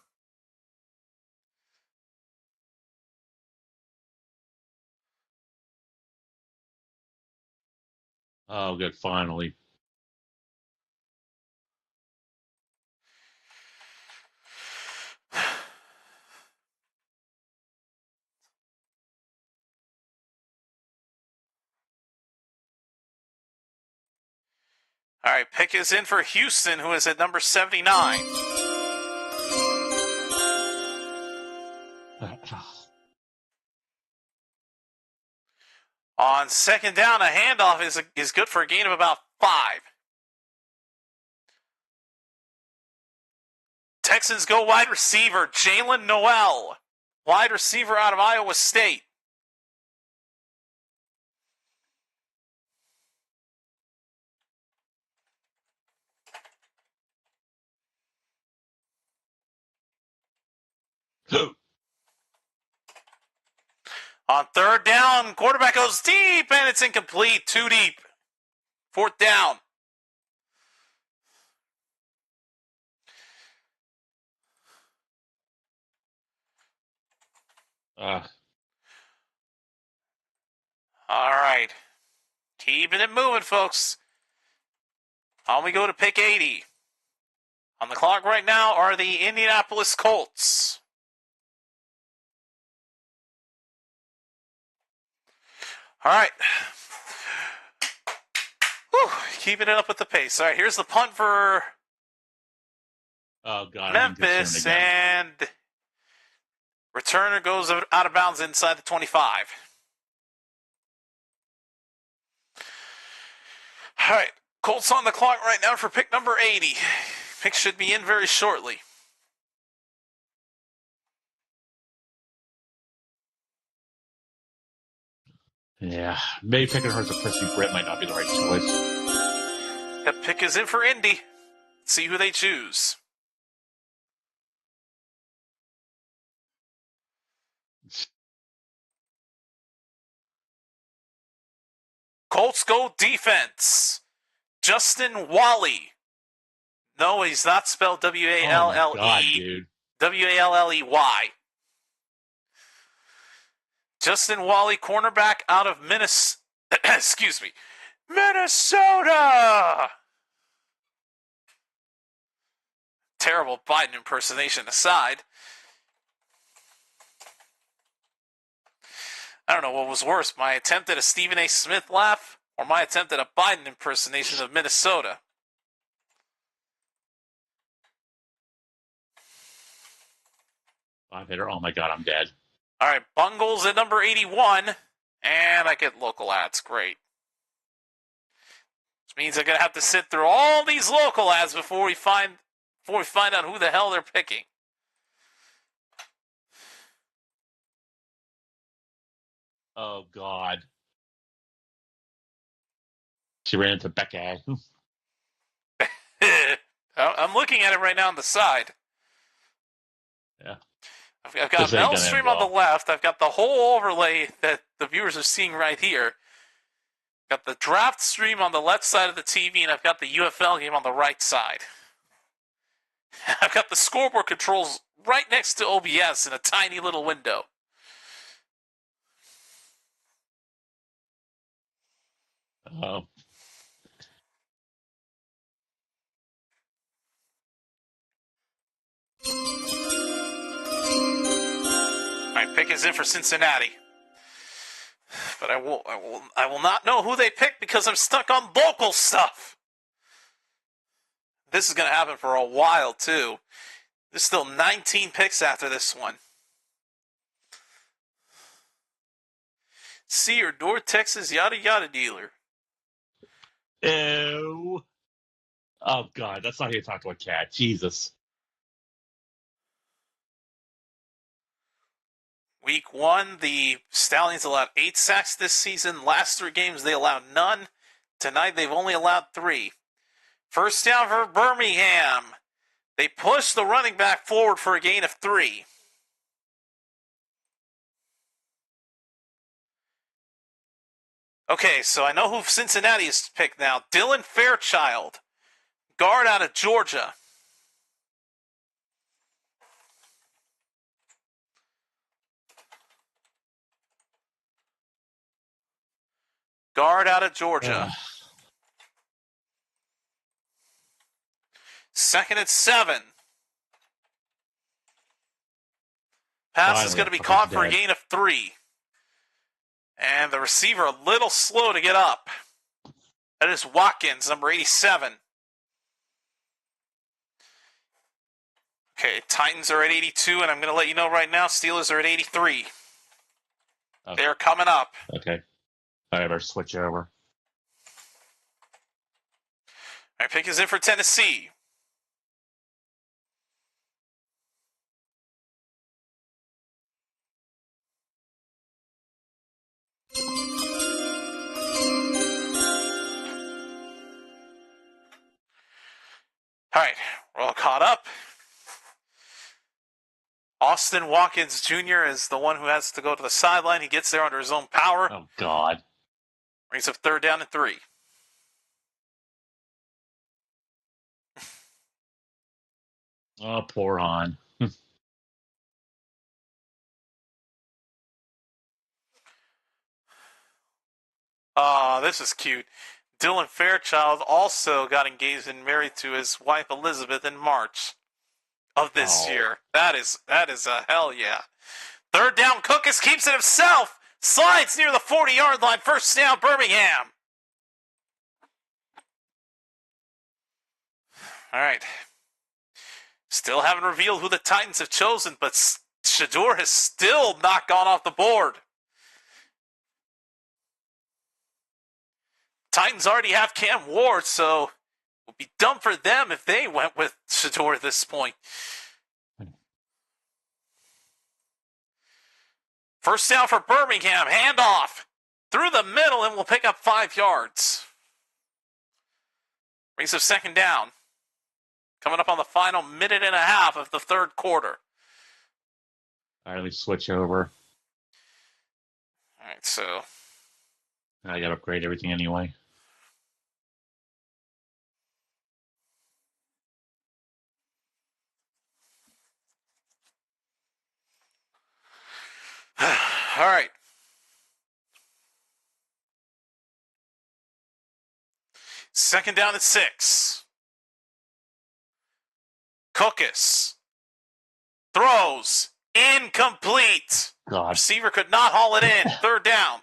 Oh, good. Finally. All right, pick is in for Houston, who is at number 79. On second down, a handoff is good for a gain of about 5. Texans go wide receiver, Jalen Noel. Wide receiver out of Iowa State. On third down, quarterback goes deep, and it's incomplete. Too deep. Fourth down. All right. Keeping it moving, folks. On we go to pick 80. On the clock right now are the Indianapolis Colts. All right. Whew, keeping it up with the pace. All right, here's the punt for Memphis, and returner goes out of bounds inside the 25. All right, Colts on the clock right now for pick number 80. Pick should be in very shortly. Yeah, maybe picking her as a Chrissy Britt might not be the right choice. That pick is in for Indy. Let's see who they choose. Colts go defense. Justin Walley. No, he's not spelled W-A-L-L-E. Oh my God, dude. W-A-L-L-E-Y. Justin Walley, cornerback out of Minnesota. Excuse me. Minnesota! Terrible Biden impersonation aside. I don't know what was worse, my attempt at a Stephen A. Smith laugh or my attempt at a Biden impersonation of Minnesota. Five-hitter. Oh my God, I'm dead. All right, Bungles at number 81, and I get local ads. Great. Which means I'm going to have to sit through all these local ads before we find out who the hell they're picking. Oh God. She ran into Becca. I'm looking at it right now on the side. Yeah. I've got Mel Stream on the left. I've got the whole overlay that the viewers are seeing right here. Got the draft stream on the left side of the TV, and I've got the UFL game on the right side. I've got the scoreboard controls right next to OBS in a tiny little window. Oh. My pick is in for Cincinnati. But I will not know who they pick because I'm stuck on local stuff. This is going to happen for a while, too. There's still 19 picks after this one. See your North Texas yada yada dealer. Ew. Oh God, that's not how you talk to a cat. Jesus. Week 1, the Stallions allowed 8 sacks this season. Last 3 games, they allowed none. Tonight, they've only allowed 3. First down for Birmingham. They push the running back forward for a gain of 3. Okay, so I know who Cincinnati is picked now. Dylan Fairchild, guard out of Georgia. Guard out of Georgia. Second and 7. Pass is going to be caught for a gain of 3. And the receiver a little slow to get up. That is Watkins, number 87. Okay, Titans are at 82, and I'm going to let you know right now, Steelers are at 83. Okay. They're coming up. Okay. I better switch over. My pick is in for Tennessee. All right, we're all caught up. Austin Watkins Jr. is the one who has to go to the sideline. He gets there under his own power. Oh, God. Brings up 3rd down and 3. Oh, poor Han. Oh, this is cute. Dylan Fairchild also got engaged and married to his wife Elizabeth in March of this year. That is a hell yeah. 3rd down, Cookus keeps it himself. Slides near the 40-yard line. 1st down, Birmingham. All right. Still haven't revealed who the Titans have chosen, but Shedeur has still not gone off the board. Titans already have Cam Ward, so it would be dumb for them if they went with Shedeur at this point. 1st down for Birmingham. Handoff through the middle and will pick up 5 yards. Brings up 2nd down. Coming up on the final minute and a half of the 3rd quarter. All right, let me switch over. All right, so I got to upgrade everything anyway. all right. Second down at 6. Cookus throws incomplete. God. Receiver could not haul it in. 3rd down.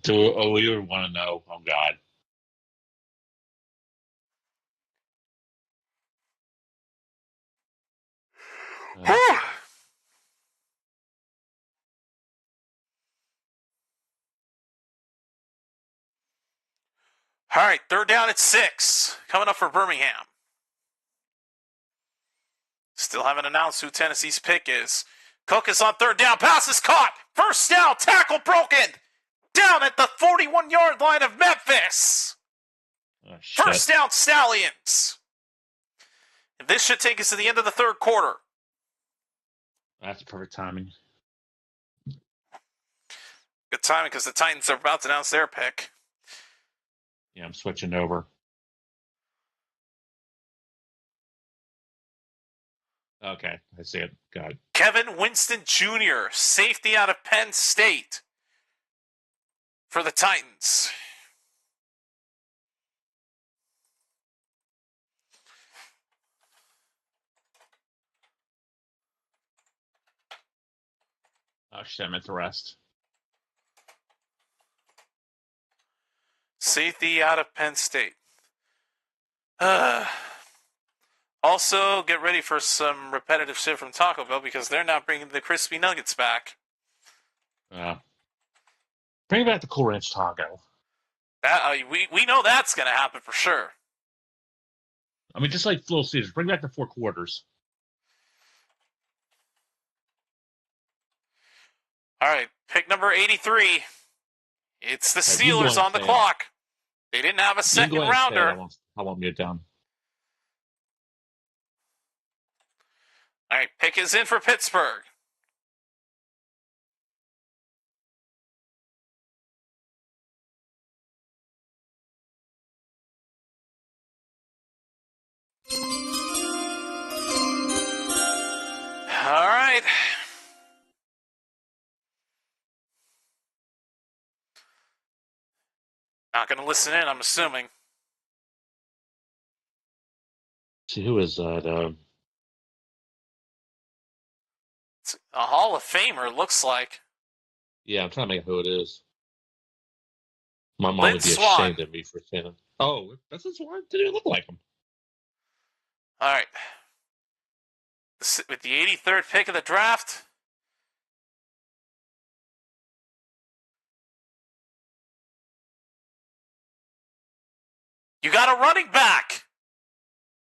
Do we want to know? Oh, God. All right, 3rd down at 6. Coming up for Birmingham. Still haven't announced who Tennessee's pick is. Cook is on 3rd down. Pass is caught. 1st down. Tackle broken. Down at the 41-yard line of Memphis. Oh, shit. 1st down, Stallions. And this should take us to the end of the 3rd quarter. That's perfect timing. Good timing because the Titans are about to announce their pick. Yeah, I'm switching over. Okay, I see it. Got it. Kevin Winston Jr., safety out of Penn State for the Titans. Oh, shit, I meant to rest. Safety out of Penn State. Also, get ready for some repetitive shit from Taco Bell because they're not bringing the crispy nuggets back. Bring back the Cool Ranch Taco. We know that's going to happen for sure. I mean, just like Little Caesars, bring back the 4 quarters. All right, pick number 83. It's the Steelers on the clock. They didn't have a second rounder. I won't mute down. All right, pick is in for Pittsburgh. All right. Not going to listen in, I'm assuming. See, who is that? It's a Hall of Famer, looks like. Yeah, I'm trying to make who it is. My mom Lynn would be Swann. ashamed of me for saying it. Oh, that's his one? Didn't even look like him. All right. With the 83rd pick of the draft, You got a running back.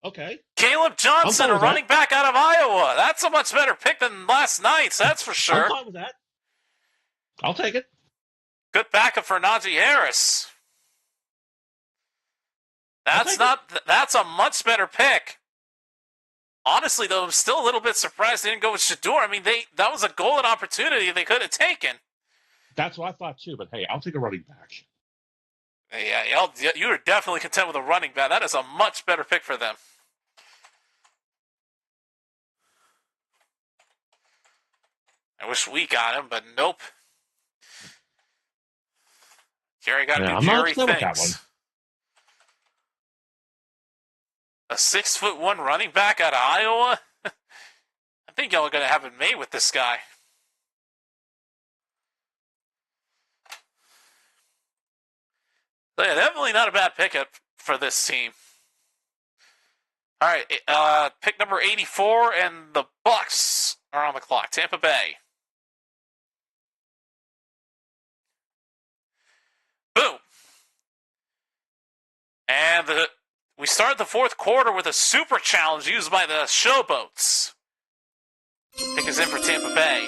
Okay. Caleb Johnson, a running back out of Iowa. That's a much better pick than last night's, that's for sure. I'm fine with that. I'll take it. Good backup for Najee Harris. That's a much better pick. Honestly, though, I'm still a little bit surprised they didn't go with Shedeur. I mean, that was a golden opportunity they could have taken. That's what I thought too, but hey, I'll take a running back. Yeah, you are definitely content with a running back. That is a much better pick for them. I wish we got him, but nope. Jerry got to do Jerry things. A 6'1" running back out of Iowa? I think y'all are going to have it made with this guy. So yeah, definitely not a bad pickup for this team. All right, pick number 84, and the Bucks are on the clock. Tampa Bay. Boom. And we start the fourth quarter with a super challenge used by the Showboats. Pick is in for Tampa Bay.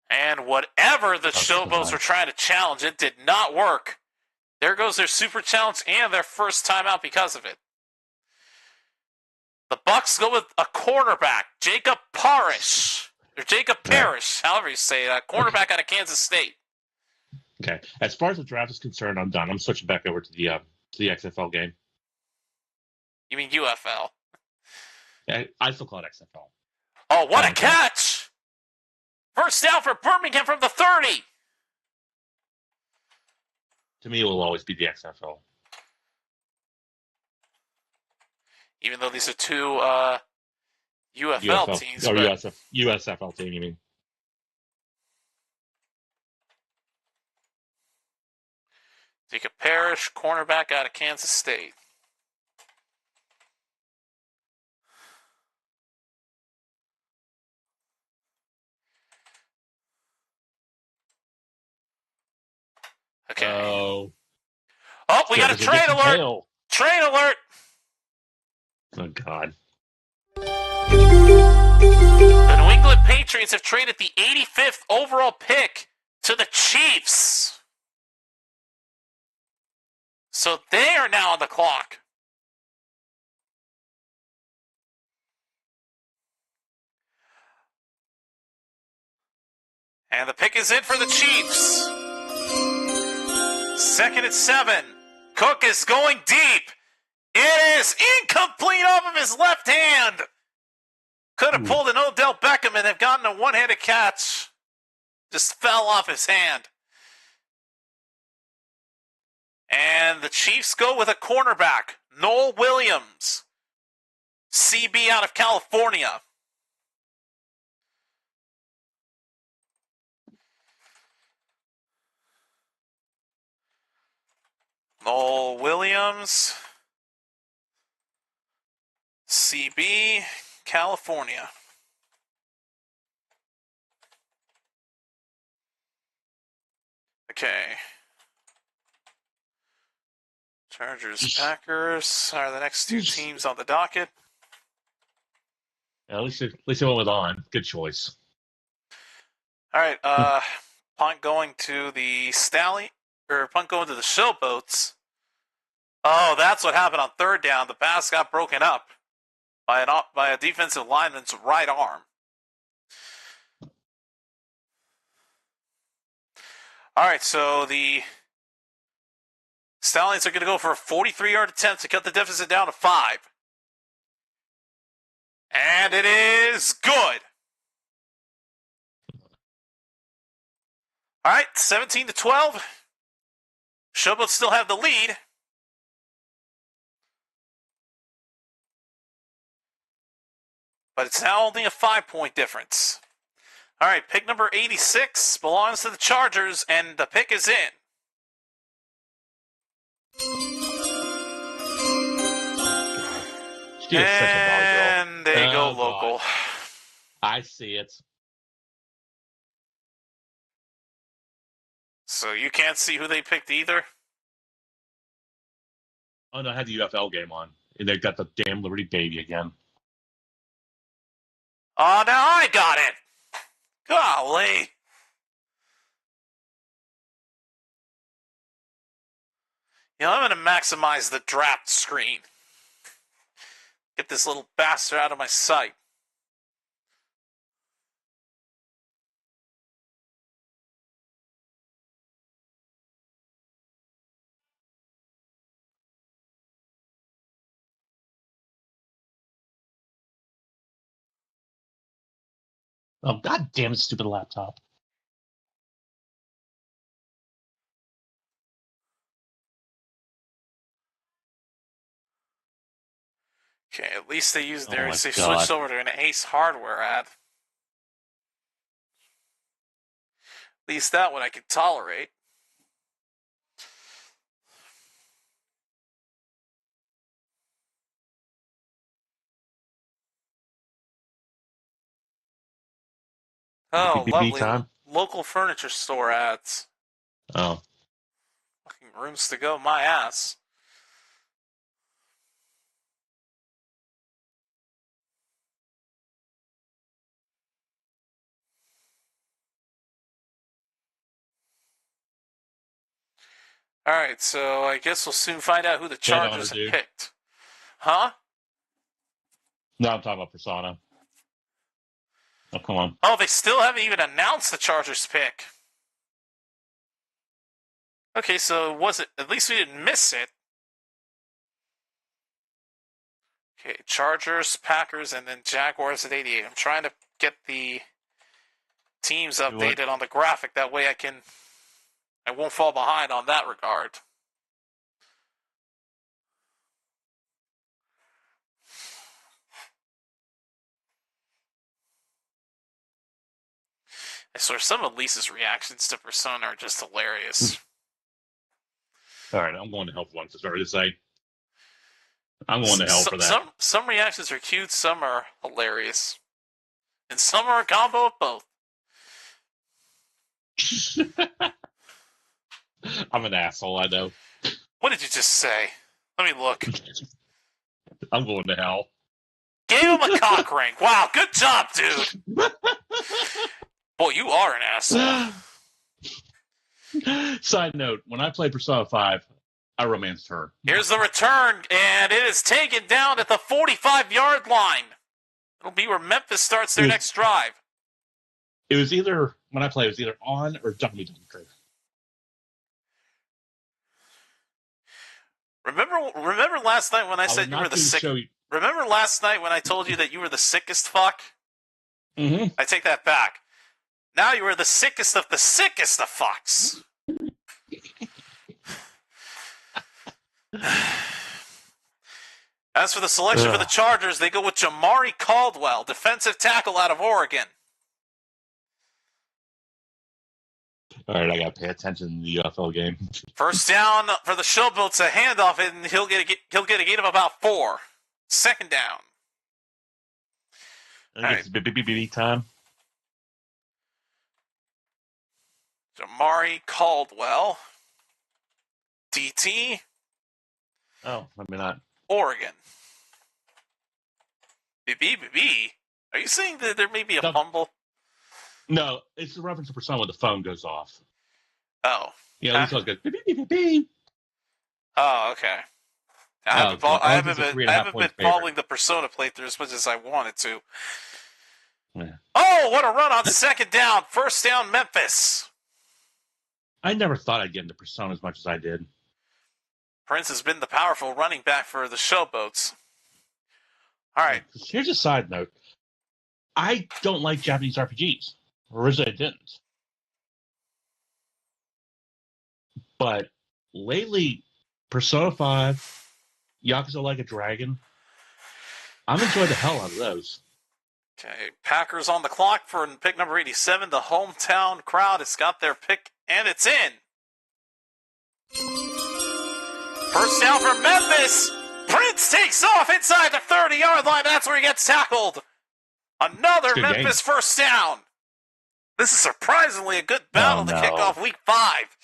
And whatever the Showboats were trying to challenge, it did not work. There goes their super challenge and their first timeout because of it. The Bucks go with a cornerback, Jacob Parrish. Or Jacob Parrish, however you say it, a cornerback out of Kansas State. Okay. As far as the draft is concerned, I'm done. I'm switching back over to the XFL game. You mean UFL? Yeah, I still call it XFL. Oh, what a catch! First down for Birmingham from the 30. To me, it will always be the XFL. Even though these are two UFL teams. Or USFL team, you mean? Jacob Parrish, cornerback out of Kansas State. Okay. Oh, we got a trade alert! Tail. Trade alert! Oh, God. The New England Patriots have traded the 85th overall pick to the Chiefs. So they are now on the clock. And the pick is in for the Chiefs. 2nd and 7. Cook is going deep. It is incomplete off of his left hand. Could have pulled an Odell Beckham and have gotten a one-handed catch. Just fell off his hand. And the Chiefs go with a cornerback, Noel Williams, CB out of California. Noel Williams, CB, California. Okay. Chargers, Packers are the next two teams on the docket. Yeah, at least it went with on. Good choice. All right. Punt going to the punt going to the Showboats. Oh, that's what happened on third down. The pass got broken up by a defensive lineman's right arm. All right, so the Stallions are going to go for a 43-yard attempt to cut the deficit down to 5. And it is good. All right, 17-12. Showboats still have the lead. But it's now only a 5-point difference. All right, pick number 86 belongs to the Chargers, and the pick is in. And they go local. I see it. So you can't see who they picked either? Oh, no, I had the UFL game on. And they got the damn Liberty baby again. Oh, now I got it! Golly! You know, I'm going to maximize the draft screen. Get this little bastard out of my sight. Oh, god damn it, stupid laptop. Okay, at least they used Oh they my switched God. over to an Ace Hardware ad. At least that one I could tolerate. Oh, BBB lovely. time? Local furniture store ads. Oh. Fucking rooms to go, my ass. Alright, so I guess we'll soon find out who the Chargers have picked. Huh? No, I'm talking about Persona. Oh, come on. Oh, they still haven't even announced the Chargers pick. Okay, so was it? At least we didn't miss it. Okay, Chargers, Packers, and then Jaguars at 88. I'm trying to get the teams updated on the graphic. That way I won't fall behind on that regard. I swear, some of Lisa's reactions to Persona are just hilarious. All right, I'm going to help once. Sorry to say. I'm going to hell for that. Some reactions are cute, some are hilarious. And some are a combo of both. I'm an asshole, I know. What did you just say? Let me look. I'm going to hell. Gave him a cock ring. Wow, good job, dude. Boy, you are an asshole. Side note, when I played Persona 5, I romanced her. Here's the return, and it is taken down at the 45-yard line. It'll be where Memphis starts their next drive. It was either, when I played, it was either on or Dummy Dunker. Remember last night when I said you were the sick? Remember last night when I told you that you were the sickest fuck? Mm-hmm. I take that back. Now you are the sickest of fucks. As for the selection for the Chargers, they go with Jamari Caldwell, defensive tackle out of Oregon. All right, I got to pay attention to the UFL game. First down for the Showboats, a handoff, and he'll get a gain of about 4. Second down. I think it's BBB time. Jamari Caldwell, DT. Oh, maybe not. Oregon. BB. Are you saying that there may be a fumble? No, it's a reference to Persona when the phone goes off. Oh. Yeah, at least goes beep. Oh, okay. I haven't been following the Persona playthrough as much as I wanted to. Yeah. Oh, what a run on second down. First down, Memphis. I never thought I'd get into Persona as much as I did. Prince has been the powerful running back for the Showboats. All right. Here's a side note. I don't like Japanese RPGs. Originally, I didn't. But lately, Persona 5, Yakuza Like a Dragon, I'm enjoying the hell out of those. Okay, Packers on the clock for pick number 87. The hometown crowd has got their pick, and it's in. First down for Memphis. Prince takes off inside the 30-yard line. That's where he gets tackled. Another good Memphis game. first down. This is surprisingly a good Oh, battle to no. kick off week 5.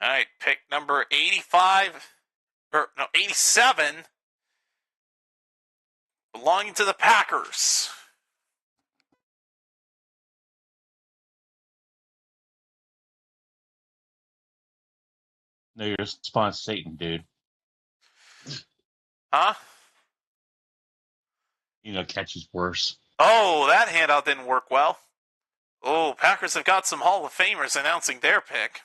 All right, pick number 87, belonging to the Packers. No, your response, Satan, dude. Huh? You know, catch is worse. Oh, that handout didn't work well. Oh, Packers have got some Hall of Famers announcing their pick.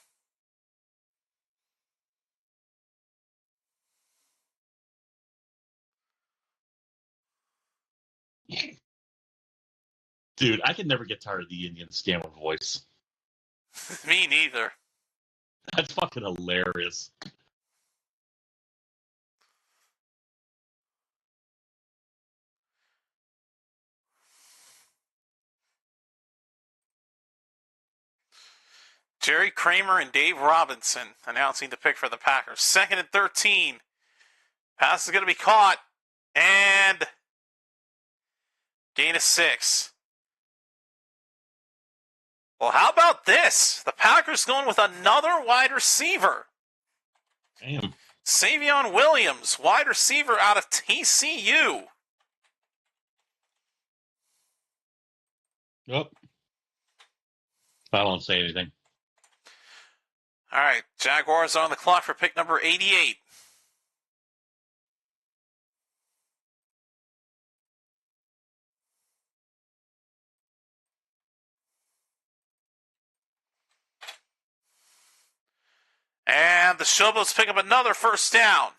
Dude, I can never get tired of the Indian scammer voice. Me neither. That's fucking hilarious. Jerry Kramer and Dave Robinson announcing the pick for the Packers. 2nd and 13. Pass is going to be caught. And gain of 6. Well, how about this? The Packers going with another wide receiver. Damn. Savion Williams, wide receiver out of TCU. Yep. I don't say anything. All right, Jaguars are on the clock for pick number 88. And the Showboats pick up another first down.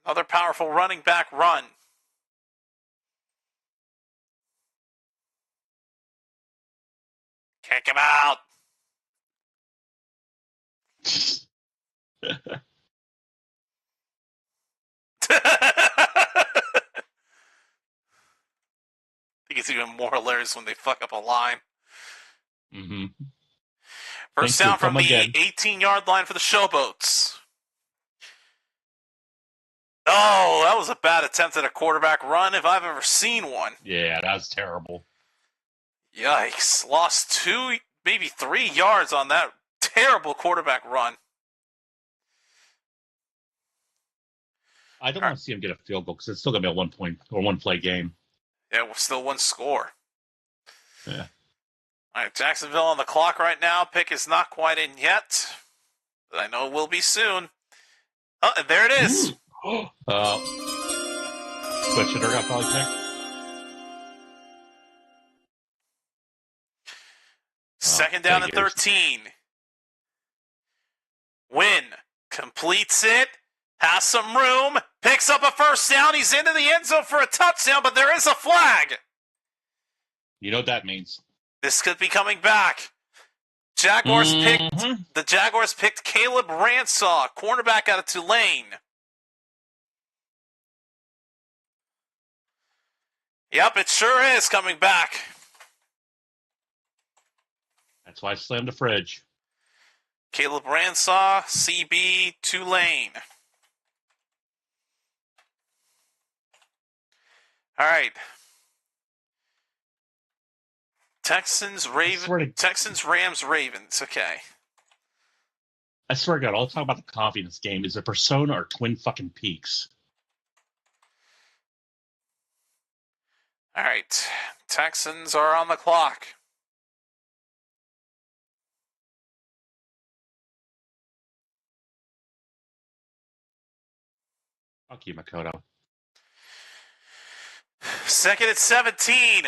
Another powerful running back run. Kick him out. I think it's even more hilarious when they fuck up a line. Mm-hmm. First down from the 18-yard line for the Showboats. Oh, that was a bad attempt at a quarterback run if I've ever seen one. Yeah, that's terrible. Yikes. Lost 2, maybe 3 yards on that terrible quarterback run. I don't want to see him get a field goal because it's still going to be a 1 point or 1 play game. Yeah, we're still 1 score. Yeah. All right, Jacksonville on the clock right now. Pick is not quite in yet, but I know it will be soon. Oh, and there it is. Switch hitter got probably picked. Second down and 13. Wynn completes it, has some room, picks up a first down. He's into the end zone for a touchdown, but there is a flag. You know what that means. This could be coming back. The Jaguars picked Caleb Ransaw, cornerback out of Tulane. Yep, it sure is coming back. That's why I slammed the fridge. Caleb Ransaw, CB, Tulane. All right. Texans, Rams, Ravens. Okay. I swear to God, all the talk about the coffee in this game is a Persona or Twin fucking Peaks. All right. Texans are on the clock. Fuck you, Makoto. 2nd and 17.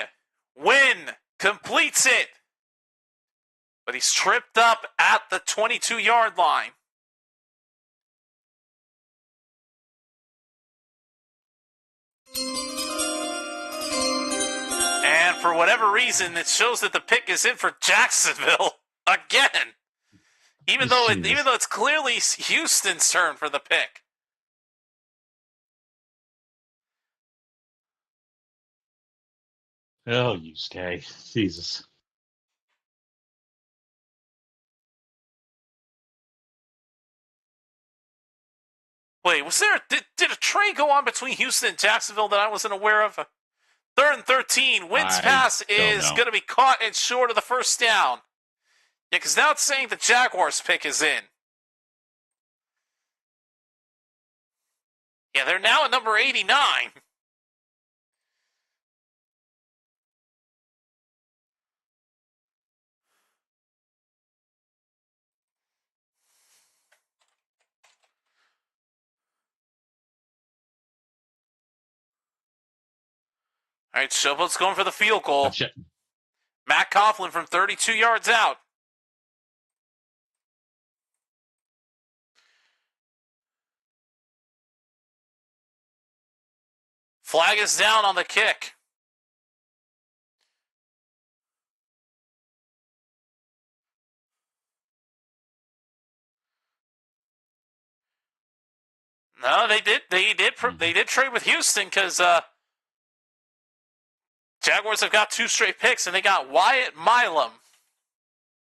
Wynn completes it. But he's tripped up at the 22-yard line. And for whatever reason, it shows that the pick is in for Jacksonville again. Even though it's clearly Houston's turn for the pick. Oh, you stay. Jesus. Wait, was there... Did a trade go on between Houston and Jacksonville that I wasn't aware of? 3rd and 13. Wins pass is going to be caught and short of the first down. Yeah, because now it's saying the Jaguars pick is in. Yeah, they're now at number 89. All right, Showboats going for the field goal. Matt Coughlin from 32 yards out. Flag is down on the kick. No, they did trade with Houston because Jaguars have got 2 straight picks, and they got Wyatt Milam,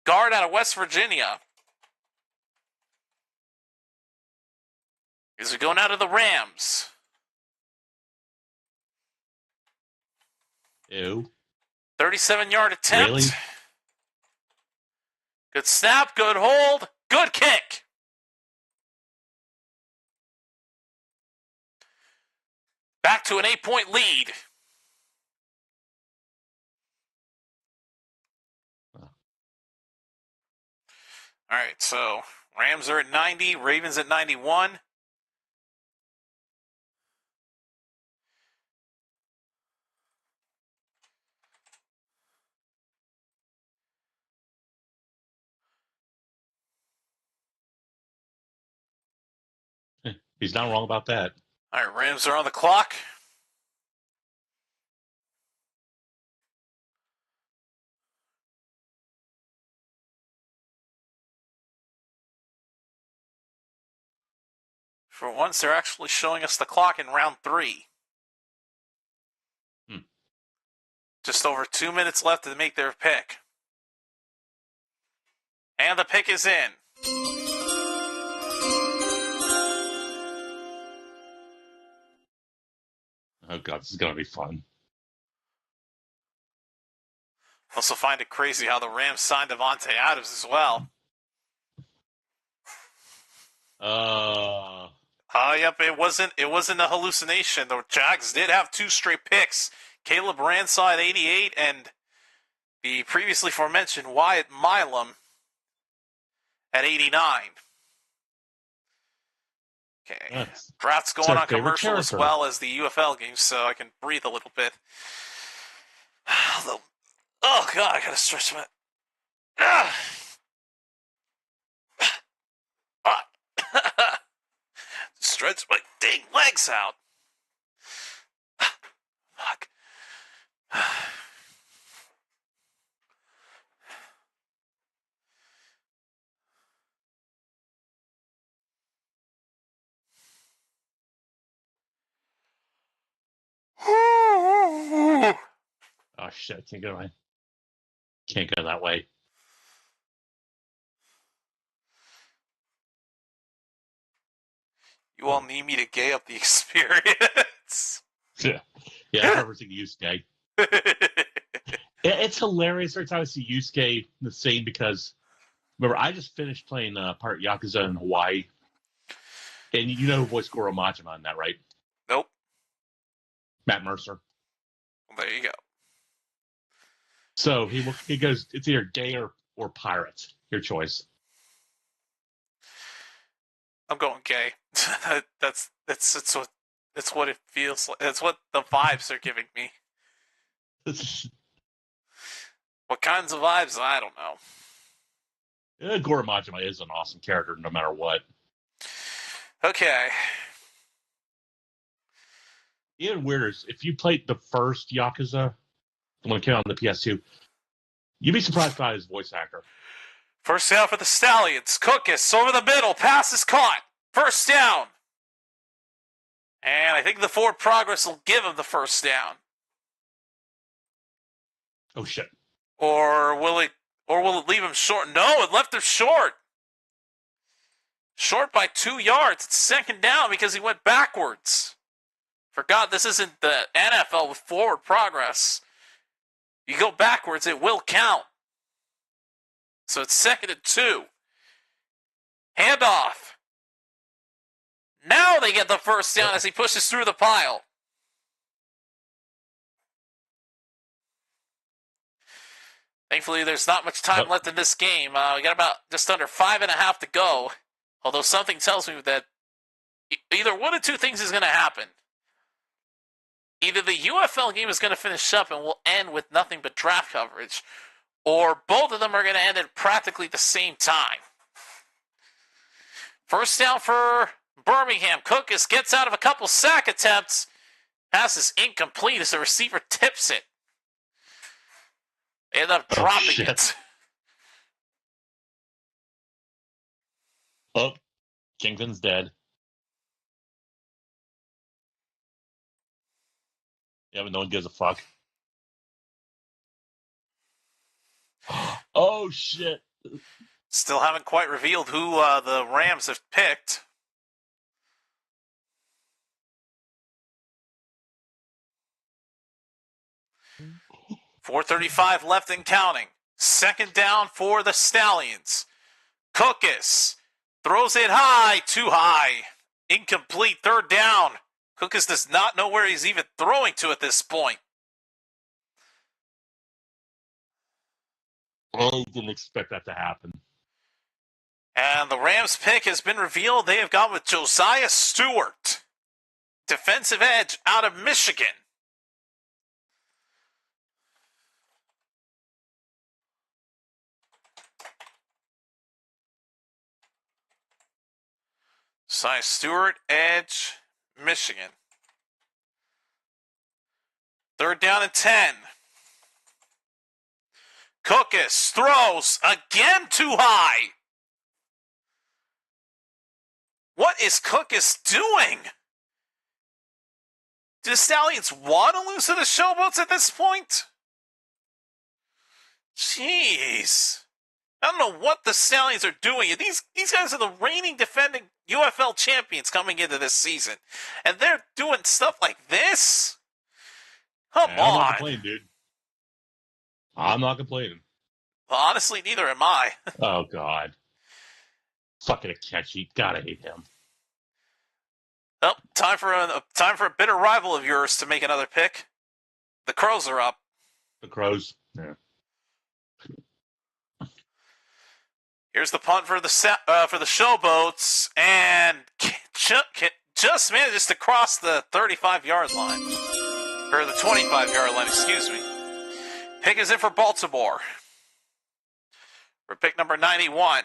guard out of West Virginia. Is it going out of the Rams? Ew. 37-yard attempt. Really? Good snap, good hold, good kick. Back to an 8-point lead. All right, so Rams are at 90, Ravens at 91. He's not wrong about that. All right, Rams are on the clock. For once, they're actually showing us the clock in round 3. Just over 2 minutes left to make their pick. And the pick is in. Oh, God, this is going to be fun. Also find it crazy how the Rams signed Devontae Adams as well. Yep, it wasn't a hallucination. The Jags did have 2 straight picks. Caleb Ransall at 88 and the previously aforementioned Wyatt Milam at 89. Okay. Draft's going on commercial as well as the UFL game, so I can breathe a little bit. Oh, God, I gotta stretch my... Stretch my dang legs out. Fuck. Oh, shit. Can't go that way. You all need me to gay up the experience. Yeah, I never think Yusuke. It's hilarious every time I see Yusuke the same because, remember, I just finished playing part Yakuza in Hawaii. And you know who voiced Goro Majima in that, right? Nope. Matt Mercer. Well, there you go. So he goes, it's either gay or pirate. Your choice. I'm going gay. That's what it feels like. That's what the vibes are giving me. What kinds of vibes? I don't know. Goro Majima is an awesome character no matter what. Okay. Even weirder is if you played the first Yakuza, the one that came out on the PS2, you'd be surprised by his voice actor. First down for the Stallions. Cookus over the middle. Pass is caught. First down. And I think the forward progress will give him the first down. Oh, shit. Or will it leave him short? No, it left him short. Short by 2 yards. It's second down because he went backwards. For God, this isn't the NFL with forward progress. You go backwards, it will count. So it's 2nd and 2. Handoff. Now they get the first down as he pushes through the pile. Thankfully, there's not much time left in this game. We got about just under 5.5 to go. Although something tells me that either one of two things is going to happen. Either the UFL game is going to finish up and will end with nothing but draft coverage, or both of them are going to end at practically the same time. First down for Birmingham. Cookus gets out of a couple sack attempts. Pass is incomplete as the receiver tips it. They end up dropping it. Oh, Kingpin's dead. Yeah, but no one gives a fuck. Oh, shit. Still haven't quite revealed who the Rams have picked. .435 left and counting. Second down for the Stallions. Cookus throws it high, too high. Incomplete, third down. Cookus does not know where he's even throwing to at this point. I didn't expect that to happen. And the Rams pick has been revealed. They have gone with Josiah Stewart, defensive edge out of Michigan. Josiah Stewart, edge, Michigan. Third down and 10. Cookus throws again too high. What is Cookus doing? Do the Stallions want to lose to the Showboats at this point? Jeez. I don't know what the Stallions are doing. These guys are the reigning defending UFL champions coming into this season. And they're doing stuff like this? Come on. I'm not complaining, dude. I'm not complaining. Well, honestly, neither am I. Oh, God. Fucking Akechi. Gotta hate him. Well, time for a bitter rival of yours to make another pick. The Crows are up. The Crows. Yeah. Here's the punt for the Showboats, and just manages to cross the 35-yard line. Or the 25-yard line, excuse me. Pick is in for Baltimore. For pick number 91.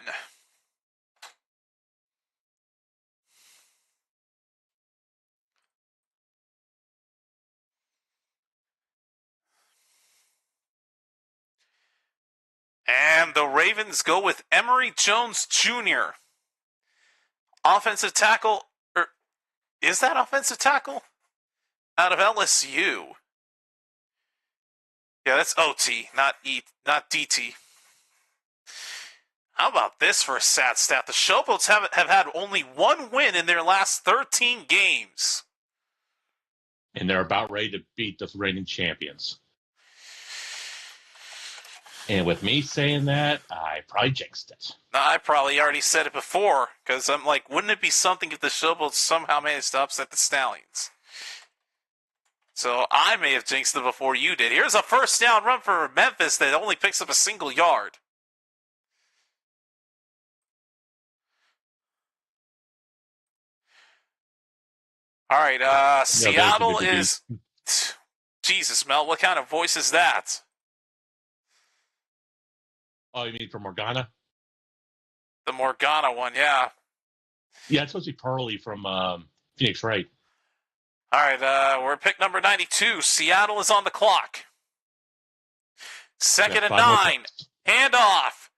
And the Ravens go with Emory Jones Jr. Offensive tackle, or is that offensive tackle? Out of LSU. Yeah, that's OT, not DT. How about this for a sad stat? The Showboats have had only one win in their last 13 games. And they're about ready to beat the reigning champions. And with me saying that, I probably jinxed it. I probably already said it before, because I'm like, wouldn't it be something if the Showboats somehow managed to upset the Stallions? So I may have jinxed it before you did. Here's a first down run for Memphis that only picks up a single yard. All right, Seattle is... Jesus, Mel, what kind of voice is that? Oh, you mean from Morgana? The Morgana one, yeah. Yeah, it's supposed to be Pearly from Phoenix Wright. All right, we're at pick number 92. Seattle is on the clock. Second and 9. Handoff.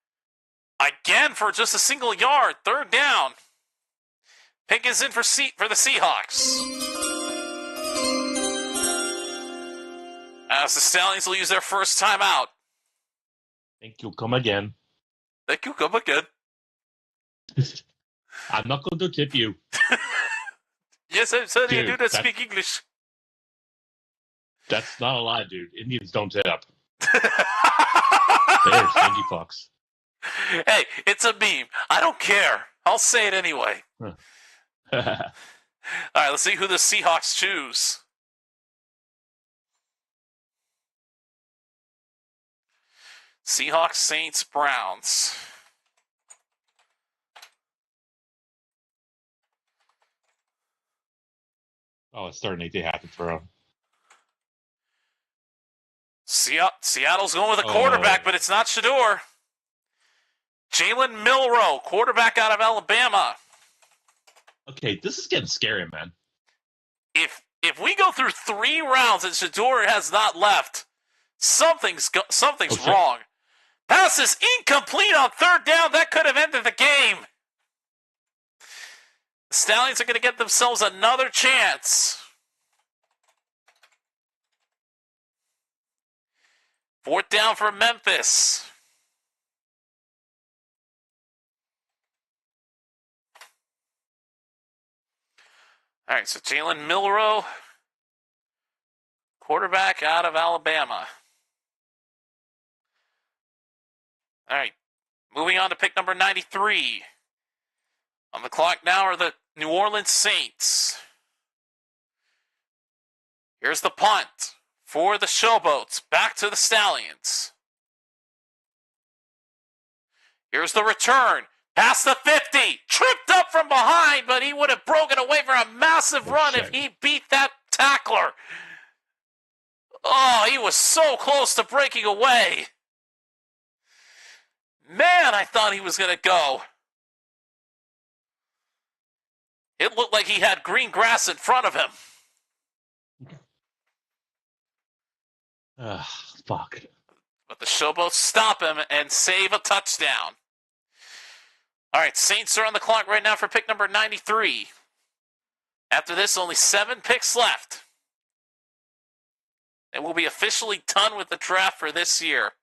Again for just a single yard. Third down. Pick is in for the Seahawks. As the Stallions will use their first timeout. Thank you. Come again. Thank you. Come again. I'm not going to tip you. Yes, I'm sorry, I Dude, do not speak English. That's not a lie, dude. Indians don't tip. They're stingy fucks. Hey, it's a meme. I don't care. I'll say it anyway. All right, let's see who the Seahawks choose. Seahawks, Saints, Browns. Oh, it's starting to happen for him. Seattle's going with a quarterback, but it's not Shador. Jalen Milroe, quarterback out of Alabama. Okay, this is getting scary, man. If we go through 3 rounds and Shador has not left, something's wrong. Pass is incomplete on 3rd down. That could have ended the game. The Stallions are going to get themselves another chance. 4th down for Memphis. All right, so Jalen Milroe, quarterback out of Alabama. All right, moving on to pick number 93. On the clock now are the New Orleans Saints. Here's the punt for the Showboats, back to the Stallions. Here's the return, past the 50, tripped up from behind, but he would have broken away for a massive run if he beat that tackler. Oh, he was so close to breaking away. Man, I thought he was going to go. It looked like he had green grass in front of him. Fuck. But the Showboats stop him and save a touchdown. All right, Saints are on the clock right now for pick number 93. After this, only 7 picks left. And we'll be officially done with the draft for this year.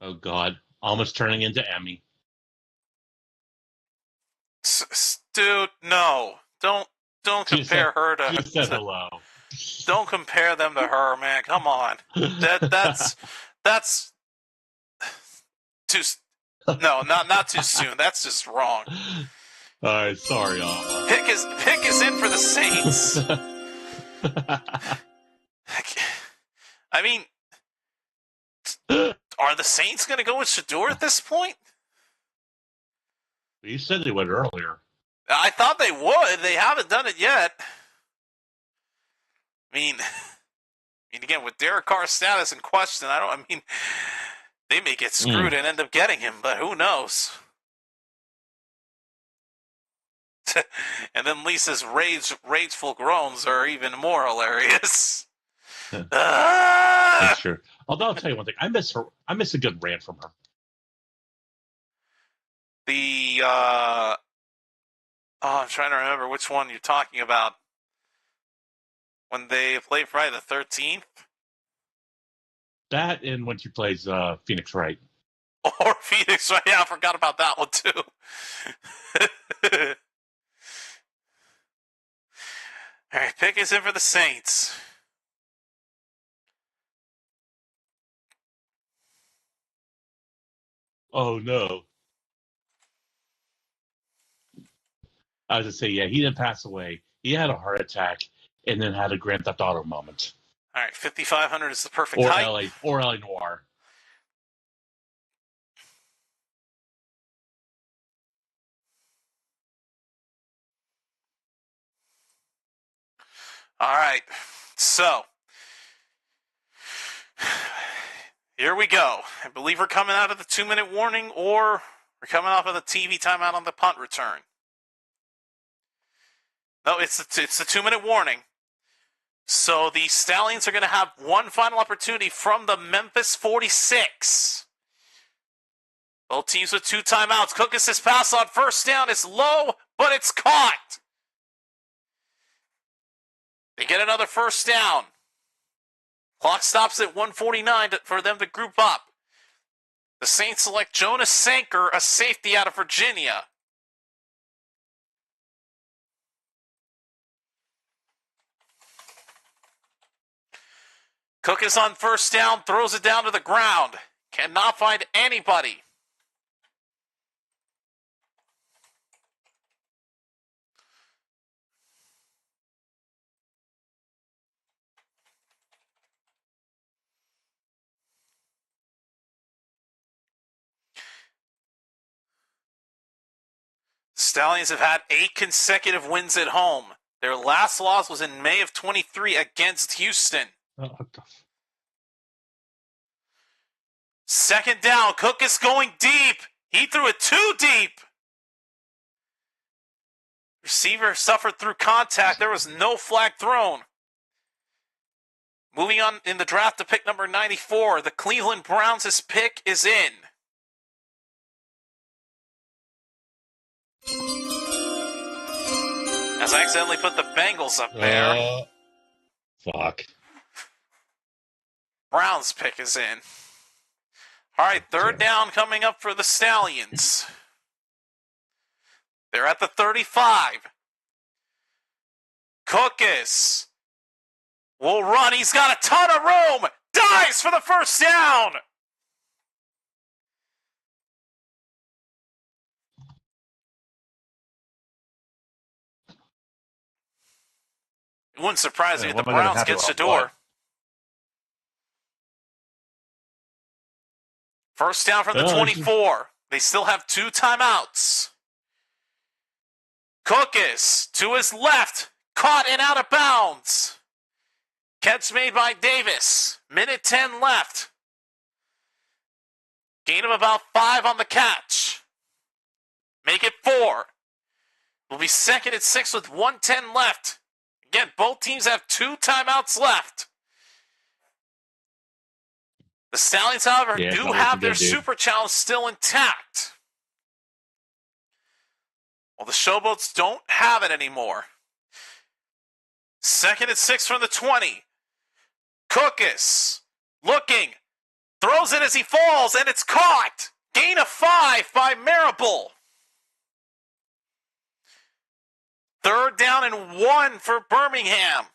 Oh, God. Almost turning into Emmy. Dude, no. Don't compare her to... She said hello. Don't compare them to her, man. Come on. That's too... No, not too soon. That's just wrong. All right, sorry, Alma. Pick is in for the Saints. I mean, are the Saints going to go with Shador at this point? You said they would earlier. I thought they would. They haven't done it yet. I mean, again, with Derek Carr's status in question, they may get screwed and end up getting him, but who knows? And then Lisa's rageful groans are even more hilarious. That's true. Although I'll tell you one thing, I miss her. I miss a good rant from her. I'm trying to remember which one you're talking about. When they play Friday the 13th? That and when she plays Phoenix Wright. Or Phoenix Wright. Yeah, I forgot about that one too. All right, pick is in for the Saints. Oh, no. I was going to say, yeah, he didn't pass away. He had a heart attack and then had a Grand Theft Auto moment. All right, 5,500 is the perfect height. Or LA Noire. All right, so here we go. I believe we're coming out of the 2-minute warning, or we're coming off of the TV timeout on the punt return. No, it's the 2-minute warning. So the Stallions are going to have one final opportunity from the Memphis 46. Both teams with 2 timeouts. Cookus' pass on 1st down is low, but it's caught. They get another 1st down. Clock stops at 1:49 for them to group up. The Saints select Jonas Sanker, a safety out of Virginia. Cook is on first down, throws it down to the ground. Cannot find anybody. Stallions have had 8 consecutive wins at home. Their last loss was in May of 23 against Houston. Second down, Cook is going deep. He threw it too deep. Receiver suffered through contact. There was no flag thrown. Moving on in the draft to pick number 94, the Cleveland Browns' pick is in. As I accidentally put the Bengals up there. Fuck. Browns pick is in. All right, third down coming up for the Stallions. They're at the 35. Cookus will run. He's got a ton of room. Dives for the first down. It wouldn't surprise me if the Browns get Shador. First down from the 24. They still have 2 timeouts. Cookus to his left. Caught and out of bounds. Catch made by Davis. Minute 10 left. Gain of about 5 on the catch. Make it 4. Will be second and 6 with 1:10 left. Again, both teams have 2 timeouts left. The Stallions, however, do have their Super Challenge still intact. Well, the Showboats don't have it anymore. Second and 6 from the 20. Cookus looking. Throws it as he falls, and it's caught. Gain of 5 by Marable. Third down and 1 for Birmingham.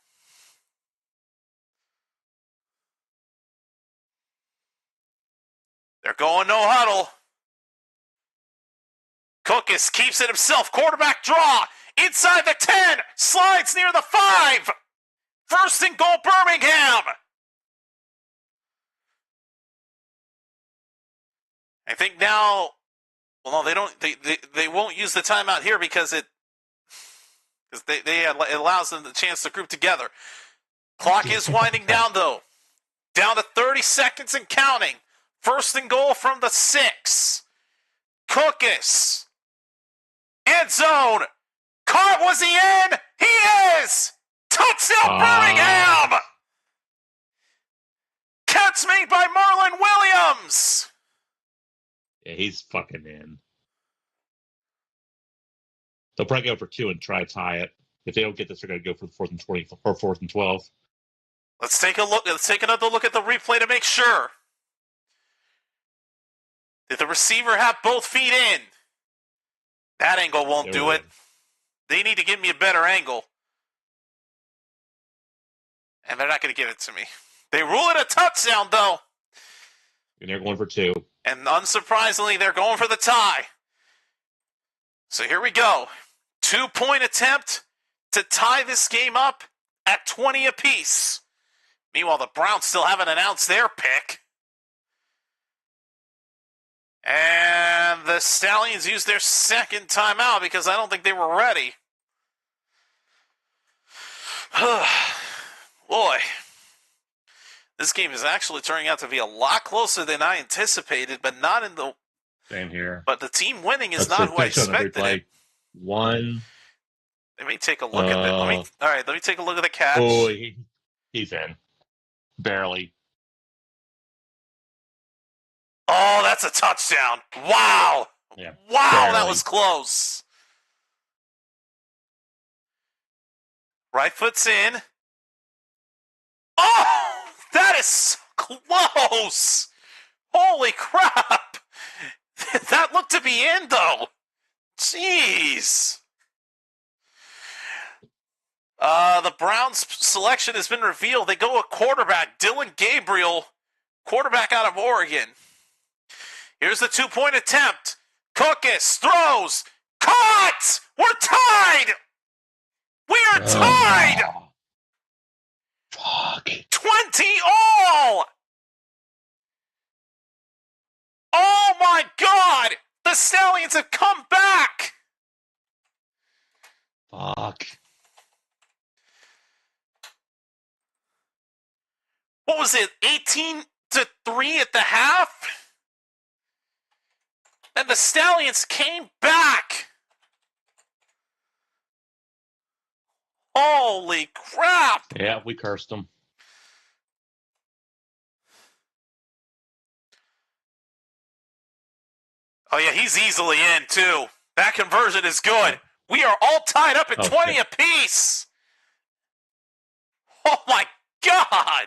They're going no huddle. Cookus keeps it himself. Quarterback draw. Inside the 10. Slides near the 5. First and goal, Birmingham. I think now, well, no, they don't. They won't use the timeout here because it allows them the chance to group together. Clock is winding down though. Down to 30 seconds and counting. First and goal from the 6. Cookus. End zone. Caught, was he in? He is! Touchdown Birmingham! Catch made by Marlon Williams! Yeah, he's fucking in. They'll probably go for 2 and try to tie it. If they don't get this, they're going to go for the 4th and 20 or 4th and 12. Let's take a look. Let's take another look at the replay to make sure. Did the receiver have both feet in? That angle won't do it. They need to give me a better angle. And they're not going to give it to me. They rule it a touchdown, though. And they're going for 2. And unsurprisingly, they're going for the tie. So here we go. 2-point attempt to tie this game up at 20 apiece. Meanwhile, the Browns still haven't announced their pick. And the Stallions used their second timeout because I don't think they were ready. Boy, this game is actually turning out to be a lot closer than I anticipated, but not in the... Same here. But the team winning is not who I expected it. 1. Let me take a look at it. Let me take a look at the catch. Oh, he's in. Barely. Oh, that's a touchdown. Wow. Yeah, wow, barely. That was close. Right foot's in. Oh, that is so close. Holy crap. though. Jeez. The Browns' selection has been revealed. They go a quarterback, Dylan Gabriel, quarterback out of Oregon. Here's the 2-point attempt. Cookus throws. Caught! We're tied! We are tied! Fuck. 20 all! Oh my God! The Stallions have come back! Fuck. What was it? 18-3 at the half? And the Stallions came back! Holy crap! Yeah, we cursed them. Oh yeah, he's easily in too. That conversion is good. We are all tied up at 20 apiece. Oh my God!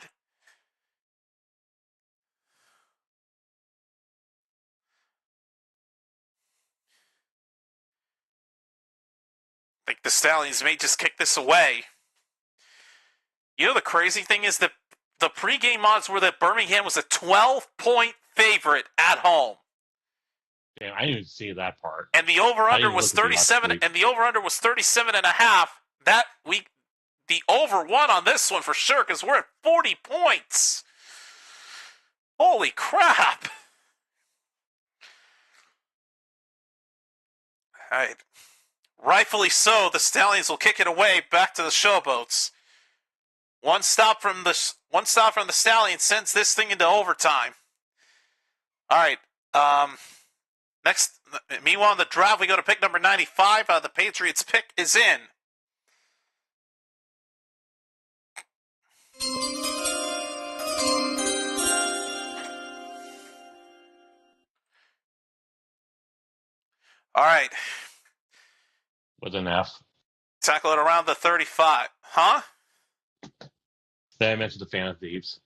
I think the Stallions may just kick this away. You know the crazy thing is that the pregame odds were that Birmingham was a 12-point favorite at home. Damn, I didn't even see that part. And the over-under was 37, and the over-under was 37 and a half. That week, the over won on this one for sure because we're at 40 points. Holy crap! All right. Rightfully so, the Stallions will kick it away back to the Showboats. One stop from the Stallions sends this thing into overtime. All right. Next, meanwhile, in the draft, we go to pick number 95. The Patriots pick is in. All right. With an F. Tackle it around the 35. Huh? Then I mentioned the Fan of Thieves.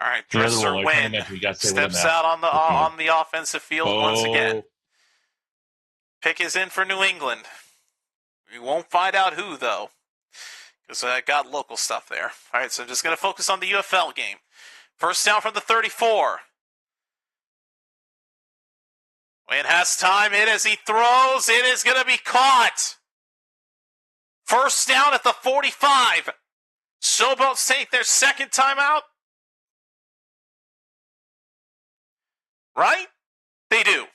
All right, Dresser win. Steps out on the offensive field once again. Pick is in for New England. We won't find out who, though, because I got local stuff there. All right, so I'm just going to focus on the UFL game. First down from the 34. Wayne has time. It as he throws. It is going to be caught. First down at the 45. Showboats take their second timeout. Right? They do.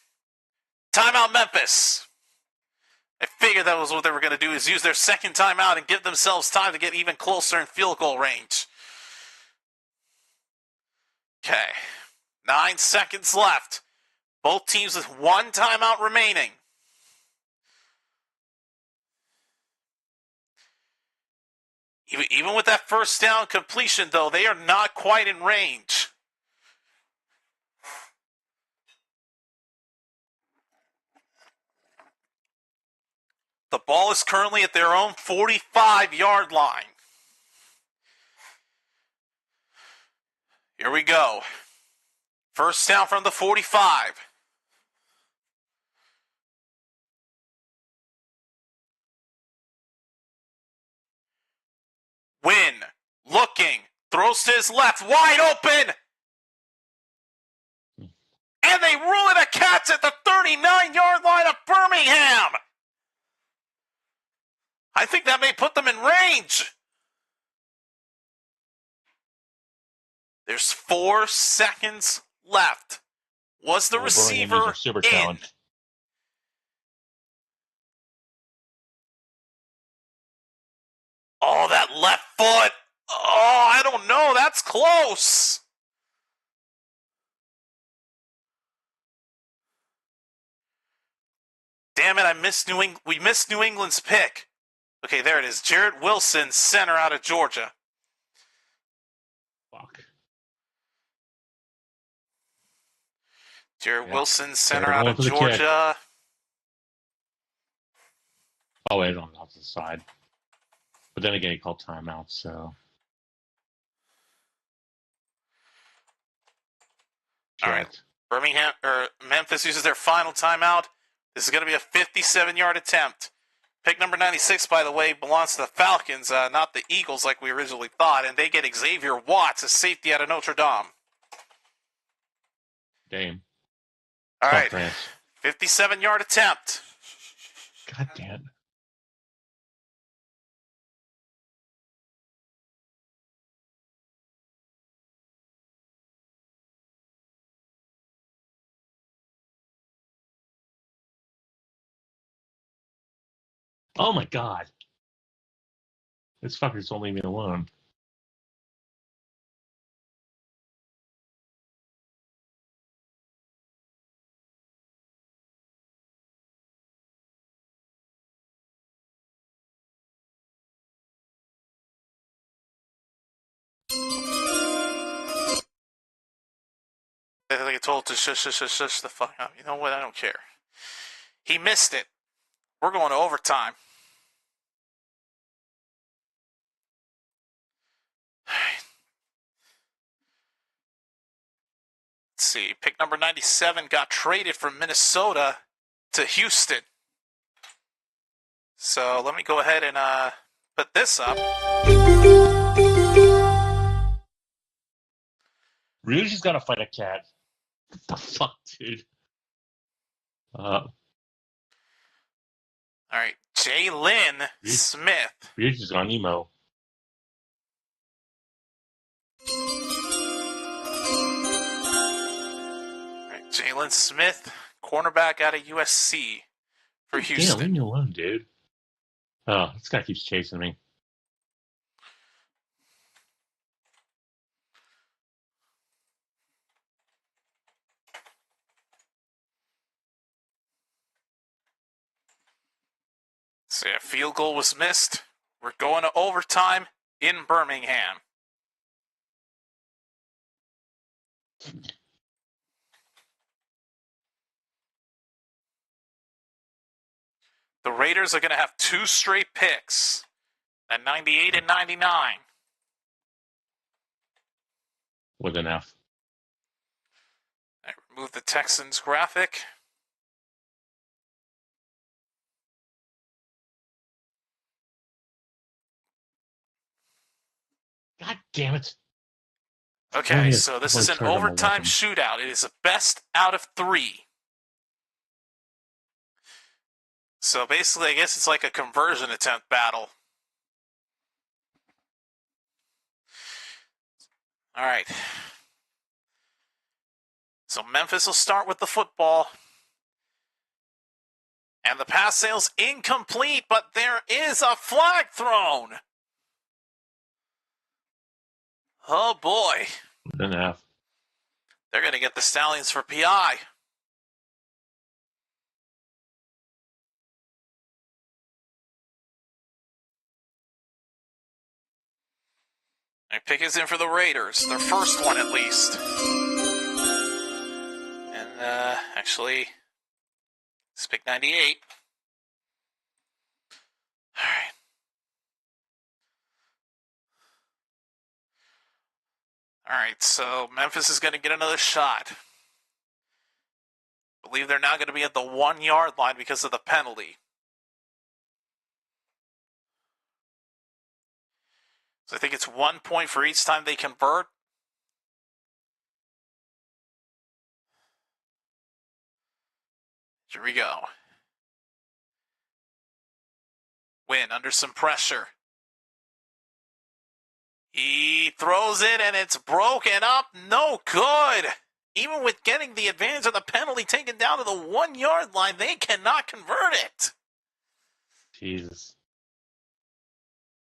Timeout Memphis. I figured that was what they were going to do, is use their second timeout and give themselves time to get even closer in field goal range. Okay. 9 seconds left. Both teams with one timeout remaining. Even with that first down completion, though, they are not quite in range. The ball is currently at their own 45-yard line. Here we go. First down from the 45. Win. Looking. Throws to his left. Wide open. And they rule it a catch at the 39-yard line of Birmingham. I think that may put them in range. There's 4 seconds left. Was the receiver super in? challenge. Oh, that left foot. Oh, I don't know. That's close. Damn it, we missed New England's pick. Okay, there it is. Jarrett Wilson, center out of Georgia. Fuck. Jarrett Wilson, center out of Georgia. Oh, wait, on the opposite side. But then again, he called timeout, so. All right. Memphis uses their final timeout. This is going to be a 57-yard attempt. Pick number 96, by the way, belongs to the Falcons, not the Eagles like we originally thought, and they get Xavier Watts, a safety out of Notre Dame. Damn. All right, 57-yard attempt. God damn. Oh my God. This fuckers don't leave me alone. I think I told to shush the fuck up. You know what? I don't care. He missed it. We're going to overtime. Let's see. Pick number 97 got traded from Minnesota to Houston. So let me go ahead and put this up. Really just gotta fight a cat. What the fuck, dude? All right. Jalen Smith. Really just on emo. Jalen Smith, cornerback out of USC for Houston. Damn, leave me alone, dude. Oh, this guy keeps chasing me. So yeah, field goal was missed. We're going to overtime in Birmingham. The Raiders are going to have 2 straight picks at 98 and 99. With an F. I remove the Texans graphic. God damn it. Okay, so this is an overtime shootout. It is a best out of 3. So basically, I guess it's like a conversion attempt battle. All right. So Memphis will start with the football. And the pass sail's incomplete, but there is a flag thrown. Oh, boy. An F. They're going to get the Stallions for PI. And pick is in for the Raiders, their first one at least. And actually, it's pick 98. All right. All right, so Memphis is going to get another shot. I believe they're now going to be at the 1-yard line because of the penalty. So I think it's 1 point for each time they convert. Here we go. Win under some pressure. He throws it and it's broken up. No good. Even with getting the advantage of the penalty taken down to the 1-yard line, they cannot convert it. Jesus.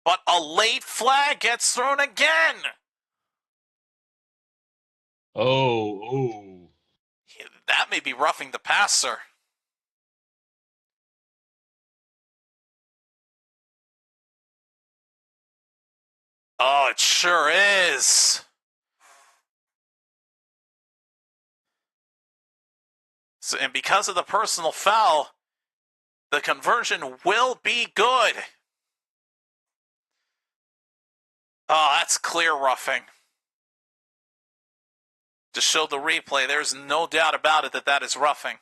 But a late flag gets thrown again. Oh. That may be roughing the passer. Oh, it sure is. So, and because of the personal foul, the conversion will be good. Oh, that's clear roughing. to show the replay. There's no doubt about it that is roughing.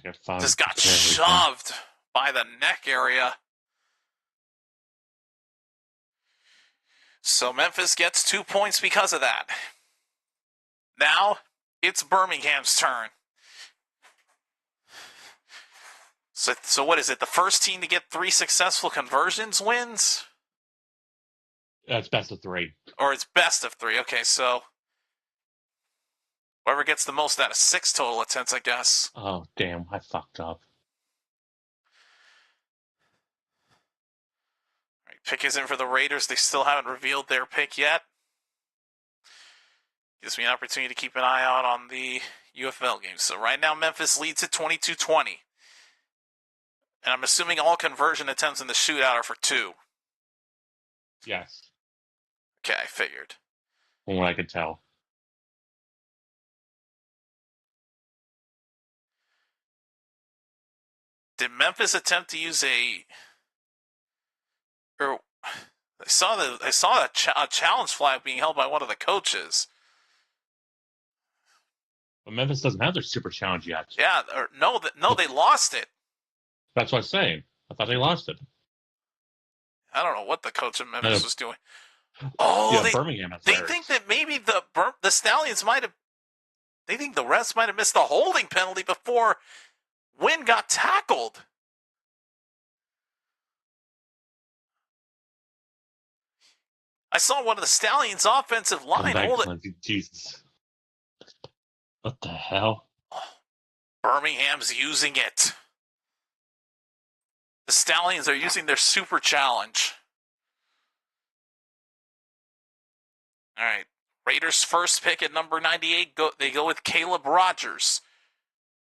Just got shoved by the neck area. So Memphis gets 2 points because of that. Now it's Birmingham's turn. So what is it? The first team to get 3 successful conversions wins? It's best of 3. Or it's best of 3. Okay, so whoever gets the most out of 6 total attempts, I guess. Oh, damn. I fucked up. All right, pick is in for the Raiders. They still haven't revealed their pick yet. Gives me an opportunity to keep an eye out on the UFL games. So right now, Memphis leads at 22-20. And I'm assuming all conversion attempts in the shootout are for 2. Yes. Okay, I figured. From what I could tell. Did Memphis attempt to use or I saw a challenge flag being held by one of the coaches. But Memphis doesn't have their super challenge yet. Yeah, they lost it. That's what I'm saying. I thought they lost it. I don't know what the coach of Memphis was doing. Oh, yeah, Birmingham has they theirs. think that maybe the Stallions might have. They think the refs might have missed the holding penalty before Wynn got tackled. I saw one of the Stallions' offensive line hold it. Jesus. What the hell? Oh, Birmingham's using it. The Stallions are using their super challenge. All right. Raiders' first pick at number 98. They go with Caleb Rogers.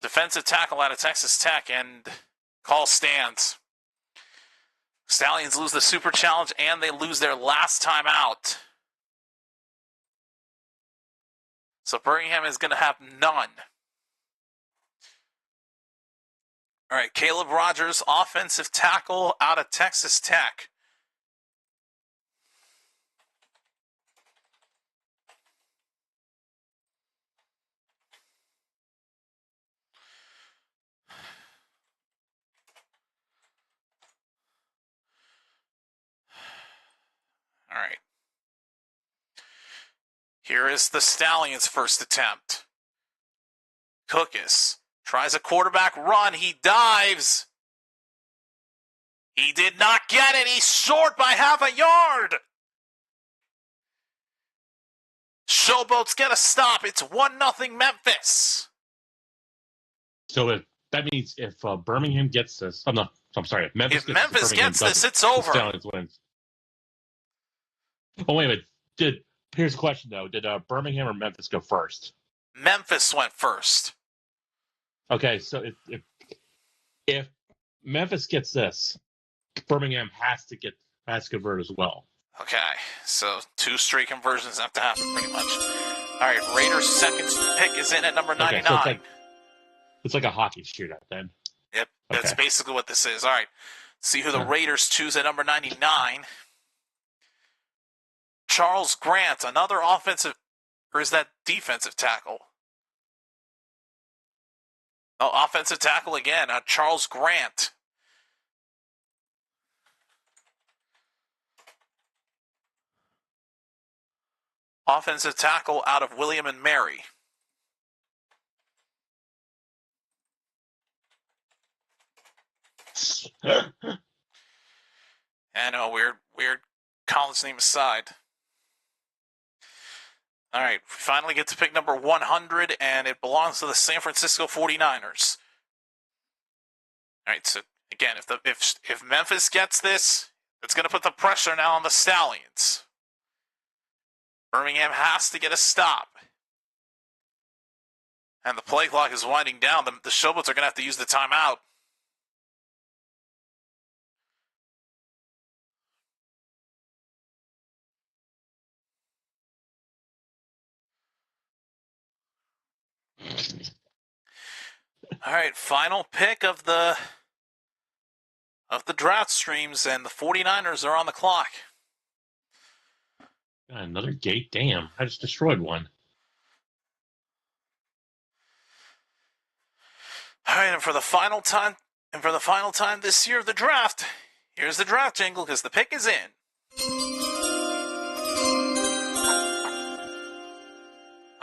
Defensive tackle out of Texas Tech, and call stands. Stallions lose the super challenge, and they lose their last time out. So Birmingham is going to have none. All right, Caleb Rogers, offensive tackle out of Texas Tech. All right. Here is the Stallions' first attempt. Cookus tries a quarterback run. He dives. He did not get it. He's short by half a yard. Showboats get a stop. It's 1-0 Memphis. So that means if Birmingham gets this, if Memphis gets this, it's over. The Stallions wins. Oh, wait a minute. Here's the question, though. Did Birmingham or Memphis go first? Memphis went first. Okay, so if Memphis gets this, Birmingham has to convert as well. Okay, so 2 straight conversions have to happen pretty much. All right, Raiders' second pick is in at number 99. Okay, so it's like a hockey shootout then. Yep, that's basically what this is. All right, see who the Raiders choose at number 99. Charles Grant, another offensive, or is that defensive tackle? Oh, offensive tackle again, Charles Grant. Offensive tackle out of William and Mary. I know, weird college name aside. All right, we finally get to pick number 100, and it belongs to the San Francisco 49ers. All right, so again, if Memphis gets this, it's going to put the pressure now on the Stallions. Birmingham has to get a stop. And the play clock is winding down. The Showboats are going to have to use the timeout. All right, final pick of the draft streams, and the 49ers are on the clock. Another gate? Damn, I just destroyed one. All right, and for the final time this year of the draft, here's the draft jingle because the pick is in.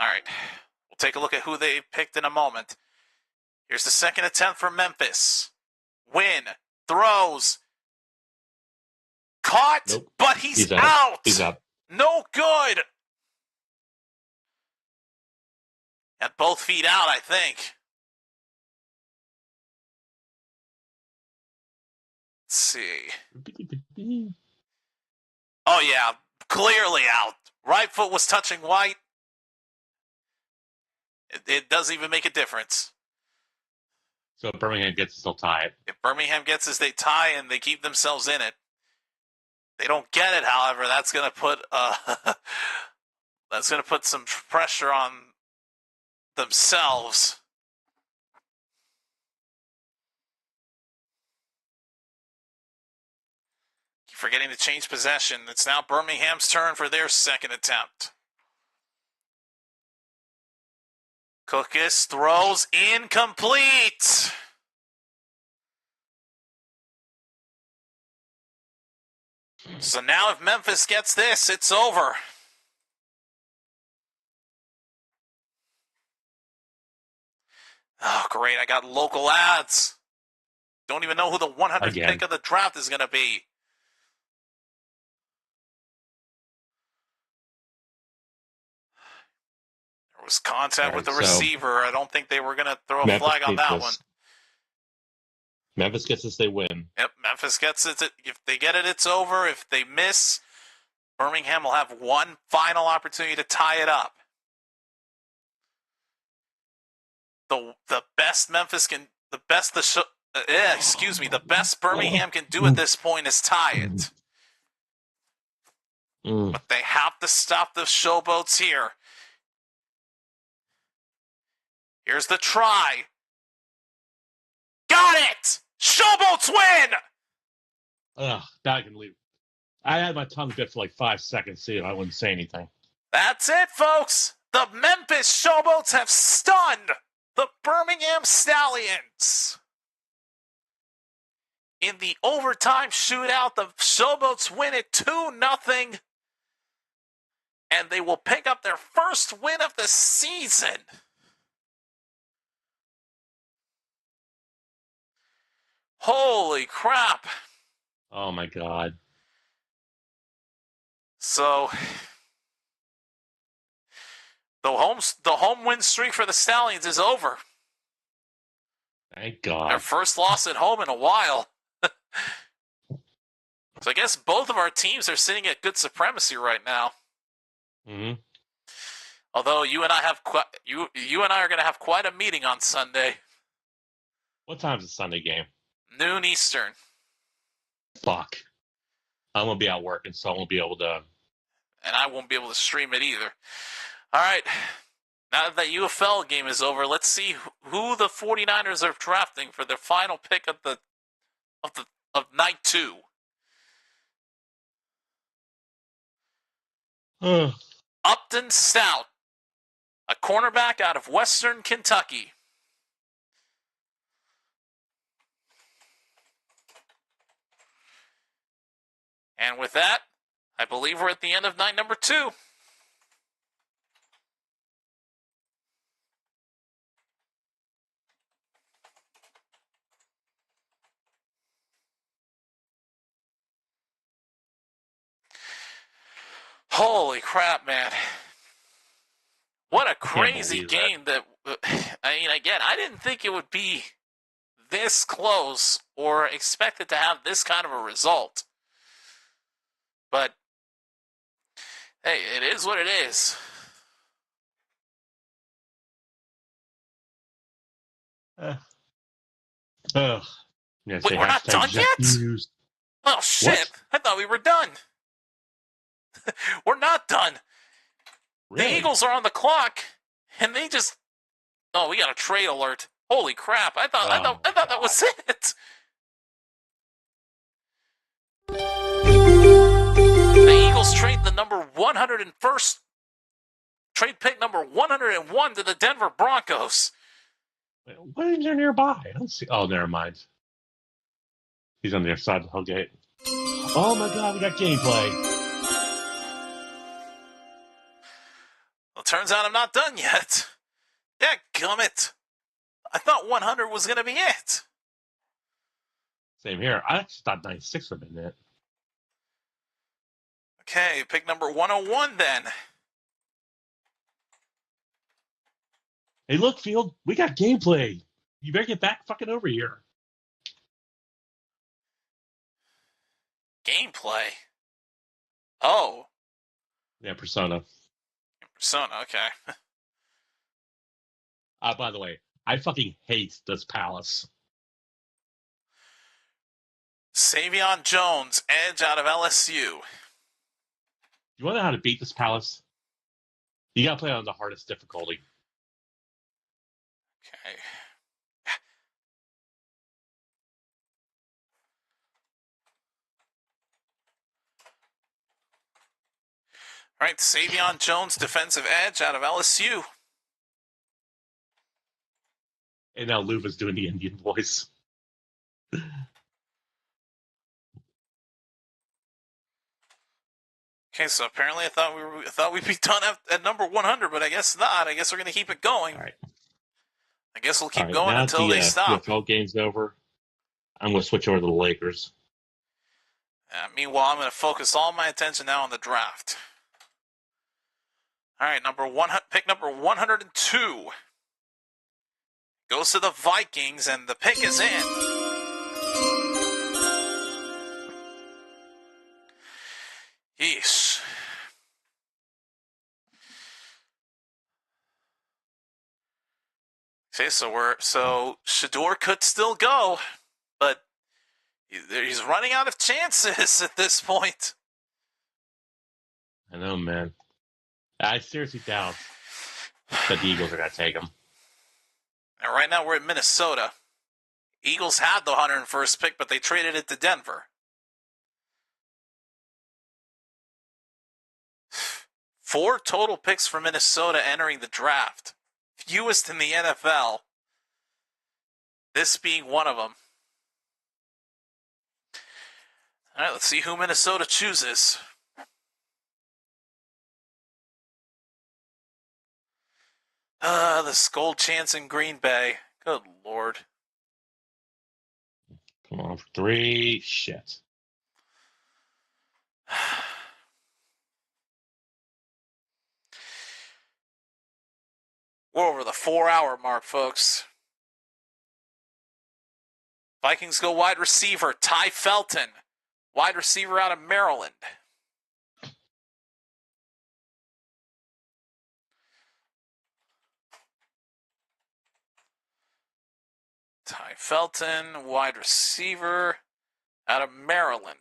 All right, we'll take a look at who they picked in a moment. Here's the second attempt for Memphis. Win, throws, caught, Nope. but he's out. out. He's out. No good. Got both feet out, I think. Let's see. Oh, yeah, clearly out. Right foot was touching white. It doesn't even make a difference. So if Birmingham gets it, they'll tie it. If Birmingham gets this, they tie and they keep themselves in it. They don't get it, however, that's going to put some pressure on themselves. Keep forgetting to change possession. It's now Birmingham's turn for their second attempt. Cookus throws incomplete. So now if Memphis gets this, it's over. Oh, great. I got local ads. Don't even know who the 100th pick of the draft is going to be. There was contact with the receiver. I don't think they were going to throw a flag on that one. Memphis gets this, they win. Yep, Memphis gets it. If they get it, it's over. If they miss, Birmingham will have one final opportunity to tie it up. The best Birmingham can do at this point is tie it. But they have to stop the Showboats here. Here's the try. Got it! Showboats win! Ugh, now I can leave. I had my tongue bit for like 5 seconds, so I wouldn't say anything. That's it, folks. The Memphis Showboats have stunned the Birmingham Stallions. In the overtime shootout, the Showboats win it 2-0. And they will pick up their first win of the season. Holy crap. Oh, my God. So, the home win streak for the Stallions is over. Thank God. Their first loss at home in a while. So I guess both of our teams are sitting at good supremacy right now. Mm-hmm. Although you and I are going to have quite a meeting on Sunday. What time's the Sunday game? Noon Eastern. Fuck. I'm going to be out working, so I won't be able to. And I won't be able to stream it either. All right. Now that the UFL game is over, let's see who the 49ers are drafting for their final pick of night 2. Upton Stout, a cornerback out of Western Kentucky. And with that, I believe we're at the end of night number 2. Holy crap, man. What a crazy game that, I mean, again, I didn't think it would be this close or expect it to have this kind of a result. But, hey, it is what it is. Wait, we're not done yet? Oh, shit. What? I thought we were done. We're not done. Really? The Eagles are on the clock, and they just... Oh, we got a trade alert. Holy crap. I thought that was it. The Eagles trade the number 101st trade pick number 101 to the Denver Broncos. What is there nearby? I don't see. Oh, never mind. He's on the other side of the tailgate. Oh my God, we got gameplay. Well, turns out I'm not done yet. Dadgummit. I thought 100 was going to be it. Same here. I actually thought 96 would have been it. Okay, pick number 101 then. Hey, look, Field, we got gameplay. You better get back fucking over here. Gameplay? Oh. Yeah, Persona. Persona, okay. By the way, I fucking hate this palace. Savion Jones, edge out of LSU. You want to know how to beat this palace? You gotta play on the hardest difficulty. Okay. All right, Savion Jones, defensive edge out of LSU. And now Luva's doing the Indian voice. Okay, so apparently I thought we'd be done at number 100, but I guess not. I guess we're going to keep it going. All right. I guess we'll keep All right, going now until they stop. The game's over. I'm going to switch over to the Lakers. Meanwhile, I'm going to focus all my attention now on the draft. All right, pick number 102 goes to the Vikings, and the pick is in. Yeesh. Okay, so Shador could still go, but he's running out of chances at this point. I know, man. I seriously doubt that the Eagles are going to take him. And right now we're in Minnesota. Eagles had the 101st pick, but they traded it to Denver. 4 total picks for Minnesota entering the draft. Fewest in the NFL. This being one of them. All right, let's see who Minnesota chooses. The Skull Chance in Green Bay. Good Lord. Come on for 3. Shit. We're over the 4-hour mark, folks. Vikings go wide receiver, Ty Felton. Wide receiver out of Maryland. Ty Felton, wide receiver out of Maryland.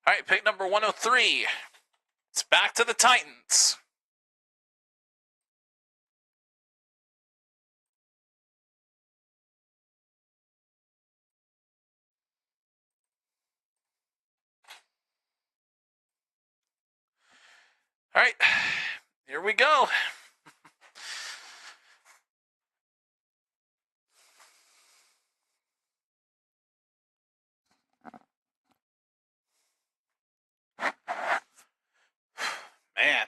All right, pick number 103. It's back to the Titans. All right, here we go. Man,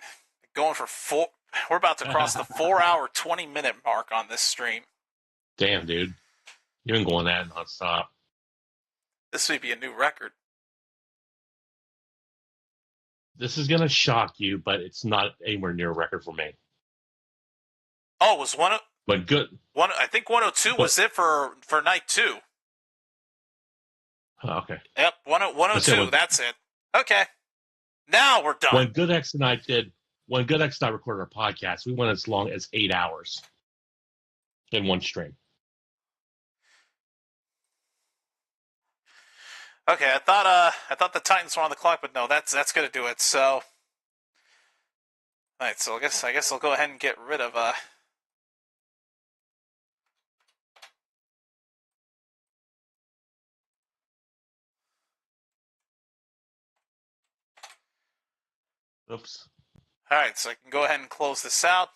going for 4. We're about to cross the 4-hour, 20-minute mark on this stream. Damn, dude. You've been going that nonstop. This may be a new record. This is going to shock you, but it's not anywhere near a record for me. Oh, it was one. But good. I think 102 was it for night 2. Oh, okay. Yep, 102. That's it. Okay. Now we're done. When GoodX and I recorded our podcast, we went as long as 8 hours in one stream. Okay, I thought the Titans were on the clock, but no, that's gonna do it. So, all right, so I guess I'll go ahead and get rid of Oops. All right, so I can go ahead and close this out.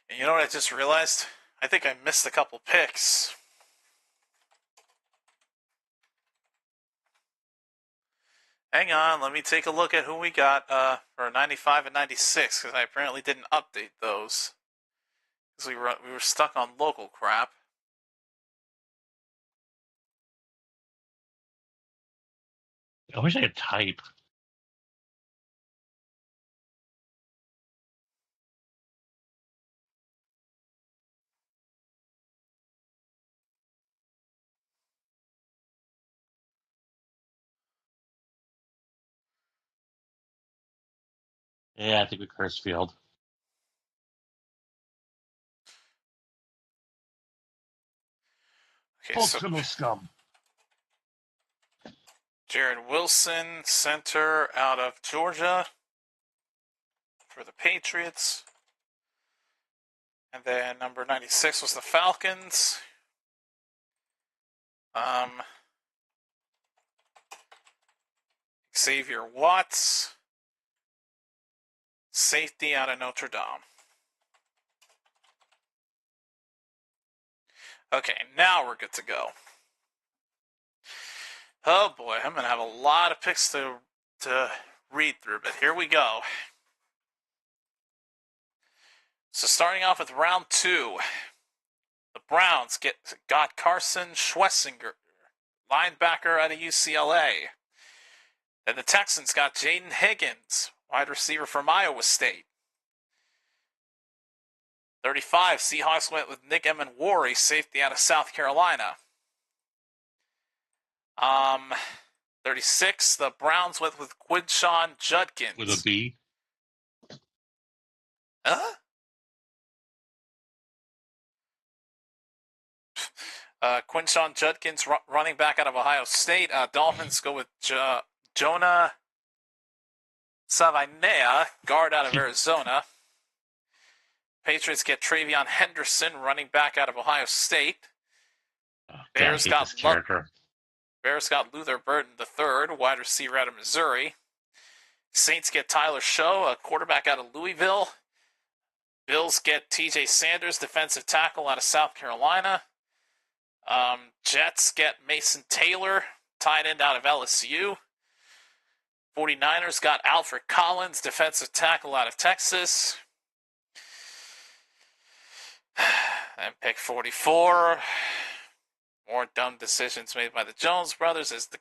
And you know what I just realized? I think I missed a couple picks. Hang on, let me take a look at who we got for 95 and 96, because I apparently didn't update those. Because we were stuck on local crap. I wish I could type. Yeah, I think we cursed field. Okay, Full so criminal scum. Jared Wilson, center out of Georgia for the Patriots. And then number 96 was the Falcons. Xavier Watts, safety out of Notre Dame. Okay, now we're good to go. Oh boy, I'm going to have a lot of picks to read through, but here we go. So starting off with round 2, the Browns got Carson Schwessinger, linebacker out of UCLA. Then the Texans got Jaden Higgins, wide receiver from Iowa State. 35, Seahawks went with Nick Emenwari, safety out of South Carolina. 36, the Browns went with Quinshawn Judkins. With a B? Huh? Quinshawn Judkins, running back out of Ohio State. Dolphins go with Jonah Savinea, guard out of Arizona. Patriots get Travion Henderson, running back out of Ohio State. Oh, Bears God, I hate got this character. Bears got Luther Burden III, wide receiver out of Missouri. Saints get Tyler Show, a quarterback out of Louisville. Bills get TJ Sanders, defensive tackle out of South Carolina. Jets get Mason Taylor, tight end out of LSU. 49ers got Alfred Collins, defensive tackle out of Texas. And pick 44. More dumb decisions made by the Jones brothers as the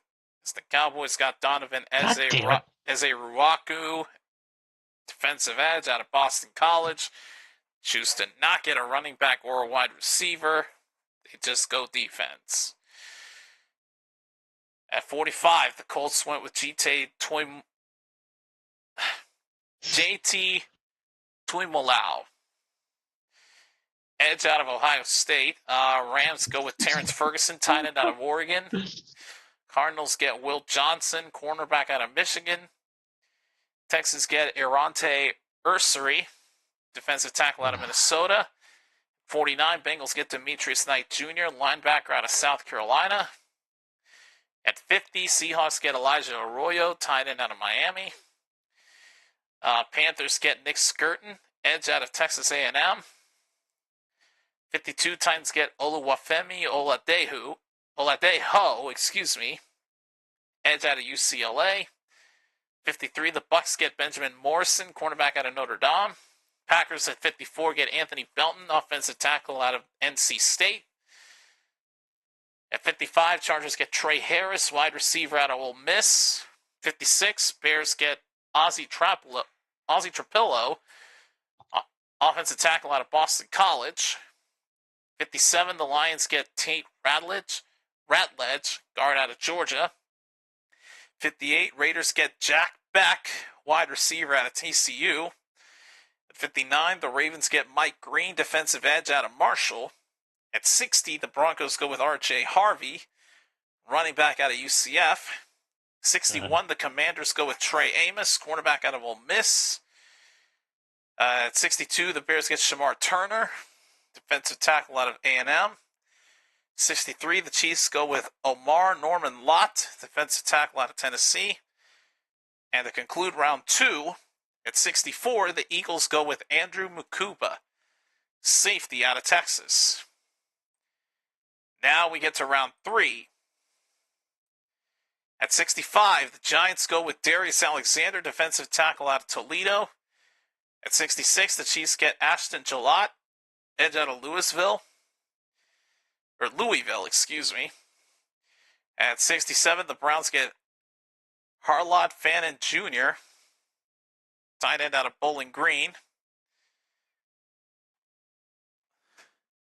Cowboys got Donovan Ezeruaku, defensive edge out of Boston College. Choose to not get a running back or a wide receiver. They just go defense. At 45, the Colts went with JT Tuimolau, edge out of Ohio State. Rams go with Terrence Ferguson, tight end out of Oregon. Cardinals get Will Johnson, cornerback out of Michigan. Texans get Erante Ursary, defensive tackle out of Minnesota. 49, Bengals get Demetrius Knight Jr., linebacker out of South Carolina. At 50, Seahawks get Elijah Arroyo, tight end out of Miami. Panthers get Nick Skirton, edge out of Texas A&M. 52, Titans get Oluwafemi Oladejo, edge out of UCLA. 53, the Bucks get Benjamin Morrison, cornerback out of Notre Dame. Packers at 54 get Anthony Belton, offensive tackle out of NC State. At 55, Chargers get Trey Harris, wide receiver out of Ole Miss. 56, Bears get Ozzie Trapillo, offensive tackle out of Boston College. 57, the Lions get Tate Ratledge, guard out of Georgia. 58, Raiders get Jack Beck, wide receiver out of TCU. At 59, the Ravens get Mike Green, defensive edge out of Marshall. At 60, the Broncos go with R.J. Harvey, running back out of UCF. 61, the Commanders go with Trey Amos, cornerback out of Ole Miss. At 62, the Bears get Shamar Turner, defensive tackle out of A&M. 63, the Chiefs go with Omar Norman Lott, defensive tackle out of Tennessee. And to conclude round 2, at 64, the Eagles go with Andrew Mukuba, safety out of Texas. Now we get to round 3. At 65, the Giants go with Darius Alexander, defensive tackle out of Toledo. At 66, the Chiefs get Ashton Gillott, edge out of Louisville. Or Louisville, excuse me. At 67, the Browns get Harlot Fannin Jr., tight end out of Bowling Green.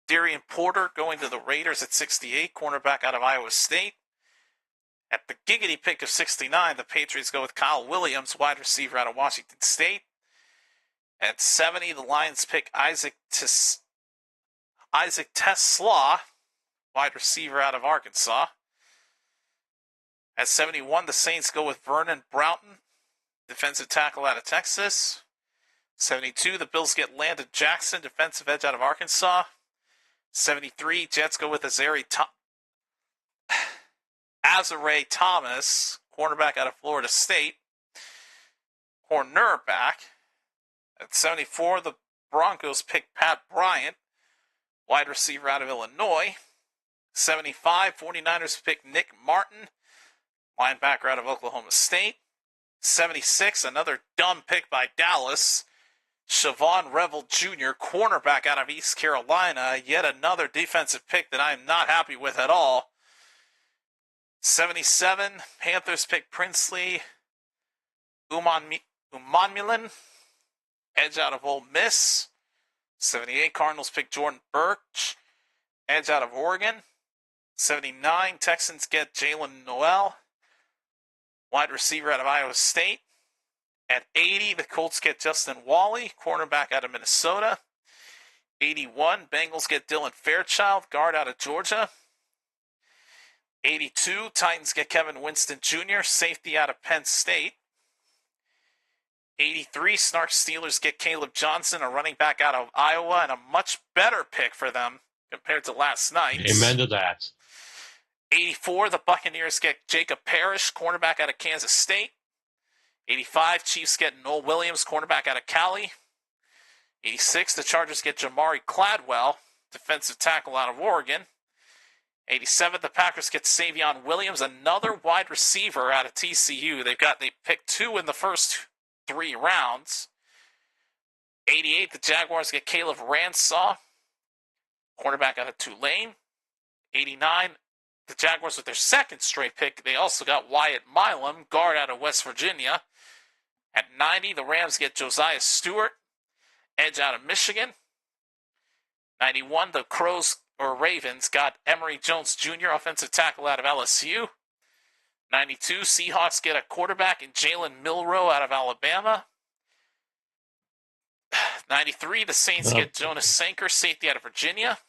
Darian Porter going to the Raiders at 68, cornerback out of Iowa State. At the giggity pick of 69, the Patriots go with Kyle Williams, wide receiver out of Washington State. At 70, the Lions pick Isaac Tesla, wide receiver out of Arkansas. At 71, the Saints go with Vernon Broughton, defensive tackle out of Texas. 72, the Bills get Landon Jackson, defensive edge out of Arkansas. 73, Jets go with Azare Thomas, cornerback out of Florida State. Cornerback. At 74, the Broncos pick Pat Bryant, wide receiver out of Illinois. 75, 49ers pick Nick Martin, linebacker out of Oklahoma State. 76, another dumb pick by Dallas. Siobhan Revel Jr., cornerback out of East Carolina. Yet another defensive pick that I'm not happy with at all. 77, Panthers pick Princely Umanmielen, edge out of Ole Miss. 78, Cardinals pick Jordan Birch, edge out of Oregon. 79, Texans get Jalen Noel, wide receiver out of Iowa State. At 80, the Colts get Justin Wally, cornerback out of Minnesota. 81, Bengals get Dylan Fairchild, guard out of Georgia. 82, Titans get Kevin Winston Jr., safety out of Penn State. 83, Snark Steelers get Caleb Johnson, a running back out of Iowa, and a much better pick for them compared to last night. Amen to that. 84, the Buccaneers get Jacob Parrish, cornerback out of Kansas State. 85, Chiefs get Noel Williams, cornerback out of Cali. 86, the Chargers get Jamari Cladwell, defensive tackle out of Oregon. 87, the Packers get Savion Williams, another wide receiver out of TCU. They picked 2 in the first 3 rounds. 88, the Jaguars get Caleb Ransaw, cornerback out of Tulane. 89, the Jaguars with their second straight pick, they also got Wyatt Milam, guard out of West Virginia. At 90, the Rams get Josiah Stewart, edge out of Michigan. 91, the Ravens got Emory Jones Jr., offensive tackle out of LSU. 92, Seahawks get a quarterback in Jalen Milroe out of Alabama. 93, the Saints get Jonas Sanker, safety out of Virginia.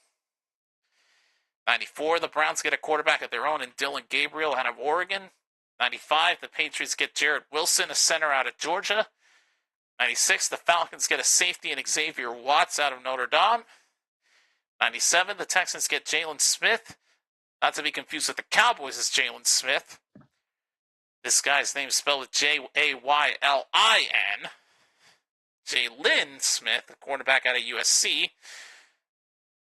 94, the Browns get a quarterback of their own in Dylan Gabriel out of Oregon. 95, the Patriots get Jarrett Wilson, a center out of Georgia. 96, the Falcons get a safety in Xavier Watts out of Notre Dame. 97, the Texans get Jalen Smith, not to be confused with the Cowboys' Jalen Smith. This guy's name is spelled with Jaylin. Jalen Smith, the cornerback out of USC.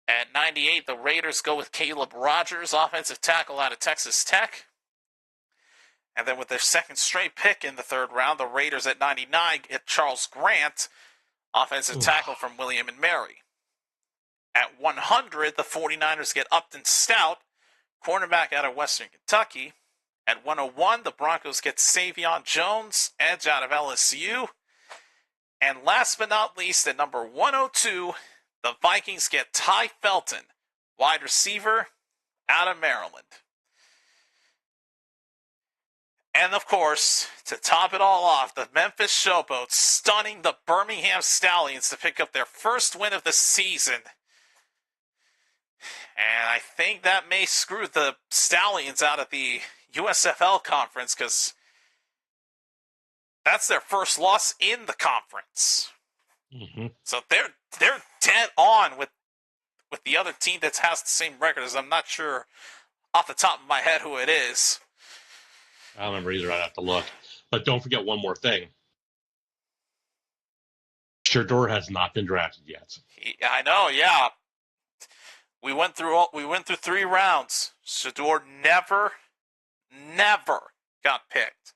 At 98, the Raiders go with Caleb Rogers, offensive tackle out of Texas Tech. And then with their second straight pick in the 3rd round, the Raiders at 99 get Charles Grant, offensive tackle from William & Mary. At 100, the 49ers get Upton Stout, cornerback out of Western Kentucky. At 101, the Broncos get Savion Jones, edge out of LSU. And last but not least, at number 102, the Vikings get Ty Felton, wide receiver out of Maryland. And of course, to top it all off, the Memphis Showboats stunning the Birmingham Stallions to pick up their first win of the season. And I think that may screw the Stallions out of the USFL conference because that's their first loss in the conference. Mm-hmm. So they're dead on with the other team that has the same record as. I'm not sure off the top of my head who it is. I don't remember either. I'd have to look. But don't forget one more thing. Shador has not been drafted yet. I know, yeah. We went through 3 rounds. Shador never got picked.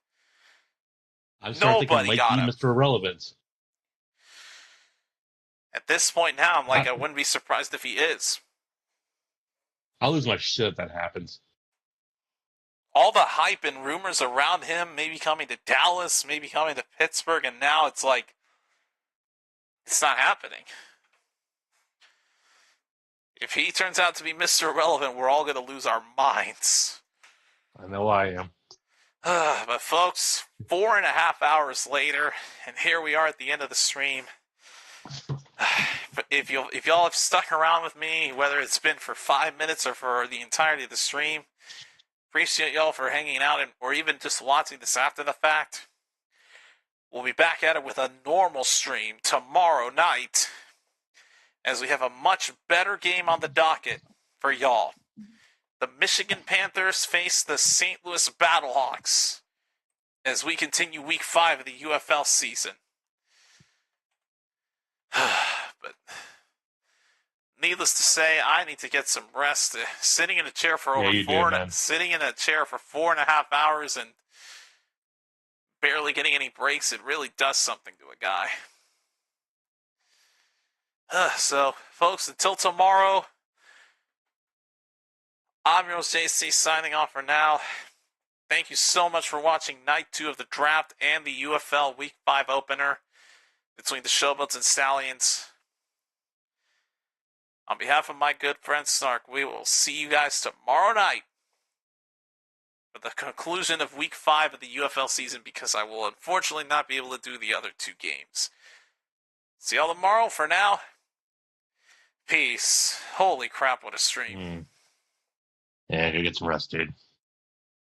I'm starting thinking it Nobody might got be him. Mr. Irrelevant. At this point now, I'm like, I wouldn't be surprised if he is. I'll lose my shit if that happens. All the hype and rumors around him, maybe coming to Dallas, maybe coming to Pittsburgh, and now it's like, it's not happening. If he turns out to be Mr. Irrelevant, we're all going to lose our minds. I know I am. But folks, 4.5 hours later, and here we are at the end of the stream. But if y'all have stuck around with me, whether it's been for 5 minutes or for the entirety of the stream, appreciate y'all for hanging out or even just watching this after the fact. We'll be back at it with a normal stream tomorrow night, as we have a much better game on the docket for y'all. The Michigan Panthers face the St. Louis Battlehawks as we continue Week 5 of the UFL season. But needless to say, I need to get some rest. Sitting in a chair for sitting in a chair for 4.5 hours and barely getting any breaks, it really does something to a guy. So, folks, until tomorrow, I'm your host, JC, signing off for now. Thank you so much for watching Night 2 of the Draft and the UFL Week 5 opener between the Showboats and Stallions. On behalf of my good friend Snark, we will see you guys tomorrow night for the conclusion of Week 5 of the UFL season, because I will unfortunately not be able to do the other 2 games. See y'all tomorrow. For now, peace. Holy crap, what a stream. Yeah, go get some rest, dude.